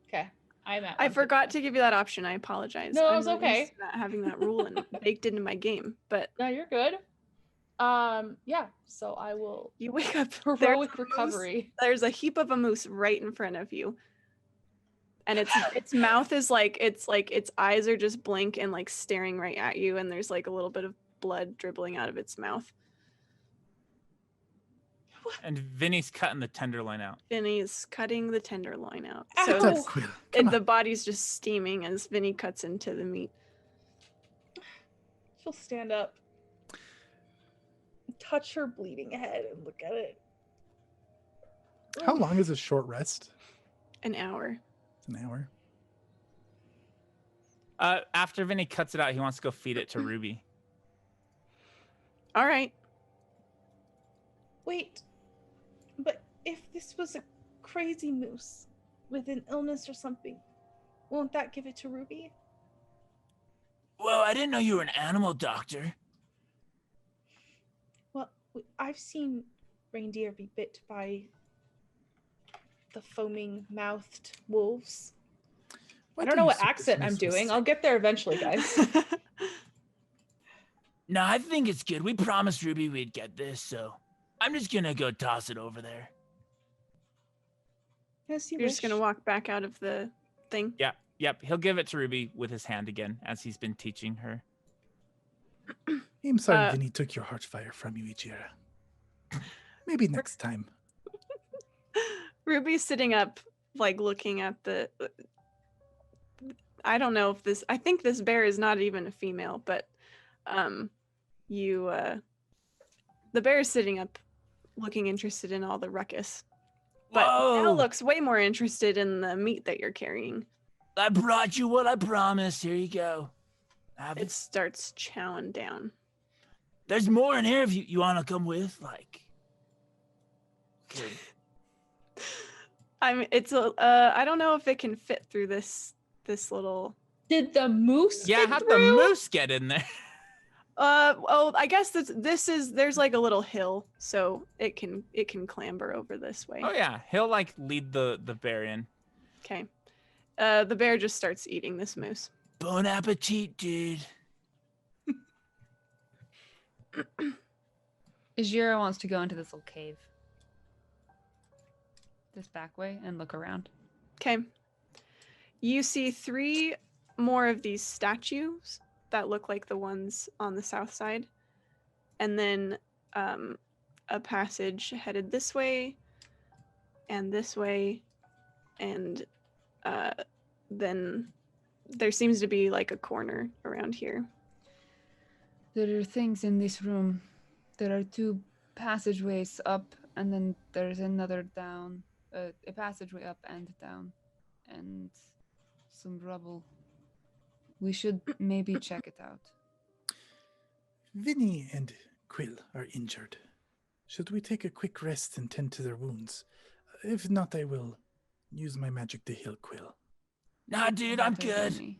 Okay. I'm at I forgot to give you that option. I apologize. No, I'm it's not okay. used to not having that rule baked into my game, but no, you're good. Yeah. So I will. You wake up. Heroic recovery. There's a heap of a moose right in front of you, and its mouth is like its eyes are just blank and like staring right at you, and there's like a little bit of blood dribbling out of its mouth. And Vinny's cutting the tenderloin out. Vinny's cutting the tenderloin out. Ow. So Come the on. body's just steaming as Vinny cuts into the meat. She'll stand up, touch her bleeding head, and look at it. How long is a short rest? An hour. An hour. After Vinny cuts it out, he wants to go feed it to Ruby. All right. Wait, but if this was a crazy moose with an illness or something, won't that give it to Ruby? Whoa, I didn't know you were an animal doctor. Well, I've seen reindeer be bit by the foaming-mouthed wolves. I don't know what accent I'm doing. I'll get there eventually, guys. No, I think it's good. We promised Ruby we'd get this, so I'm just gonna go toss it over there. Yes, you You're just gonna walk back out of the thing. Yep, he'll give it to Ruby with his hand again, as he's been teaching her. I'm sorry Vinny took your heart fire from you, Ijira. Maybe next time. Ruby's sitting up, like looking at the. I don't know if this. I think this bear is not even a female, but the bear is sitting up, looking interested in all the ruckus. But now Whoa. looks way more interested in the meat that you're carrying. I brought you what I promised. Here you go. Have It it. starts chowing down. There's more in here if you want to come with. Like, good. It's a. I don't know if it can fit through this little. Did the moose Yeah, fit how'd the through? moose get in there? Oh, I guess there's like a little hill, so it can clamber over this way. Oh yeah, he'll like lead the bear in. Okay. The bear just starts eating this moose. Bon appetit, dude. Ijira wants to go into this little cave. This back way and look around. Okay. You see 3 more of these statues that look like the ones on the south side. And then a passage headed this way and this way. And then there seems to be like a corner around here. There are things in this room. There are 2 passageways up, and then there's another down, a passageway up and down, and some rubble. We should maybe check it out. Vinny and Quill are injured. Should we take a quick rest and tend to their wounds? If not, I will use my magic to heal Quill. Nah, dude, I'm Better than good. me.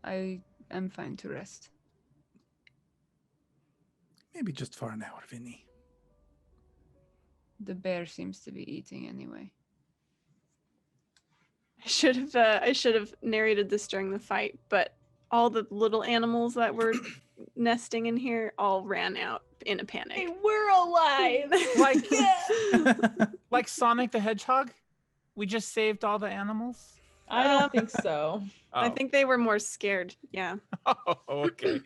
I am fine to rest. Maybe just for an hour, Vinny. The bear seems to be eating anyway. I should have narrated this during the fight, but all the little animals that were nesting in here all ran out in a panic. Hey, we're alive. Like, Yeah. like Sonic the Hedgehog? We just saved all the animals? I don't think so. Oh. I think they were more scared, yeah, Oh, okay.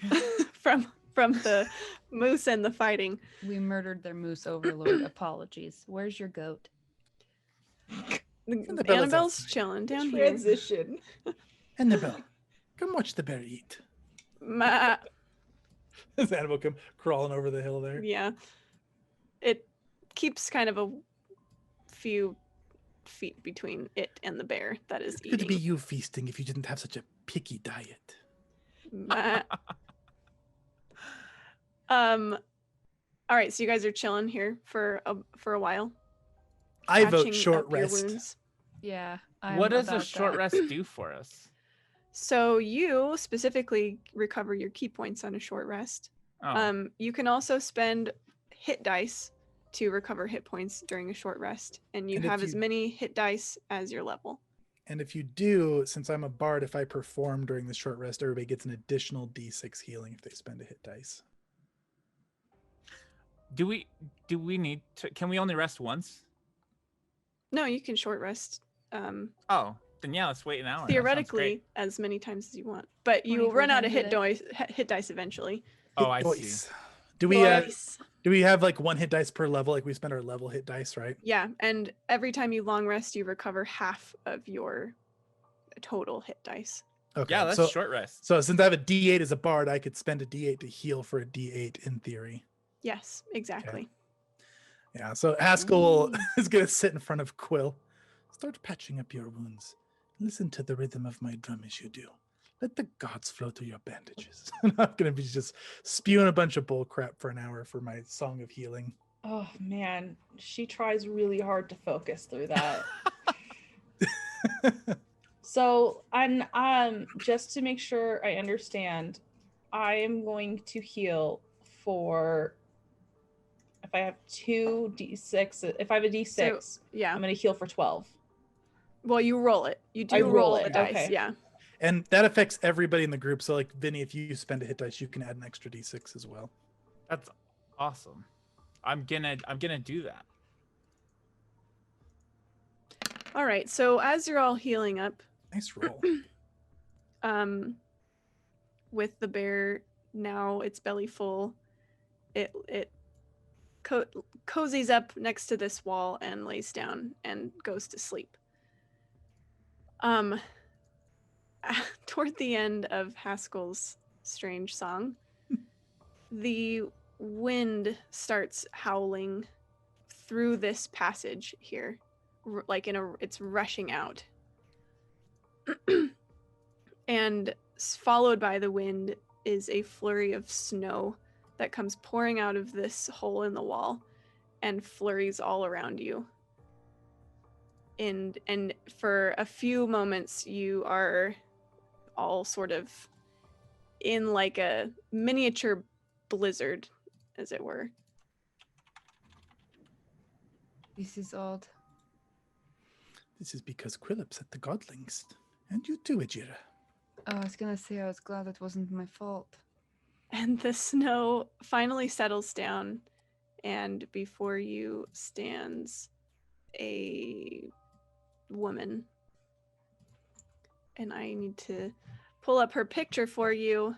from the moose and the fighting. We murdered their moose overlord. Apologies. Where's your goat? Annabella's Annabelle's outside. chilling down here. Transition. Annabelle, come watch the bear eat. Ma- As Annabelle come crawling over the hill there. yeah, it keeps kind of a few feet between it and the bear that is It could be eating. you feasting if you didn't have such a picky diet. Ma- all right, so you guys are chilling here for a while. I vote patching short up your rest. wounds. Yeah. What does a about short that. rest do for us? So you specifically recover your key points on a short rest. Oh, You can also spend hit dice to recover hit points during a short rest, and you And if have as you- many hit dice as your level. And if you do, since I'm a bard, if I perform during the short rest, everybody gets an additional d6 healing if they spend a hit dice. do we need to? Can we only rest once? No, you can short rest Oh, then yeah, let's wait an hour. That sounds theoretically great. as many times as you want, but you 24 run out of times a hit day. hit dice eventually. Oh, I Hit see. dice. Do we have like one hit dice per level? Like we spend our level hit dice, right? Yeah, and every time you long rest, you recover half of your total hit dice. Okay. Yeah, that's so, short rest. So since I have a d8 as a bard, I could spend a d8 to heal for a d8 in theory. Yes, exactly. Yeah. So Haskell is gonna sit in front of Quill. Start patching up your wounds. Listen to the rhythm of my drum as you do. Let the gods flow through your bandages. I'm not gonna be just spewing a bunch of bull crap for an hour for my song of healing. Oh man, she tries really hard to focus through that. So, and just to make sure I understand, I am going to heal for if I have 2d6. If I have a d6, So, yeah. I'm going to heal for 12. Well, you roll it. You do I roll, roll the it, dice. okay. Yeah. And that affects everybody in the group. So like Vinny, if you spend a hit dice, you can add an extra d6 as well. That's awesome. I'm gonna do that. All right. So as you're all healing up, Nice roll. with the bear now its belly full, it cozies up next to this wall and lays down and goes to sleep. Toward the end of Haskell's strange song, the wind starts howling through this passage here, like it's rushing out. And followed by the wind is a flurry of snow that comes pouring out of this hole in the wall and flurries all around you. And for a few moments you are all sort of in like a miniature blizzard, as it were. This is odd. This is because Quill upset the godlings. And you too, Ajira. Oh, I was gonna say I was glad it wasn't my fault. And the snow finally settles down, and before you stands a woman. And I need to pull up her picture for you.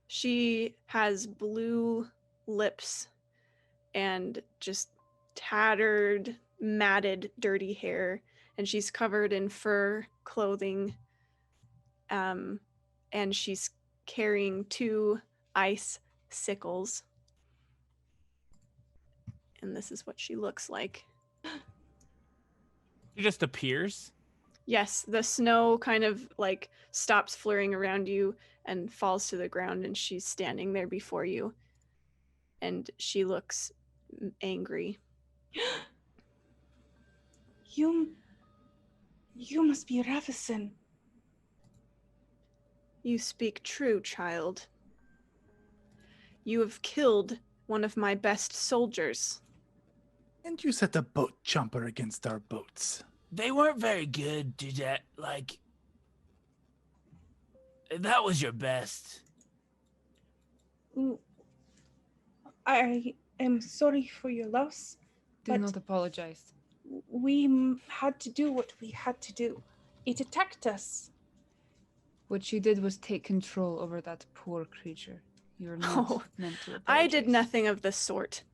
She has blue lips and just tattered, matted, dirty hair, and she's covered in fur clothing. And she's carrying 2 ice sickles. And this is what she looks like. She just appears. Yes, the snow kind of like stops flurrying around you and falls to the ground, and she's standing there before you. And she looks angry. You must be Ravison. You speak true, child. You have killed one of my best soldiers. And you set a boat jumper against our boats. They weren't very good, that that was your best. I am sorry for your loss. Do But- not apologize. We had to do what we had to do. It attacked us. What she did was take control over that poor creature. You're not Oh, meant to apologize. I did nothing of the sort.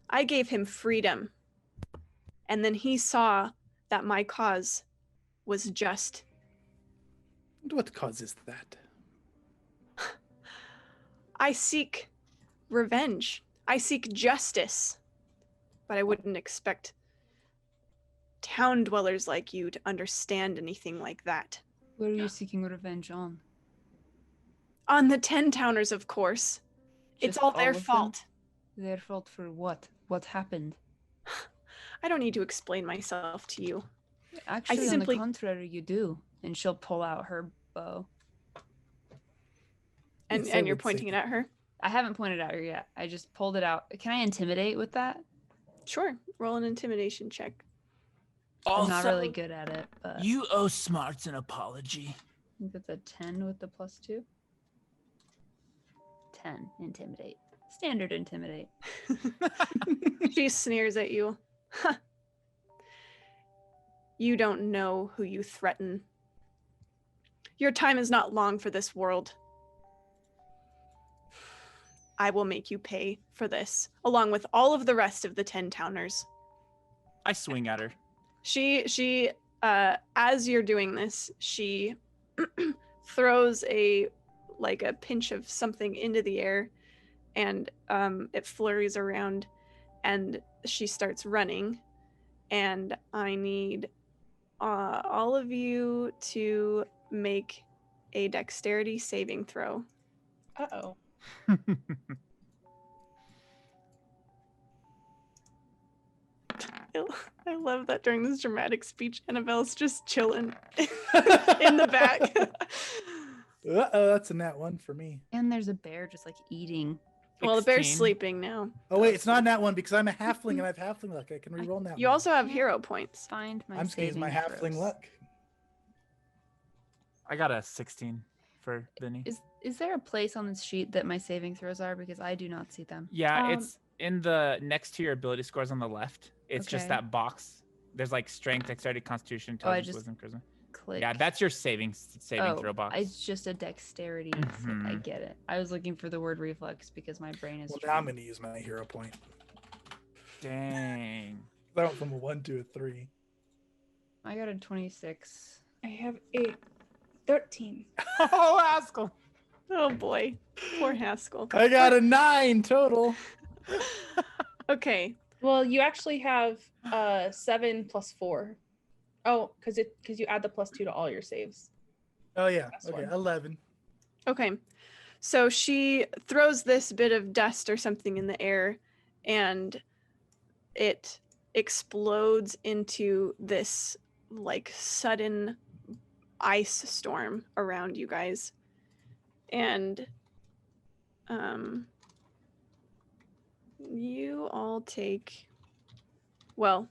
I gave him freedom. And then he saw that my cause was just. And what causes that? I seek revenge. I seek justice. But I wouldn't expect town dwellers like you to understand anything like that. Where are you seeking revenge on? On the 10 towners, of course. It's Just all their of them? fault. Their fault for what? What happened? I don't need to explain myself to you. Actually, on simply- the contrary, you do. And she'll pull out her bow. And Yes, I you're would say pointing it at her? I haven't pointed at her yet. I just pulled it out. Can I intimidate with that? Sure. Roll an intimidation check. I'm not Also, really good at it, but You owe Smarts an apology. I think that's a 10 with the +2. 10, intimidate. Standard intimidate. She sneers at you. Huh. You don't know who you threaten. Your time is not long for this world. I will make you pay for this, along with all of the rest of the 10 towners. I swing at her. She as you're doing this, she throws a pinch of something into the air, and it flurries around, and she starts running. And I need all of you to make a dexterity saving throw. Uh-oh. I love that during this dramatic speech, Annabelle's just chilling in the back. Uh-oh, that's a nat 1 for me. And there's a bear just like eating. Well, the bear's 16. sleeping now. Oh wait, it's not a nat 1 because I'm a halfling and I have halfling luck. I can reroll nat 1. You also have hero points. Find my I'm just gonna use my saving halfling throws. luck. I got a 16 for Vinny. Is there a place on this sheet that my saving throws are? Because I do not see them. Yeah, Um, it's in the next to your ability scores on the left. It's just Okay. that box. There's like strength, dexterity, constitution, Oh, I intelligence, just wisdom, charisma. Click. Yeah, that's your saving throw box. It's just a dexterity. I Mhm. get it. I was looking for the word reflex because my brain is. Well, now I'm trained. gonna use my hero point. Dang. I went from a 1 to a 3. I got a 26. I have a 13. Oh, Haskell. Oh boy, poor Haskell. I got a 9 total. Okay, Well, you actually have 7 plus 4. Oh, because you add the +2 to all your saves. Oh yeah. That's Okay, one. 11. okay. So she throws this bit of dust or something in the air, and it explodes into this like sudden ice storm around you guys. And you all take, well,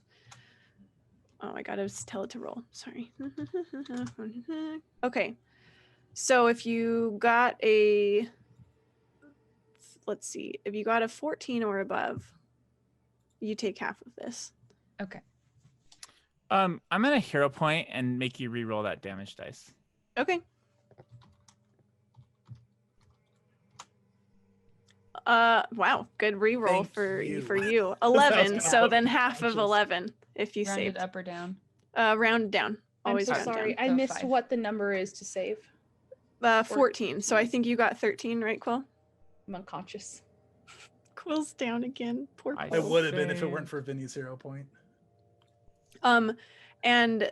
oh, I gotta tell it to roll. Sorry. Okay. So if you got a, let's see, if you got a 14 or above, you take half of this. Okay. I'm gonna hero point and make you re-roll that damage dice. Okay. Wow, good reroll Thank for you. you. 11. gonna So help then me. half of Just- 11 if you Rounded saved. up or down? Round down. I'm Always so round sorry. down. I So missed 5. what the number is to save. 14. So I think you got 13, right, Quill? I'm unconscious. Quill's down again. Poor I Quill. I would have been if it Same. weren't for Vinny's 0 point. And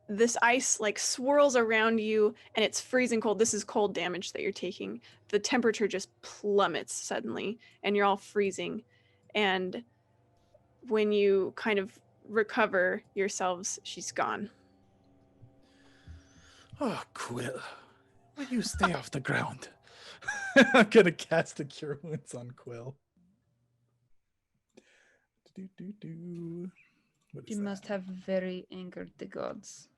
this ice like swirls around you and it's freezing cold. This is cold damage that you're taking. The temperature just plummets suddenly and you're all freezing. And when you kind of recover yourselves, she's gone. Oh, Quill. Will you stay off the ground? I'm gonna cast a Cure Wounds on Quill. What is You that? must have very angered the gods.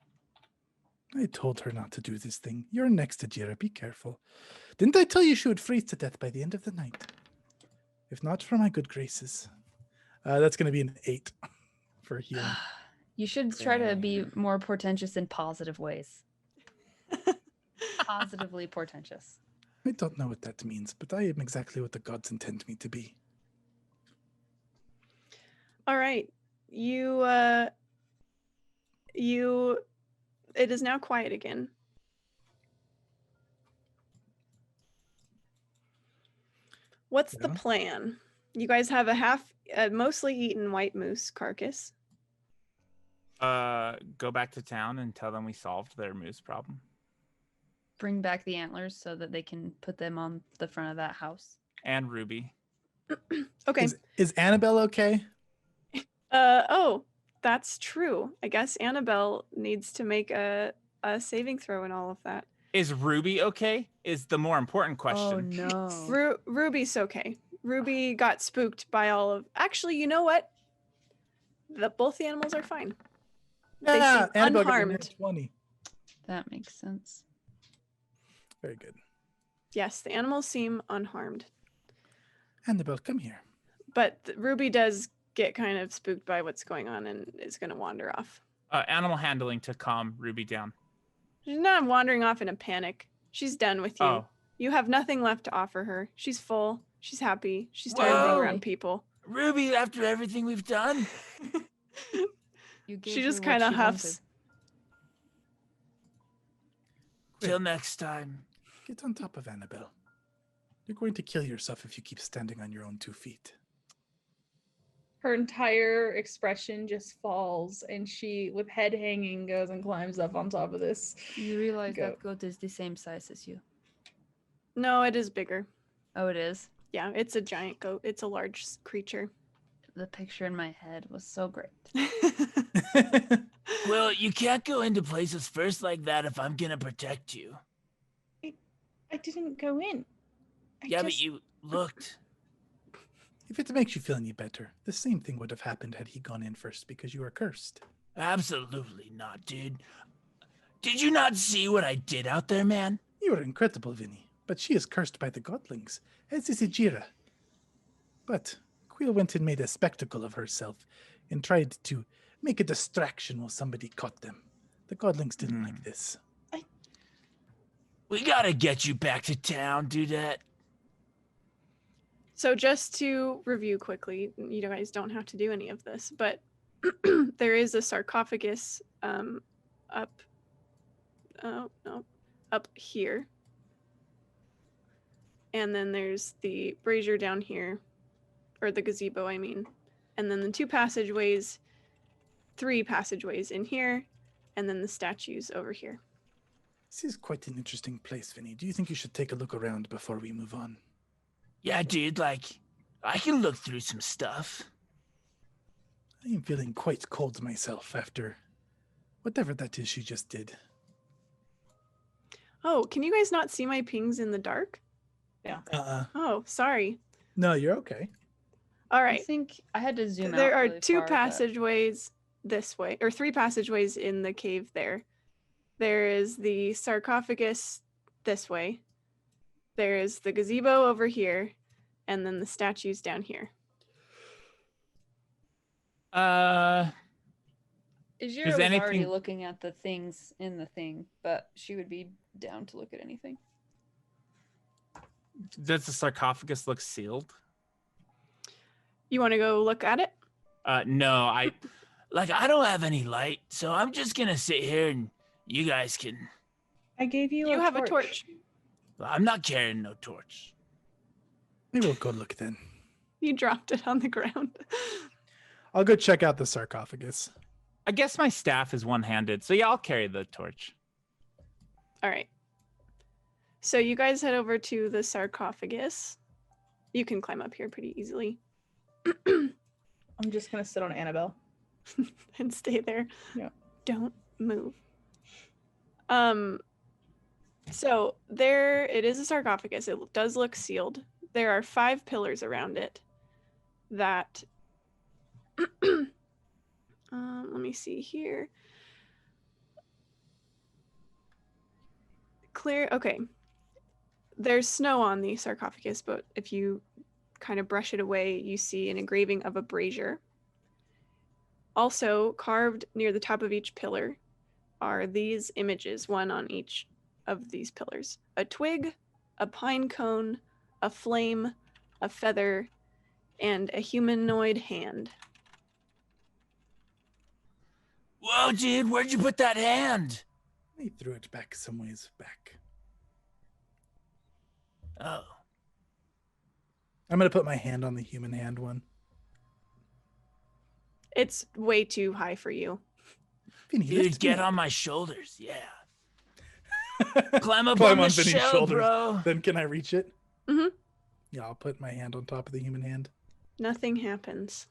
I told her not to do this thing. You're next to Jira. Be careful. Didn't I tell you she would freeze to death by the end of the night? If not for my good graces. That's going to be an 8 for healing. You should try to be more portentous in positive ways. Positively portentous. I don't know what that means, but I am exactly what the gods intend me to be. All right. It is now quiet again. What's the Yeah. plan? You guys have a mostly eaten white moose carcass. Go back to town and tell them we solved their moose problem. Bring back the antlers so that they can put them on the front of that house. And Ruby. Okay. Is Annabelle okay? Oh, that's true. I guess Annabelle needs to make a saving throw and all of that. Is Ruby okay? Is the more important question. Oh no. Ruby's okay. Ruby got spooked by all of. Actually, you know what? Both the animals are fine. They seem Annabelle got a unharmed. nat 20. That makes sense. Very good. Yes, the animals seem unharmed. Annabelle, come here. But Ruby does get kind of spooked by what's going on and is going to wander off. Animal handling to calm Ruby down. She's not wandering off in a panic. She's done with you. Oh. You have nothing left to offer her. She's full. She's happy. She's tired of being Whoa. around people. Ruby, after everything we've done, You gave She her just what kind of she huffs. till next time. Get on top of Annabelle. You're going to kill yourself if you keep standing on your own 2 feet. Her entire expression just falls, and she, with head hanging, goes and climbs up on top of this. wanted. You realize Go. that goat is the same size as you. No, it is bigger. Oh, it is? Yeah, it's a giant goat. It's a large creature. The picture in my head was so great. Well, you can't go into places first like that if I'm gonna protect you. I didn't go in. But you looked. If it makes you feel any better, the same thing would have happened had he gone in first because you are cursed. Absolutely not, dude. Did you not see what I did out there, man? You are incredible, Vinny, but she is cursed by the godlings, as is Ijira. But Quill went and made a spectacle of herself and tried to make a distraction while somebody caught them. The godlings didn't like this. We gotta get you back to town, Dudette. So just to review quickly, you guys don't have to do any of this, but there is a sarcophagus up here. And then there's the brazier down here, or the gazebo, I mean. And then the 2 passageways, 3 passageways in here, and then the statues over here. This is quite an interesting place, Vinny. Do you think you should take a look around before we move on? Yeah, dude, like, I can look through some stuff. I am feeling quite cold myself after whatever that is she just did. Oh, can you guys not see my pings in the dark? Oh, sorry. No, you're okay. All I right. think I had to zoom out. There are really 2 far, but- passageways this way, or 3 passageways in the cave there. There is the sarcophagus this way. There is the gazebo over here, and then the statues down here. Ijira Is was already anything- looking at the things in the thing, but she would be down to look at anything. Does the sarcophagus look sealed? You want to go look at it? No, I Like, I don't have any light, so I'm just gonna sit here and you guys can. I gave you. You a have torch. a torch. Well, I'm not carrying no torch. We will go look then. You dropped it on the ground. I'll go check out the sarcophagus. I guess my staff is one-handed, so yeah, I'll carry the torch. All right. So you guys head over to the sarcophagus. You can climb up here pretty easily. I'm just gonna sit on Annabelle. And stay there. Yeah. Don't move. So there it is, a sarcophagus. It does look sealed. There are 5 pillars around it that let me see here. Clear. Okay. There's snow on the sarcophagus, but if you kind of brush it away, you see an engraving of a brazier. Also, carved near the top of each pillar are these images, one on each of these pillars. A twig, a pine cone, a flame, a feather, and a humanoid hand. Whoa, dude, where'd you put that hand? He threw it back some ways back. Oh. I'm going to put my hand on the human hand one. It's way too high for you. Vinny, Dude, lift get me on my shoulders. Yeah. Climb up Climb on on the Vinny's shell, shoulders. bro. Then can I reach it? Mhm. Yeah, I'll put my hand on top of the human hand. Nothing happens.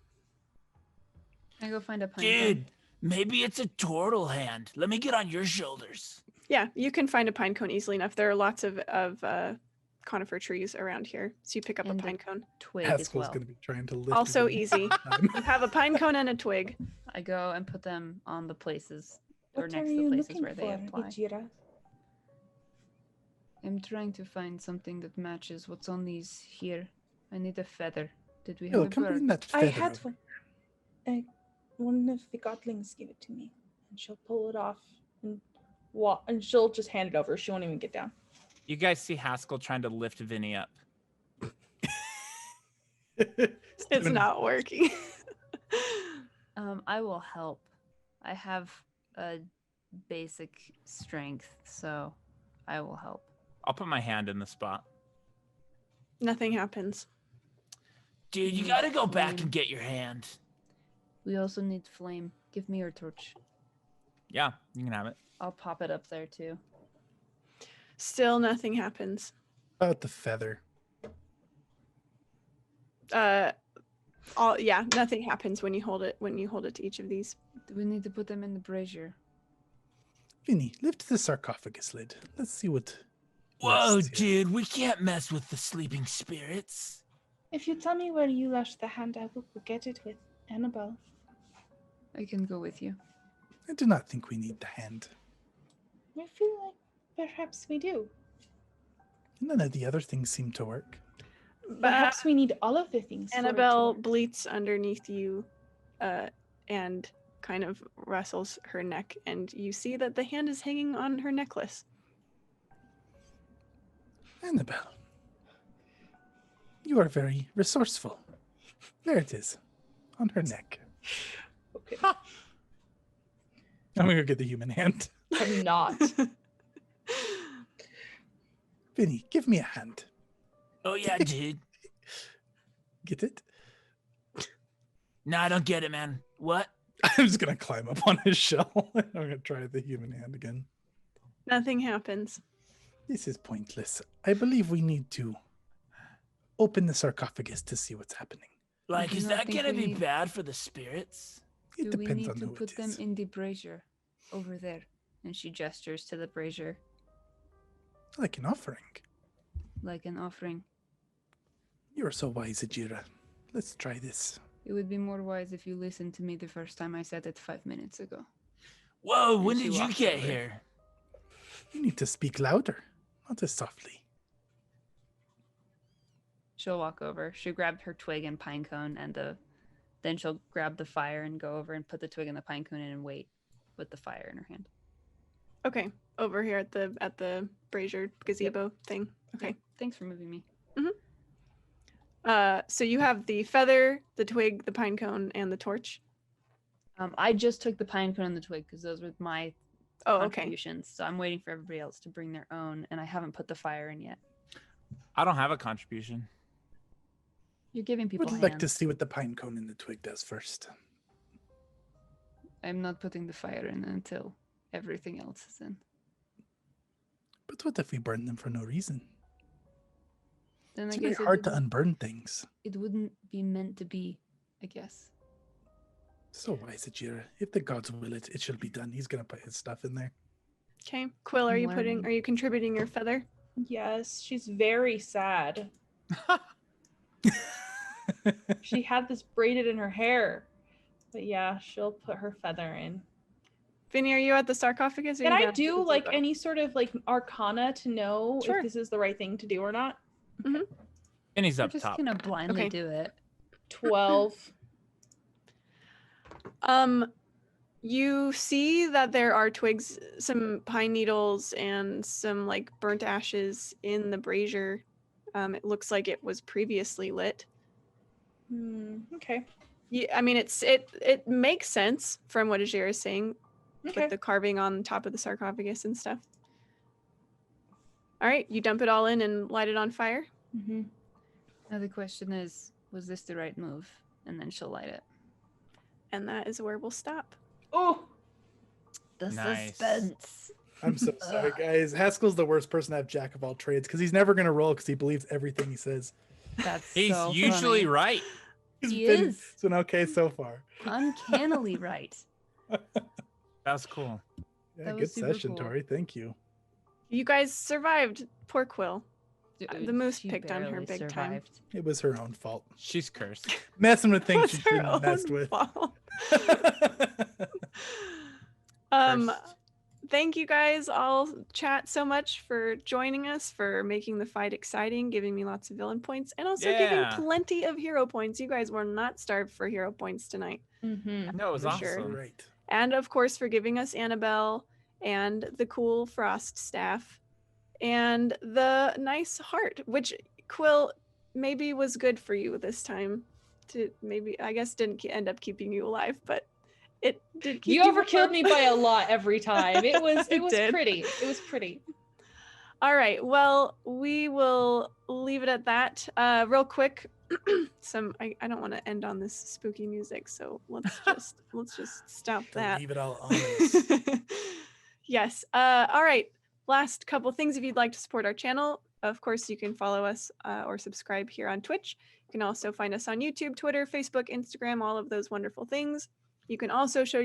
I go find a pine Dude, maybe it's a turtle hand. Let me get on your shoulders. Yeah, you can find a pine cone easily enough. There are lots of conifer trees around here, so you pick up And a pine cone. twig as Haskell's well. going to be trying to lift Also Vinny. easy. You have a pine cone and a twig. I go and put them on the places or What next are to the you places looking where they for, apply. Ijira? I'm trying to find something that matches what's on these here. I need a feather. Did we Hill, have a come bird? bring that I feather had over. one. One of the godlings gave it to me, and she'll pull it off and and she'll just hand it over. She won't even get down. You guys see Haskell trying to lift Vinny up. It's not working. I will help. I have a basic strength, so I will help. I'll put my hand in the spot. Nothing happens. Dude, you gotta go back and get your hand. We also need flame. Give me your torch. Yeah, you can have it. I'll pop it up there too. Still nothing happens. About the feather. Nothing happens when you hold it to each of these. Do we need to put them in the brazier? Vinny, lift the sarcophagus lid. Let's see what. Whoa, rests here. dude, we can't mess with the sleeping spirits. If you tell me where you left the hand, I will go get it with Annabelle. I can go with you. I do not think we need the hand. I feel like perhaps we do. None of the other things seem to work. Perhaps we need all of the things. for it to Annabelle work. bleats underneath you, and kind of wrestles her neck, and you see that the hand is hanging on her necklace. Annabelle, you are very resourceful. There it is, on her neck. Okay. I'm gonna go get the human hand. I'm not. Vinny, give me a hand. Oh, yeah, dude. Get it? No, I don't get it, man. What? I'm just gonna climb up on his shell. I'm gonna try the human hand again. Nothing happens. This is pointless. I believe we need to open the sarcophagus to see what's happening. Like, do is not that think gonna we be need- bad for the spirits? It Do we depends need on to who put it them is. in the brazier over there? And she gestures to the brazier. Like an offering. Like an offering. You are so wise, Ajira. Let's try this. It would be more wise if you listened to me the first time I said it 5 minutes ago. Whoa, when she did you walks get over. here? You need to speak louder, not as softly. She'll walk over. She'll grab her twig and pine cone, and then she'll grab the fire and go over and put the twig and the pine cone in and wait with the fire in her hand. Okay, over here at the brazier gazebo thing. Okay. Yeah, thanks for moving me. So you have the feather, the twig, the pine cone, and the torch. I just took the pine cone and the twig because those were my Oh, okay. contributions. So I'm waiting for everybody else to bring their own, and I haven't put the fire in yet. I don't have a contribution. You're giving I people would like to hands. see what the pine cone and the twig does first. I'm not putting the fire in until everything else is in. But what if we burn them for no reason? Then It's I very guess hard to unburn things. it wouldn't be meant to be, I guess. So wise, Ajira. If the gods will it, it shall be done. He's gonna put his stuff in there. Okay. Quill, are I'm you learning. are you contributing your feather? Yes, she's very sad. She had this braided in her hair. But yeah, she'll put her feather in. Vinny, are you at the sarcophagus? Or Can are you I down at the do like gazebo? any sort of like arcana to know Sure. if this is the right thing to do or not? And he's We're up just top. gonna blindly Okay. do it. 12. You see that there are twigs, some pine needles, and some like burnt ashes in the brazier. It looks like it was previously lit. Okay. Yeah, I mean, it makes sense from what Ajira is saying Okay. with the carving on top of the sarcophagus and stuff. All right, you dump it all in and light it on fire. Mm-hmm. Now the question is, was this the right move? And then she'll light it. And that is where we'll stop. Oh, The Nice. suspense. I'm so sorry, guys. Haskell's the worst person to have jack of all trades because he's never gonna roll because he believes everything he says. That's He's so usually funny. right. He been, is. It's been okay so far. Uncannily right. That's cool. Yeah, That good was super session, cool. Tori. Thank you. You guys survived. Poor Quill. The moose She picked on her barely big time. survived. It was her own fault. She's cursed. Messing with things It she was her shouldn't have messed own with. fault. Cursed. Thank you guys all chat so much for joining us, for making the fight exciting, giving me lots of villain points, and also giving Yeah. plenty of hero points. You guys were not starved for hero points tonight. Mm-hmm. No, it was For awesome. sure. Right. And of course for giving us Annabelle and the cool frost staff and the nice heart, which Quill maybe was good for you this time. To maybe, I guess, didn't end up keeping you alive, but it did keep You overkilled warm. me by a lot every time. It was It did. pretty. It was pretty. All right. Well, we will leave it at that. Real quick, I don't want to end on this spooky music, so let's just stop To that. leave it all honest. Yes. All right. Last couple things. If you'd like to support our channel, of course, you can follow us or subscribe here on Twitch. You can also find us on YouTube, Twitter, Facebook, Instagram, all of those wonderful things. You can also show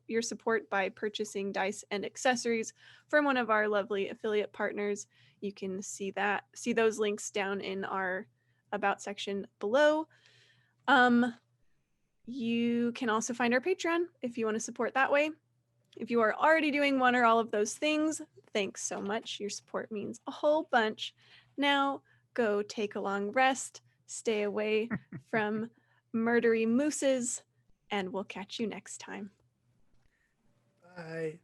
your support by purchasing dice and accessories from one of our lovely affiliate partners. You can see those links down in our About section below. You can also find our Patreon if you want to support that way. If you are already doing one or all of those things, thanks so much. Your support means a whole bunch. Now go take a long rest, stay away from murdery mooses, and we'll catch you next time. Bye.